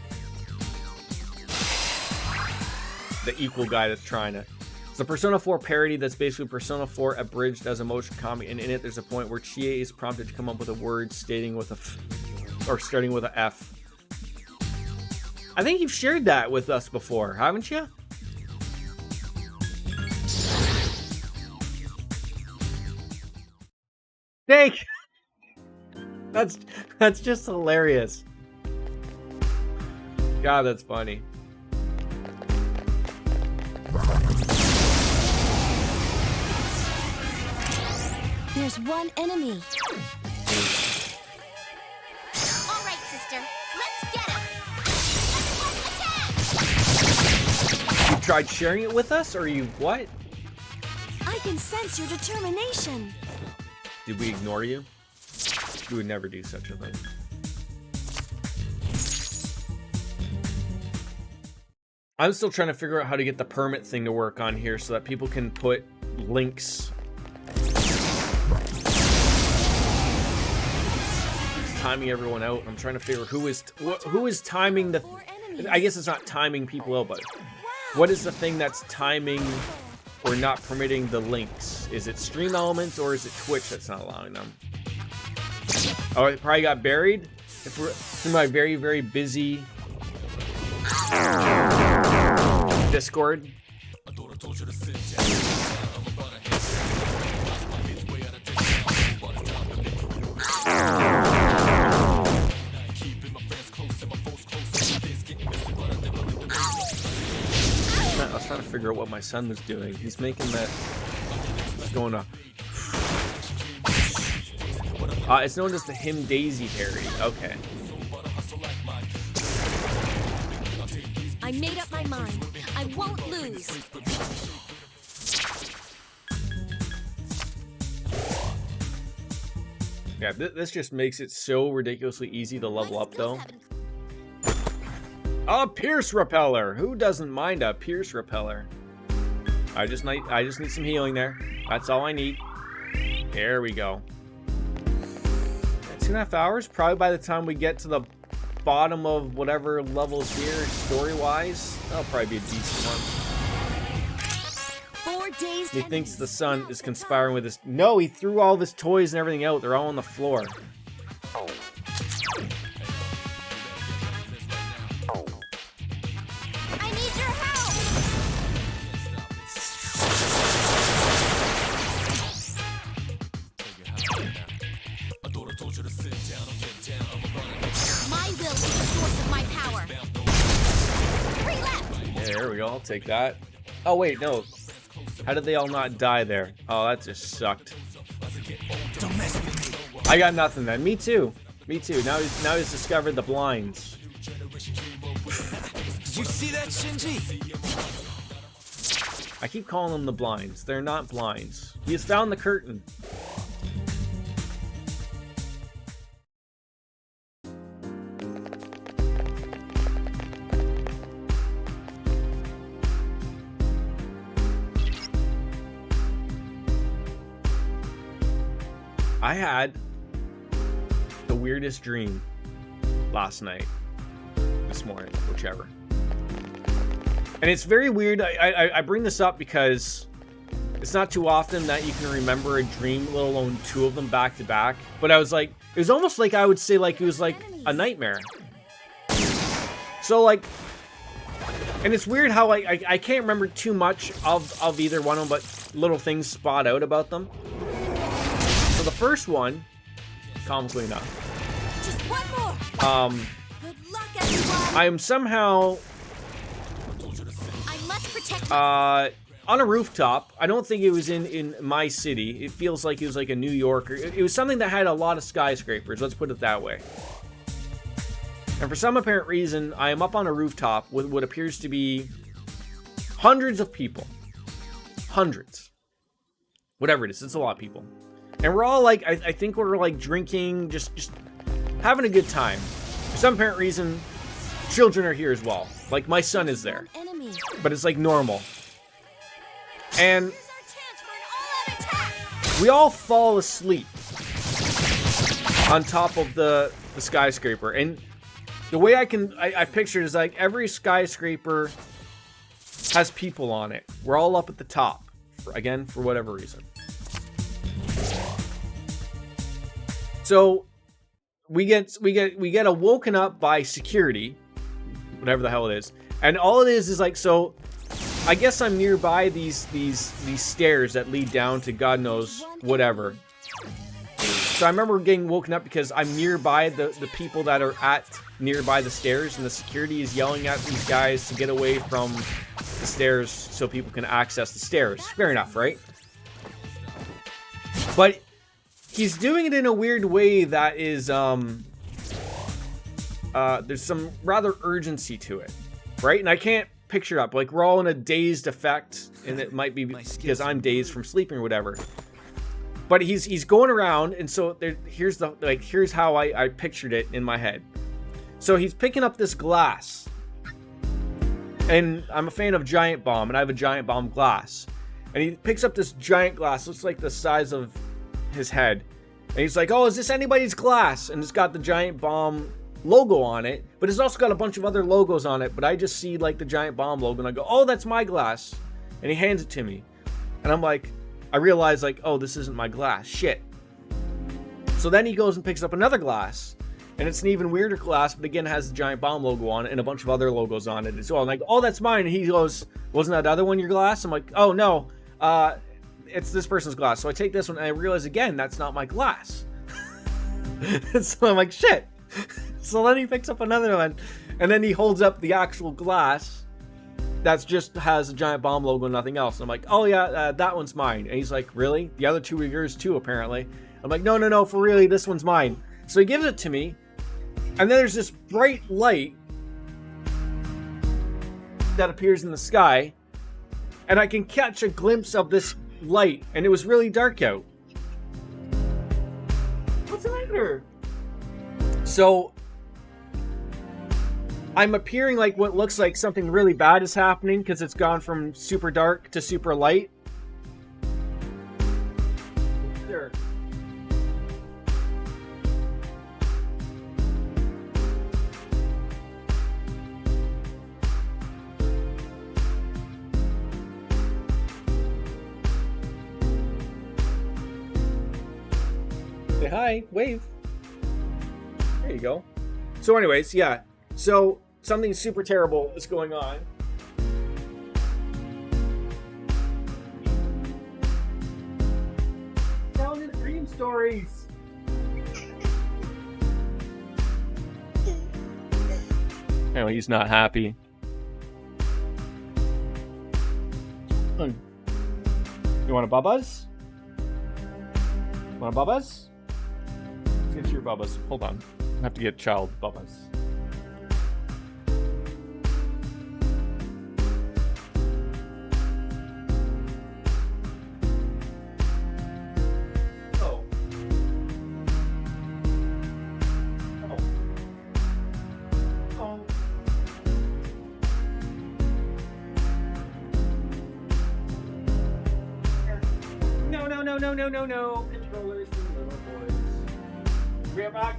The equal guy that's trying to. It's a Persona 4 parody that's basically Persona 4 abridged as a motion comic, and in it there's a point where Chie is prompted to come up with a word starting with a F. I think you've shared that with us before, haven't you? Thank. That's just hilarious. God, that's funny. There's one enemy. All right, sister. Let's get him. Everyone attack! You tried sharing it with us, or you what? I can sense your determination. Did we ignore you? We would never do such a thing. I'm still trying to figure out how to get the permit thing to work on here so that people can put links. Timing everyone out. I'm trying to figure who is timing the. I guess it's not timing people out, but what is the thing that's timing or not permitting the links? Is it Stream Elements or is it Twitch that's not allowing them? Oh, it probably got buried. If we're in my very, very busy Discord. I was trying to figure out what my son was doing. He's making that. He's going to. It's known as the Him Daisy parody. Okay. I made up my mind. I won't lose. Yeah, this just makes it so ridiculously easy to level up, though. A Pierce Repeller. Who doesn't mind a Pierce Repeller? I just need some healing there. That's all I need. There we go. 2.5 hours, probably by the time we get to the bottom of whatever levels here, story-wise, that'll probably be a decent one. 4 days. He thinks the sun is conspiring with his. No, he threw all of his toys and everything out. They're all on the floor. I need your help. My will is the source of my power. 3 left. Yeah, there we go. I'll take that. Oh, wait, no. How did they all not die there? Oh, that just sucked. Don't mess with me. I got nothing then. Me too. Me too. Now he's discovered the blinds. Did you see that, Shinji? I keep calling them the blinds. They're not blinds. He has found the curtain. I had the weirdest dream last night, this morning, whichever. And it's very weird. I bring this up because it's not too often that you can remember a dream, let alone two of them back to back. But I was like, it was almost like I would say like it was like a nightmare. So like, and it's weird how I can't remember too much of either one of them, but little things spot out about them. So the first one, comically enough, Just one more. Good luck, everyone. I am somehow I must protect. on a rooftop. I don't think it was in my city. It feels like it was like a New York, or it was something that had a lot of skyscrapers. Let's put it that way. And for some apparent reason, I am up on a rooftop with what appears to be hundreds of people. Hundreds. Whatever it is, it's a lot of people. And we're all like, I think we're like drinking, just having a good time. For some apparent reason, children are here as well. Like my son is there. Enemy. But it's like normal. And Here's our chance for an all-out attack. we all fall asleep on top of the skyscraper. And the way I picture it is like every skyscraper has people on it. We're all up at the top, again, for whatever reason. So we get awoken up by security, whatever the hell it is. And all it is like, so I guess I'm nearby these stairs that lead down to God knows whatever. So I remember getting woken up because I'm nearby the people that are nearby the stairs, and the security is yelling at these guys to get away from the stairs so people can access the stairs. Fair enough, right? But he's doing it in a weird way that is there's some rather urgency to it, right? And I can't picture up, like we're all in a dazed effect, and it might be because I'm dazed from sleeping or whatever. But he's going around, and so here's how I pictured it in my head. So he's picking up this glass, and I'm a fan of Giant Bomb, and I have a Giant Bomb glass, and he picks up this giant glass, looks like the size of his head, and he's like, "Oh, is this anybody's glass?" And it's got the Giant Bomb logo on it, but it's also got a bunch of other logos on it. But I just see like the Giant Bomb logo, and I go, "Oh, that's my glass," and he hands it to me, and I'm like, I realize like, oh, this isn't my glass. Shit. So then he goes and picks up another glass, and it's an even weirder glass, but again has the Giant Bomb logo on it and a bunch of other logos on it as well. And I go, oh, that's mine. And he goes, wasn't that other one your glass? I'm like, oh no, it's this person's glass. So I take this one, and I realize again that's not my glass. So I'm like, shit. So then he picks up another one, and then he holds up the actual glass that's just has a Giant Bomb logo and nothing else. And I'm like, oh yeah, that one's mine. And he's like, really? The other two are yours too, apparently. I'm like, no, for really, this one's mine. So he gives it to me, and then there's this bright light that appears in the sky, and I can catch a glimpse of this light, and it was really dark out. What's the matter? So I'm appearing like what looks like something really bad is happening because it's gone from super dark to super light. There. Say hi, wave. There you go. So anyways, yeah. So something super terrible is going on. Telling his dream stories. Anyway, he's not happy. You want a Bubba's? Want a Bubba's? Let's get your Bubba's. Hold on. I have to get child Bubba's. No. Controllers for little boys. Bring it back.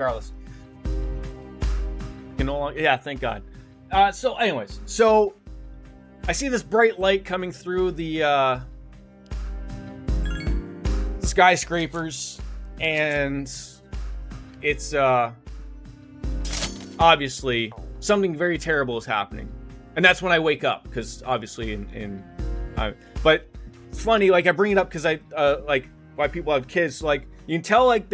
regardless. You know, yeah, thank God. So anyways, so I see this bright light coming through the skyscrapers, and it's obviously something very terrible is happening. And that's when I wake up, because obviously but it's funny, like I bring it up because I like why people have kids, like you can tell like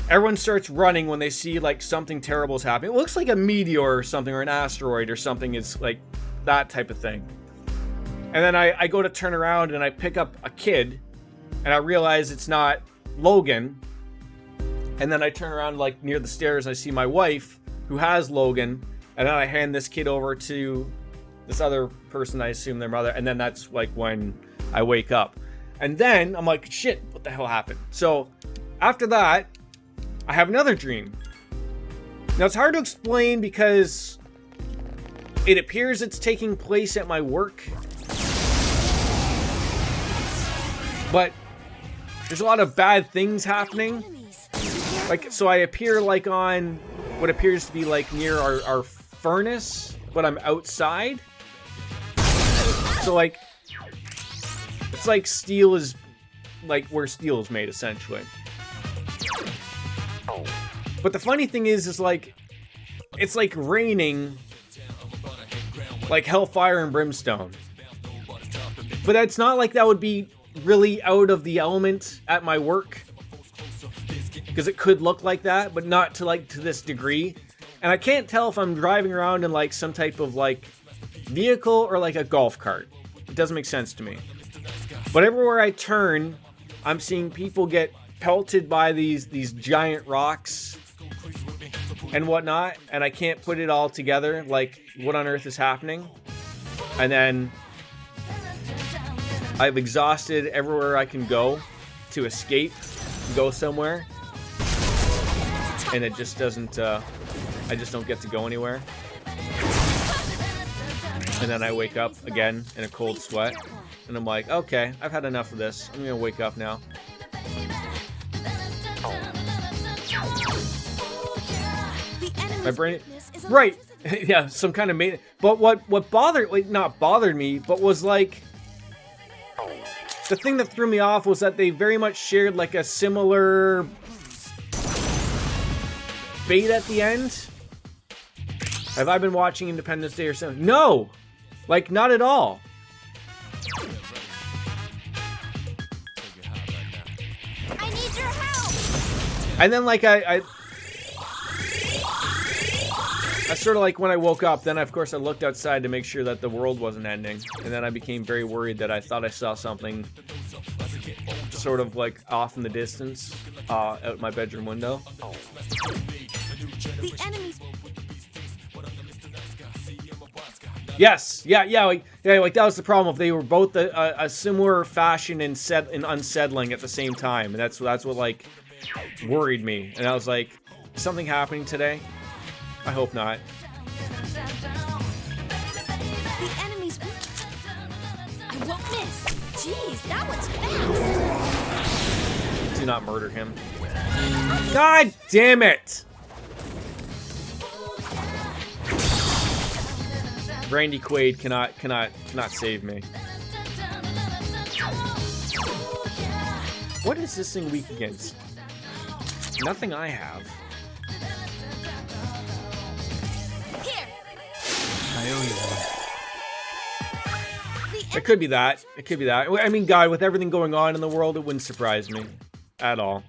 everyone starts running when they see like something terrible is happening. It looks like a meteor or something, or an asteroid or something. Is like that type of thing. And then I go to turn around and I pick up a kid, and I realize it's not Logan. And then I turn around like near the stairs and I see my wife who has Logan, and then I hand this kid over to this other person, I assume their mother, and then that's like when I wake up. And then I'm like, shit, what the hell happened? So after that, I have another dream. Now it's hard to explain because it appears it's taking place at my work, but there's a lot of bad things happening. Like, so I appear like on what appears to be like near our furnace, but I'm outside. So like, it's like steel is like where steel is made, essentially. But the funny thing is like, it's like raining like hellfire and brimstone. But it's not like that would be really out of the element at my work, because it could look like that, but not to this degree. And I can't tell if I'm driving around in like some type of like vehicle or like a golf cart. It doesn't make sense to me. But everywhere I turn, I'm seeing people get pelted by these giant rocks and whatnot, and I can't put it all together, like what on earth is happening. And then I've exhausted everywhere I can go to escape, go somewhere, and it just doesn't, I just don't get to go anywhere. And then I wake up again in a cold sweat, and I'm like, okay, I've had enough of this. I'm gonna wake up now. My brain, right? Yeah, some kind of But what bothered, like, not bothered me, but was like, the thing that threw me off was that they very much shared like a similar fate at the end. Have I been watching Independence Day or something? No, like not at all. I need your help. And then like I sort of like when I woke up, then of course I looked outside to make sure that the world wasn't ending, and then I became very worried that I thought I saw something sort of like off in the distance out my bedroom window. The enemies. Yes, yeah, like that was the problem. If they were both a similar fashion and unsettling at the same time, and that's what like worried me. And I was like, is something happening today? I hope not. The enemies. I won't miss. Jeez, that was fast. Do not murder him. God damn it! Randy Quaid cannot save me. What is this thing weak against? Nothing I have. Here. I owe you one. It could be that. It could be that. I mean, God, with everything going on in the world, it wouldn't surprise me at all.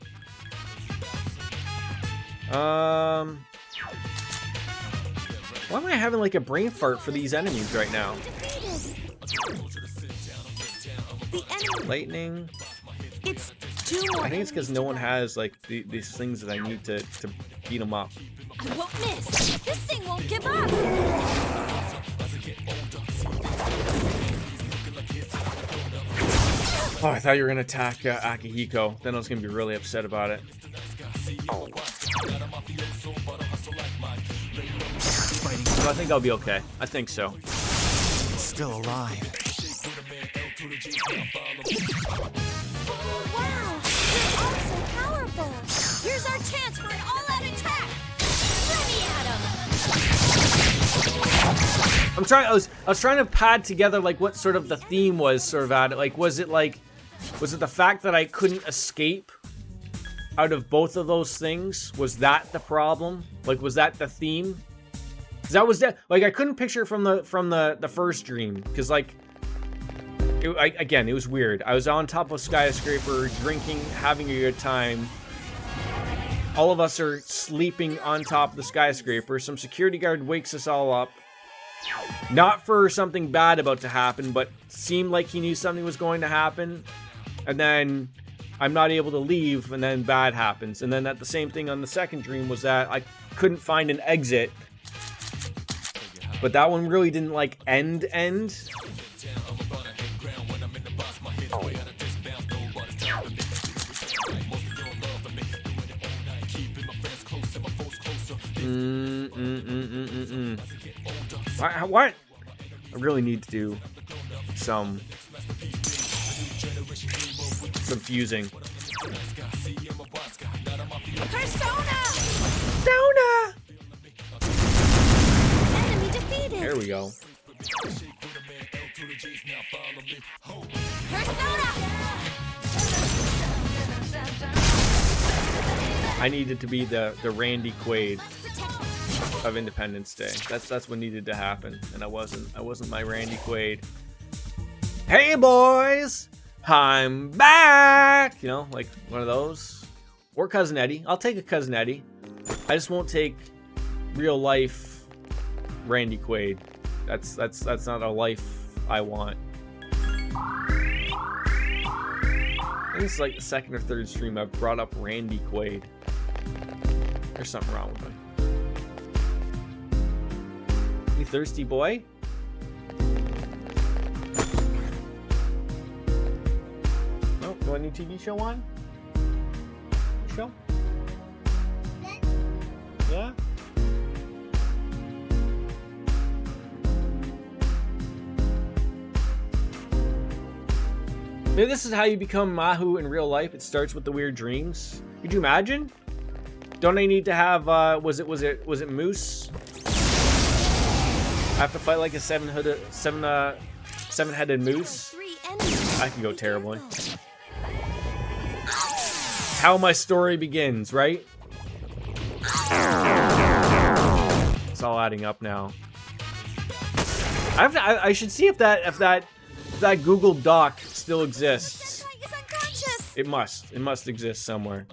Why am I having like a brain fart for these enemies right now? The enemy. Lightning. It's two more. I think it's because no one has like these things that I need to beat them up. I won't miss. This thing won't give up. Oh, I thought you were gonna attack Akihiko. Then I was gonna be really upset about it. So I think I'll be okay. I think so. It's still alive. Wow, you're all so powerful. Here's our chance for an all-out I was trying to pad together like what sort of the theme was sort of at it. Like was it the fact that I couldn't escape out of both of those things? Was that the problem? Like was that the theme? 'Cause that was like I couldn't picture it from the first dream because like again it was weird. I was on top of a skyscraper drinking, having a good time. All of us are sleeping on top of the skyscraper. Some security guard wakes us all up. Not for something bad about to happen, but seemed like he knew something was going to happen. And then I'm not able to leave, and then bad happens. And then the same thing on the second dream was that I couldn't find an exit. But that one really didn't like end. What? I really need to do some fusing. Persona! Enemy defeated. There we go. Persona! I needed to be the Randy Quaid of Independence Day. That's what needed to happen, and I wasn't my Randy Quaid. Hey boys, I'm back. You know, like one of those, or Cousin Eddie. I'll take a Cousin Eddie. I just won't take real life Randy Quaid. That's not a life I want. I think it's like the second or third stream I've brought up Randy Quaid. There's something wrong with me. You thirsty boy? Oh, you want a new TV show on? Show? Yeah? Maybe this is how you become Mahu in real life. It starts with the weird dreams. Could you imagine? Don't I need to have was it Moose? I have to fight like a seven-headed moose. I can go terribly. How my story begins, right? It's all adding up now. I should see if that Google Doc still exists. It must exist somewhere.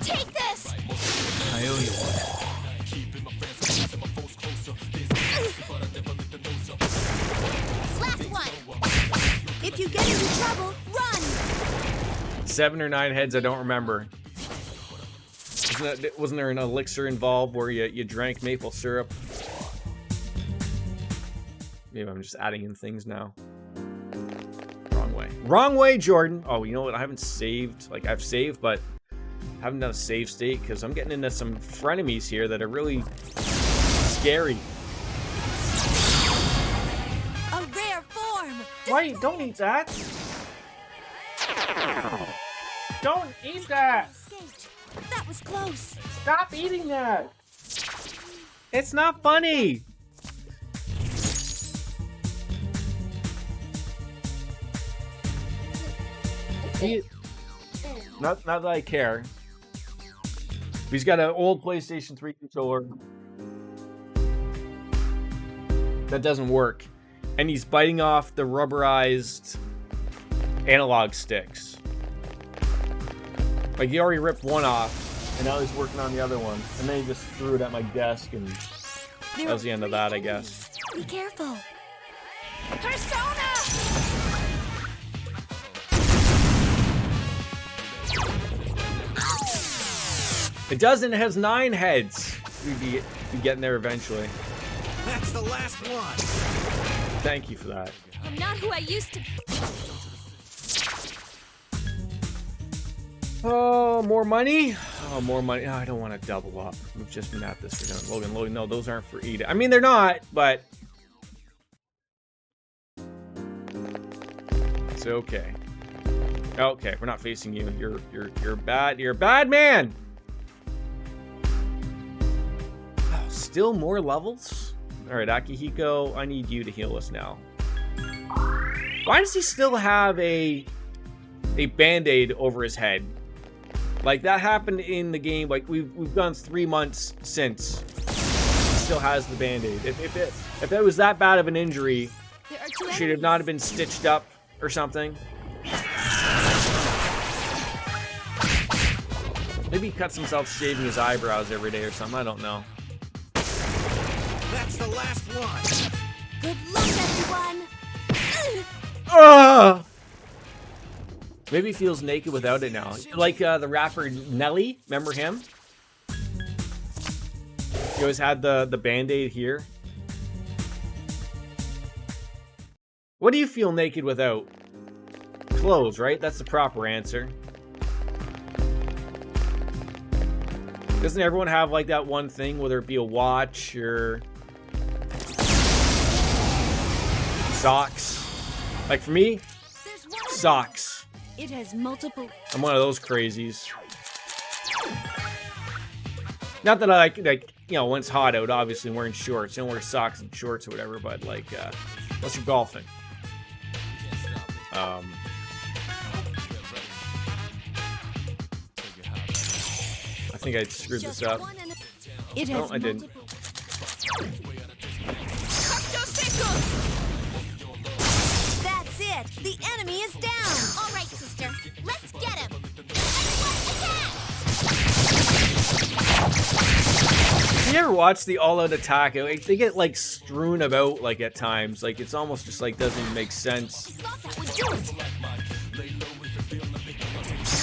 Take this! I owe you one. Last one! If you get into trouble, run! 7 or 9 heads, I don't remember. Wasn't there an elixir involved where you drank maple syrup? Maybe I'm just adding in things now. Wrong way. Wrong way, Jordan! Oh, you know what? I haven't saved. Like, I've saved, but I haven't done a save state because I'm getting into some frenemies here that are really scary. A rare form! Wait, don't eat that! Don't eat that! Escaped. That was close. Stop eating that! It's not funny! Not that I care. He's got an old PlayStation 3 controller that doesn't work. And he's biting off the rubberized analog sticks. Like, he already ripped one off, and now he's working on the other one. And then he just threw it at my desk, and that was the end of that, I guess. Be careful. Persona! It doesn't. It has 9 heads. We'd be getting there eventually. That's the last one. Thank you for that. I'm not who I used to. Oh, more money? Oh, more money. Oh, I don't want to double up. We've just been at this for done. Logan, no, those aren't for eating. I mean, they're not, but it's okay. Okay, we're not facing you. You're bad. You're a bad man. Still more levels? Alright, Akihiko, I need you to heal us now. Why does he still have a band-aid over his head? Like, that happened in the game. Like, we've gone 3 months since. He still has the band-aid. If it was that bad of an injury, should it not have been stitched up or something? Maybe he cuts himself shaving his eyebrows every day or something. I don't know. That's the last one. Good luck, everyone. Maybe he feels naked without it now. Like the rapper Nelly, remember him? He always had the band-aid here. What do you feel naked without? Clothes, right? That's the proper answer. Doesn't everyone have like that one thing, whether it be a watch or socks? Like for me, socks. It has multiple. I'm one of those crazies. Not that I like, you know, when it's hot out, obviously I'm wearing shorts. I don't wear socks and shorts or whatever, but like, unless you're golfing. I think I screwed this up. No, I didn't. That's it. The enemy is down. All right, sister. Let's get him. Everyone attack! You ever watch the all-out attack? Like, they get like strewn about like at times. Like it's almost just like doesn't even make sense. Thought that would do it.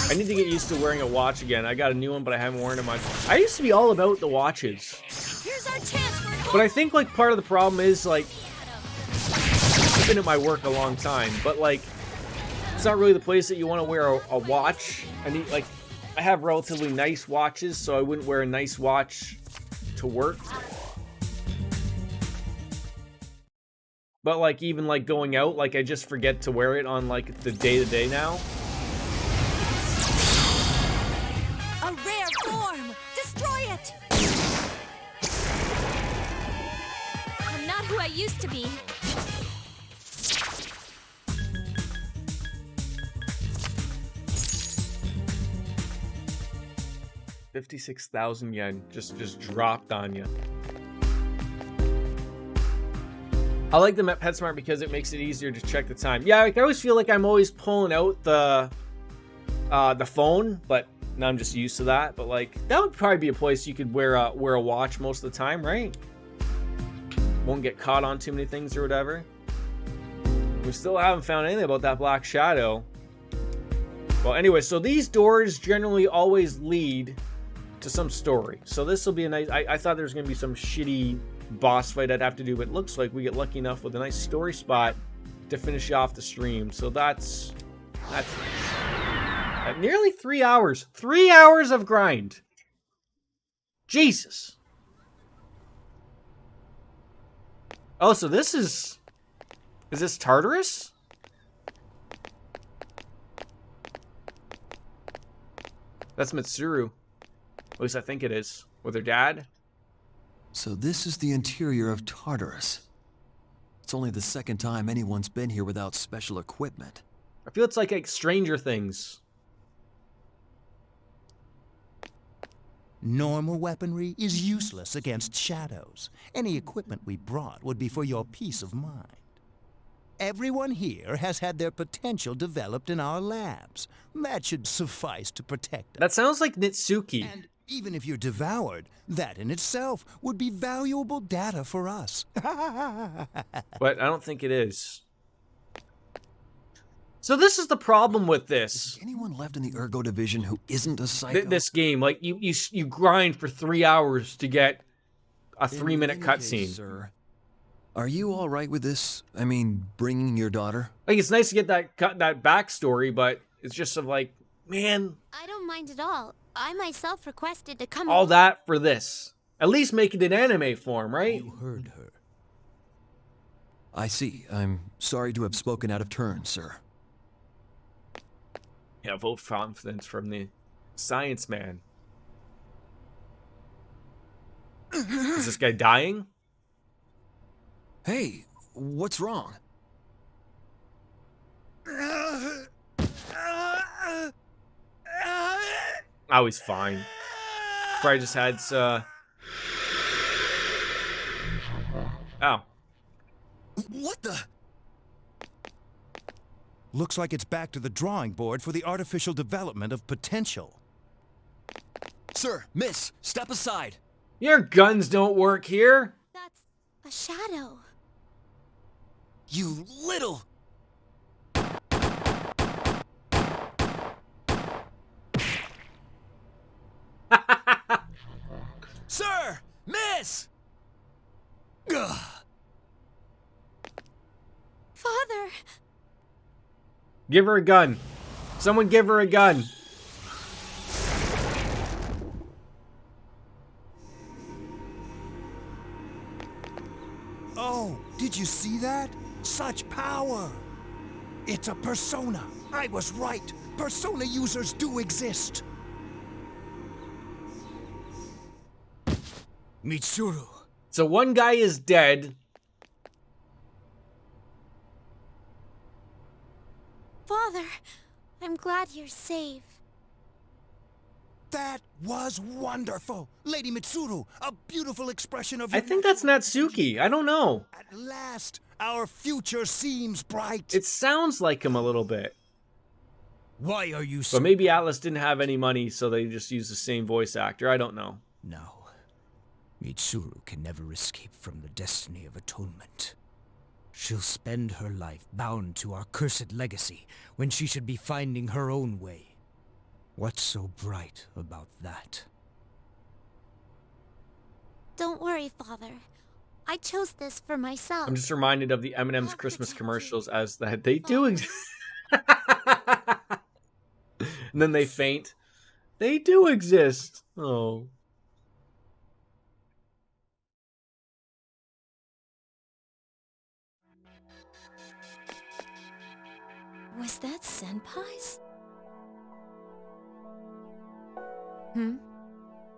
I need to get used to wearing a watch again. I got a new one, but I haven't worn it much. I used to be all about the watches. Here's our chance for But I think like part of the problem is like I've been at my work a long time, but like it's not really the place that you want to wear a watch. I need like I have relatively nice watches, so I wouldn't wear a nice watch to work. But like even like going out, like I just forget to wear it on like the day-to-day now. a rare form. Destroy it. I'm not who I used to be. $56,000 just dropped on you. I like them at PetSmart because it makes it easier to check the time. Yeah, like, I always feel like I'm always pulling out the phone, but now I'm just used to that. But like that would probably be a place you could wear a watch most of the time, right? Won't get caught on too many things or whatever. We still haven't found anything about that Black Shadow. Well, anyway, so these doors generally always lead to some story. So this will be a nice. I thought there was gonna be some shitty boss fight I'd have to do, but it looks like we get lucky enough with a nice story spot to finish off the stream. So that's nice. At nearly 3 hours. 3 hours of grind. Jesus. Oh, so this is this Tartarus? That's Mitsuru. At least I think it is. With her dad. So this is the interior of Tartarus. It's only the second time anyone's been here without special equipment. I feel it's like Stranger Things. Normal weaponry is useless against shadows. Any equipment we brought would be for your peace of mind. Everyone here has had their potential developed in our labs. That should suffice to protect us. That sounds like Nitsuki. And even if you're devoured, that in itself would be valuable data for us. But I don't think it is. So this is the problem with this. Is anyone left in the Ergo division who isn't a psycho? This game, like you grind for 3 hours to get a 3-minute cutscene. Sir, are you all right with this? I mean, bringing your daughter? Like it's nice to get that backstory, but it's just sort of like, man, I don't mind at all. I myself requested to come. all that for this. At least make it in anime form, right? You heard her. I see. I'm sorry to have spoken out of turn, sir. Yeah, vote confidence from the science man. Is this guy dying? Hey, what's wrong? Oh, he's fine. Probably just had Oh. What the? Looks like it's back to the drawing board for the artificial development of potential. Sir, miss, step aside. Your guns don't work here. That's a shadow. You little... Sir, miss! Ugh. Father! Give her a gun. Someone give her a gun. Oh, did you see that? Such power! It's a persona. I was right. Persona users do exist. Mitsuru. So one guy is dead. Father, I'm glad you're safe. That was wonderful! Lady Mitsuru, a beautiful expression of I think that's Natsuki. I don't know. At last, our future seems bright. It sounds like him a little bit. Why are you so... But maybe Atlus didn't have any money, so they just used the same voice actor. I don't know. No. Mitsuru can never escape from the destiny of atonement. She'll spend her life bound to our cursed legacy when she should be finding her own way. What's so bright about that? Don't worry, Father. I chose this for myself. I'm just reminded of the M&M's Christmas commercials as that they do exist. And then they faint. They do exist. Oh. Was that Senpai's?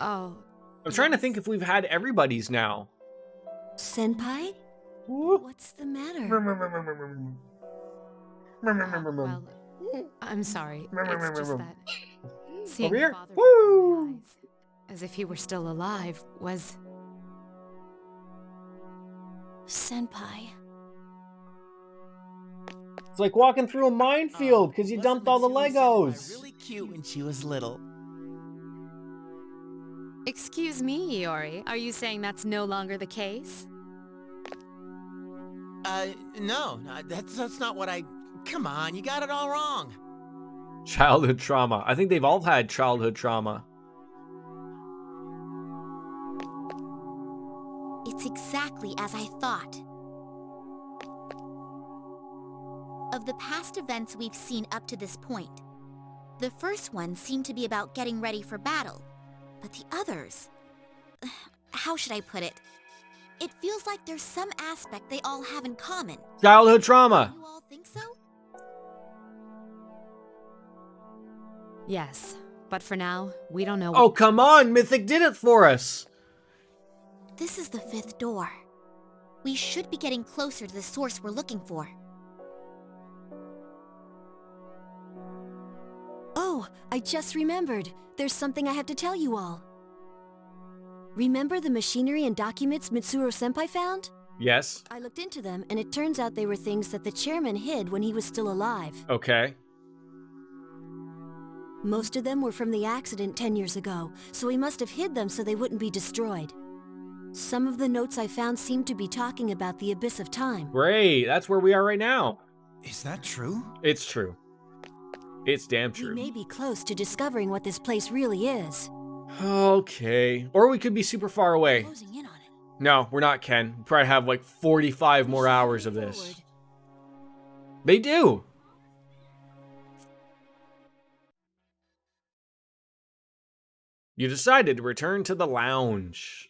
Oh. I'm trying to think if we've had everybody's now. Senpai? Whoop. What's the matter? Well, I'm sorry. It's just that seeing Over here. Father Woo! with my eyes, as if he were still alive, was... Senpai. It's like walking through a minefield because you dumped all the Legos. Really cute when she was little. Excuse me, Iori. Are you saying that's no longer the case? No, that's not what I... Come on, you got it all wrong. Childhood trauma. I think they've all had childhood trauma. It's exactly as I thought. Of the past events we've seen up to this point, the first one seemed to be about getting ready for battle, but the others... How should I put it? It feels like there's some aspect they all have in common. Childhood trauma. You all think so? Yes, but for now, we don't know Oh, come on. Mythic did it for us. This is the 5th door. We should be getting closer to the source we're looking for. Oh, I just remembered. There's something I have to tell you all. Remember the machinery and documents Mitsuru-senpai found? Yes. I looked into them, and it turns out they were things that the chairman hid when he was still alive. Okay. Most of them were from the accident 10 years ago, so he must have hid them so they wouldn't be destroyed. Some of the notes I found seem to be talking about the abyss of time. Great. That's where we are right now. Is that true? It's true. It's damn We true. may be close to discovering what this place really is. Okay. Or we could be super far away. Closing in on it. No, we're not, Ken. We probably have like 45 more hours of this. Forward. They do. You decided to return to the lounge.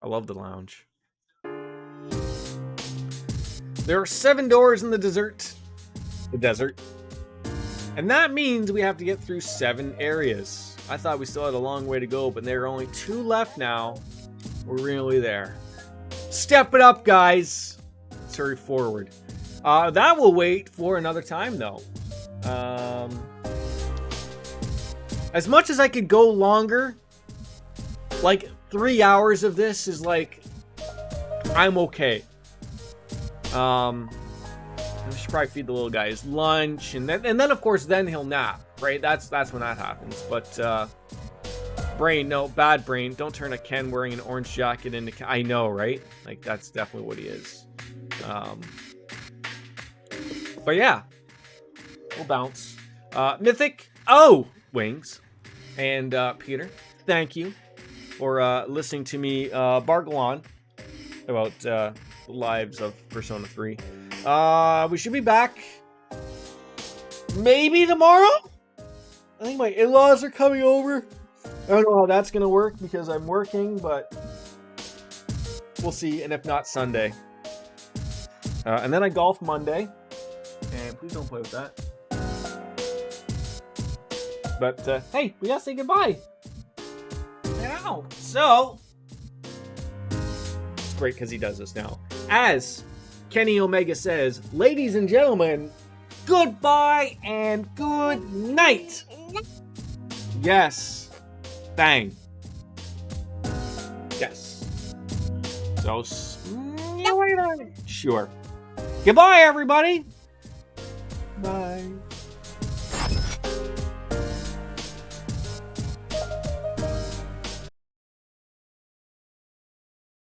I love the lounge. There are 7 doors in the desert. The desert. And that means we have to get through 7 areas. I thought we still had a long way to go, but there are only 2 left now. We're really there. Step it up, guys. Let's hurry forward. That will wait for another time, though. As much as I could go longer, like 3 hours of this is like, I'm okay. I should probably feed the little guy his lunch, and then of course then he'll nap, right? That's when that happens. But brain, no, bad brain. Don't turn a Ken wearing an orange jacket into Ken. I know, right? Like that's definitely what he is. But yeah, we'll bounce. Mythic, Wings, and Peter, thank you for listening to me bargle on about the lives of Persona 3. We should be back maybe tomorrow? I think my in-laws are coming over. I don't know how that's gonna work because I'm working, but we'll see. And if not, Sunday. And then I golf Monday. And please don't play with that. But hey, we gotta say goodbye. Now, so it's great because he does this now. As Kenny Omega says, ladies and gentlemen, goodbye and good night. Yes. Bang. Yes. So, sure. Goodbye, everybody. Bye.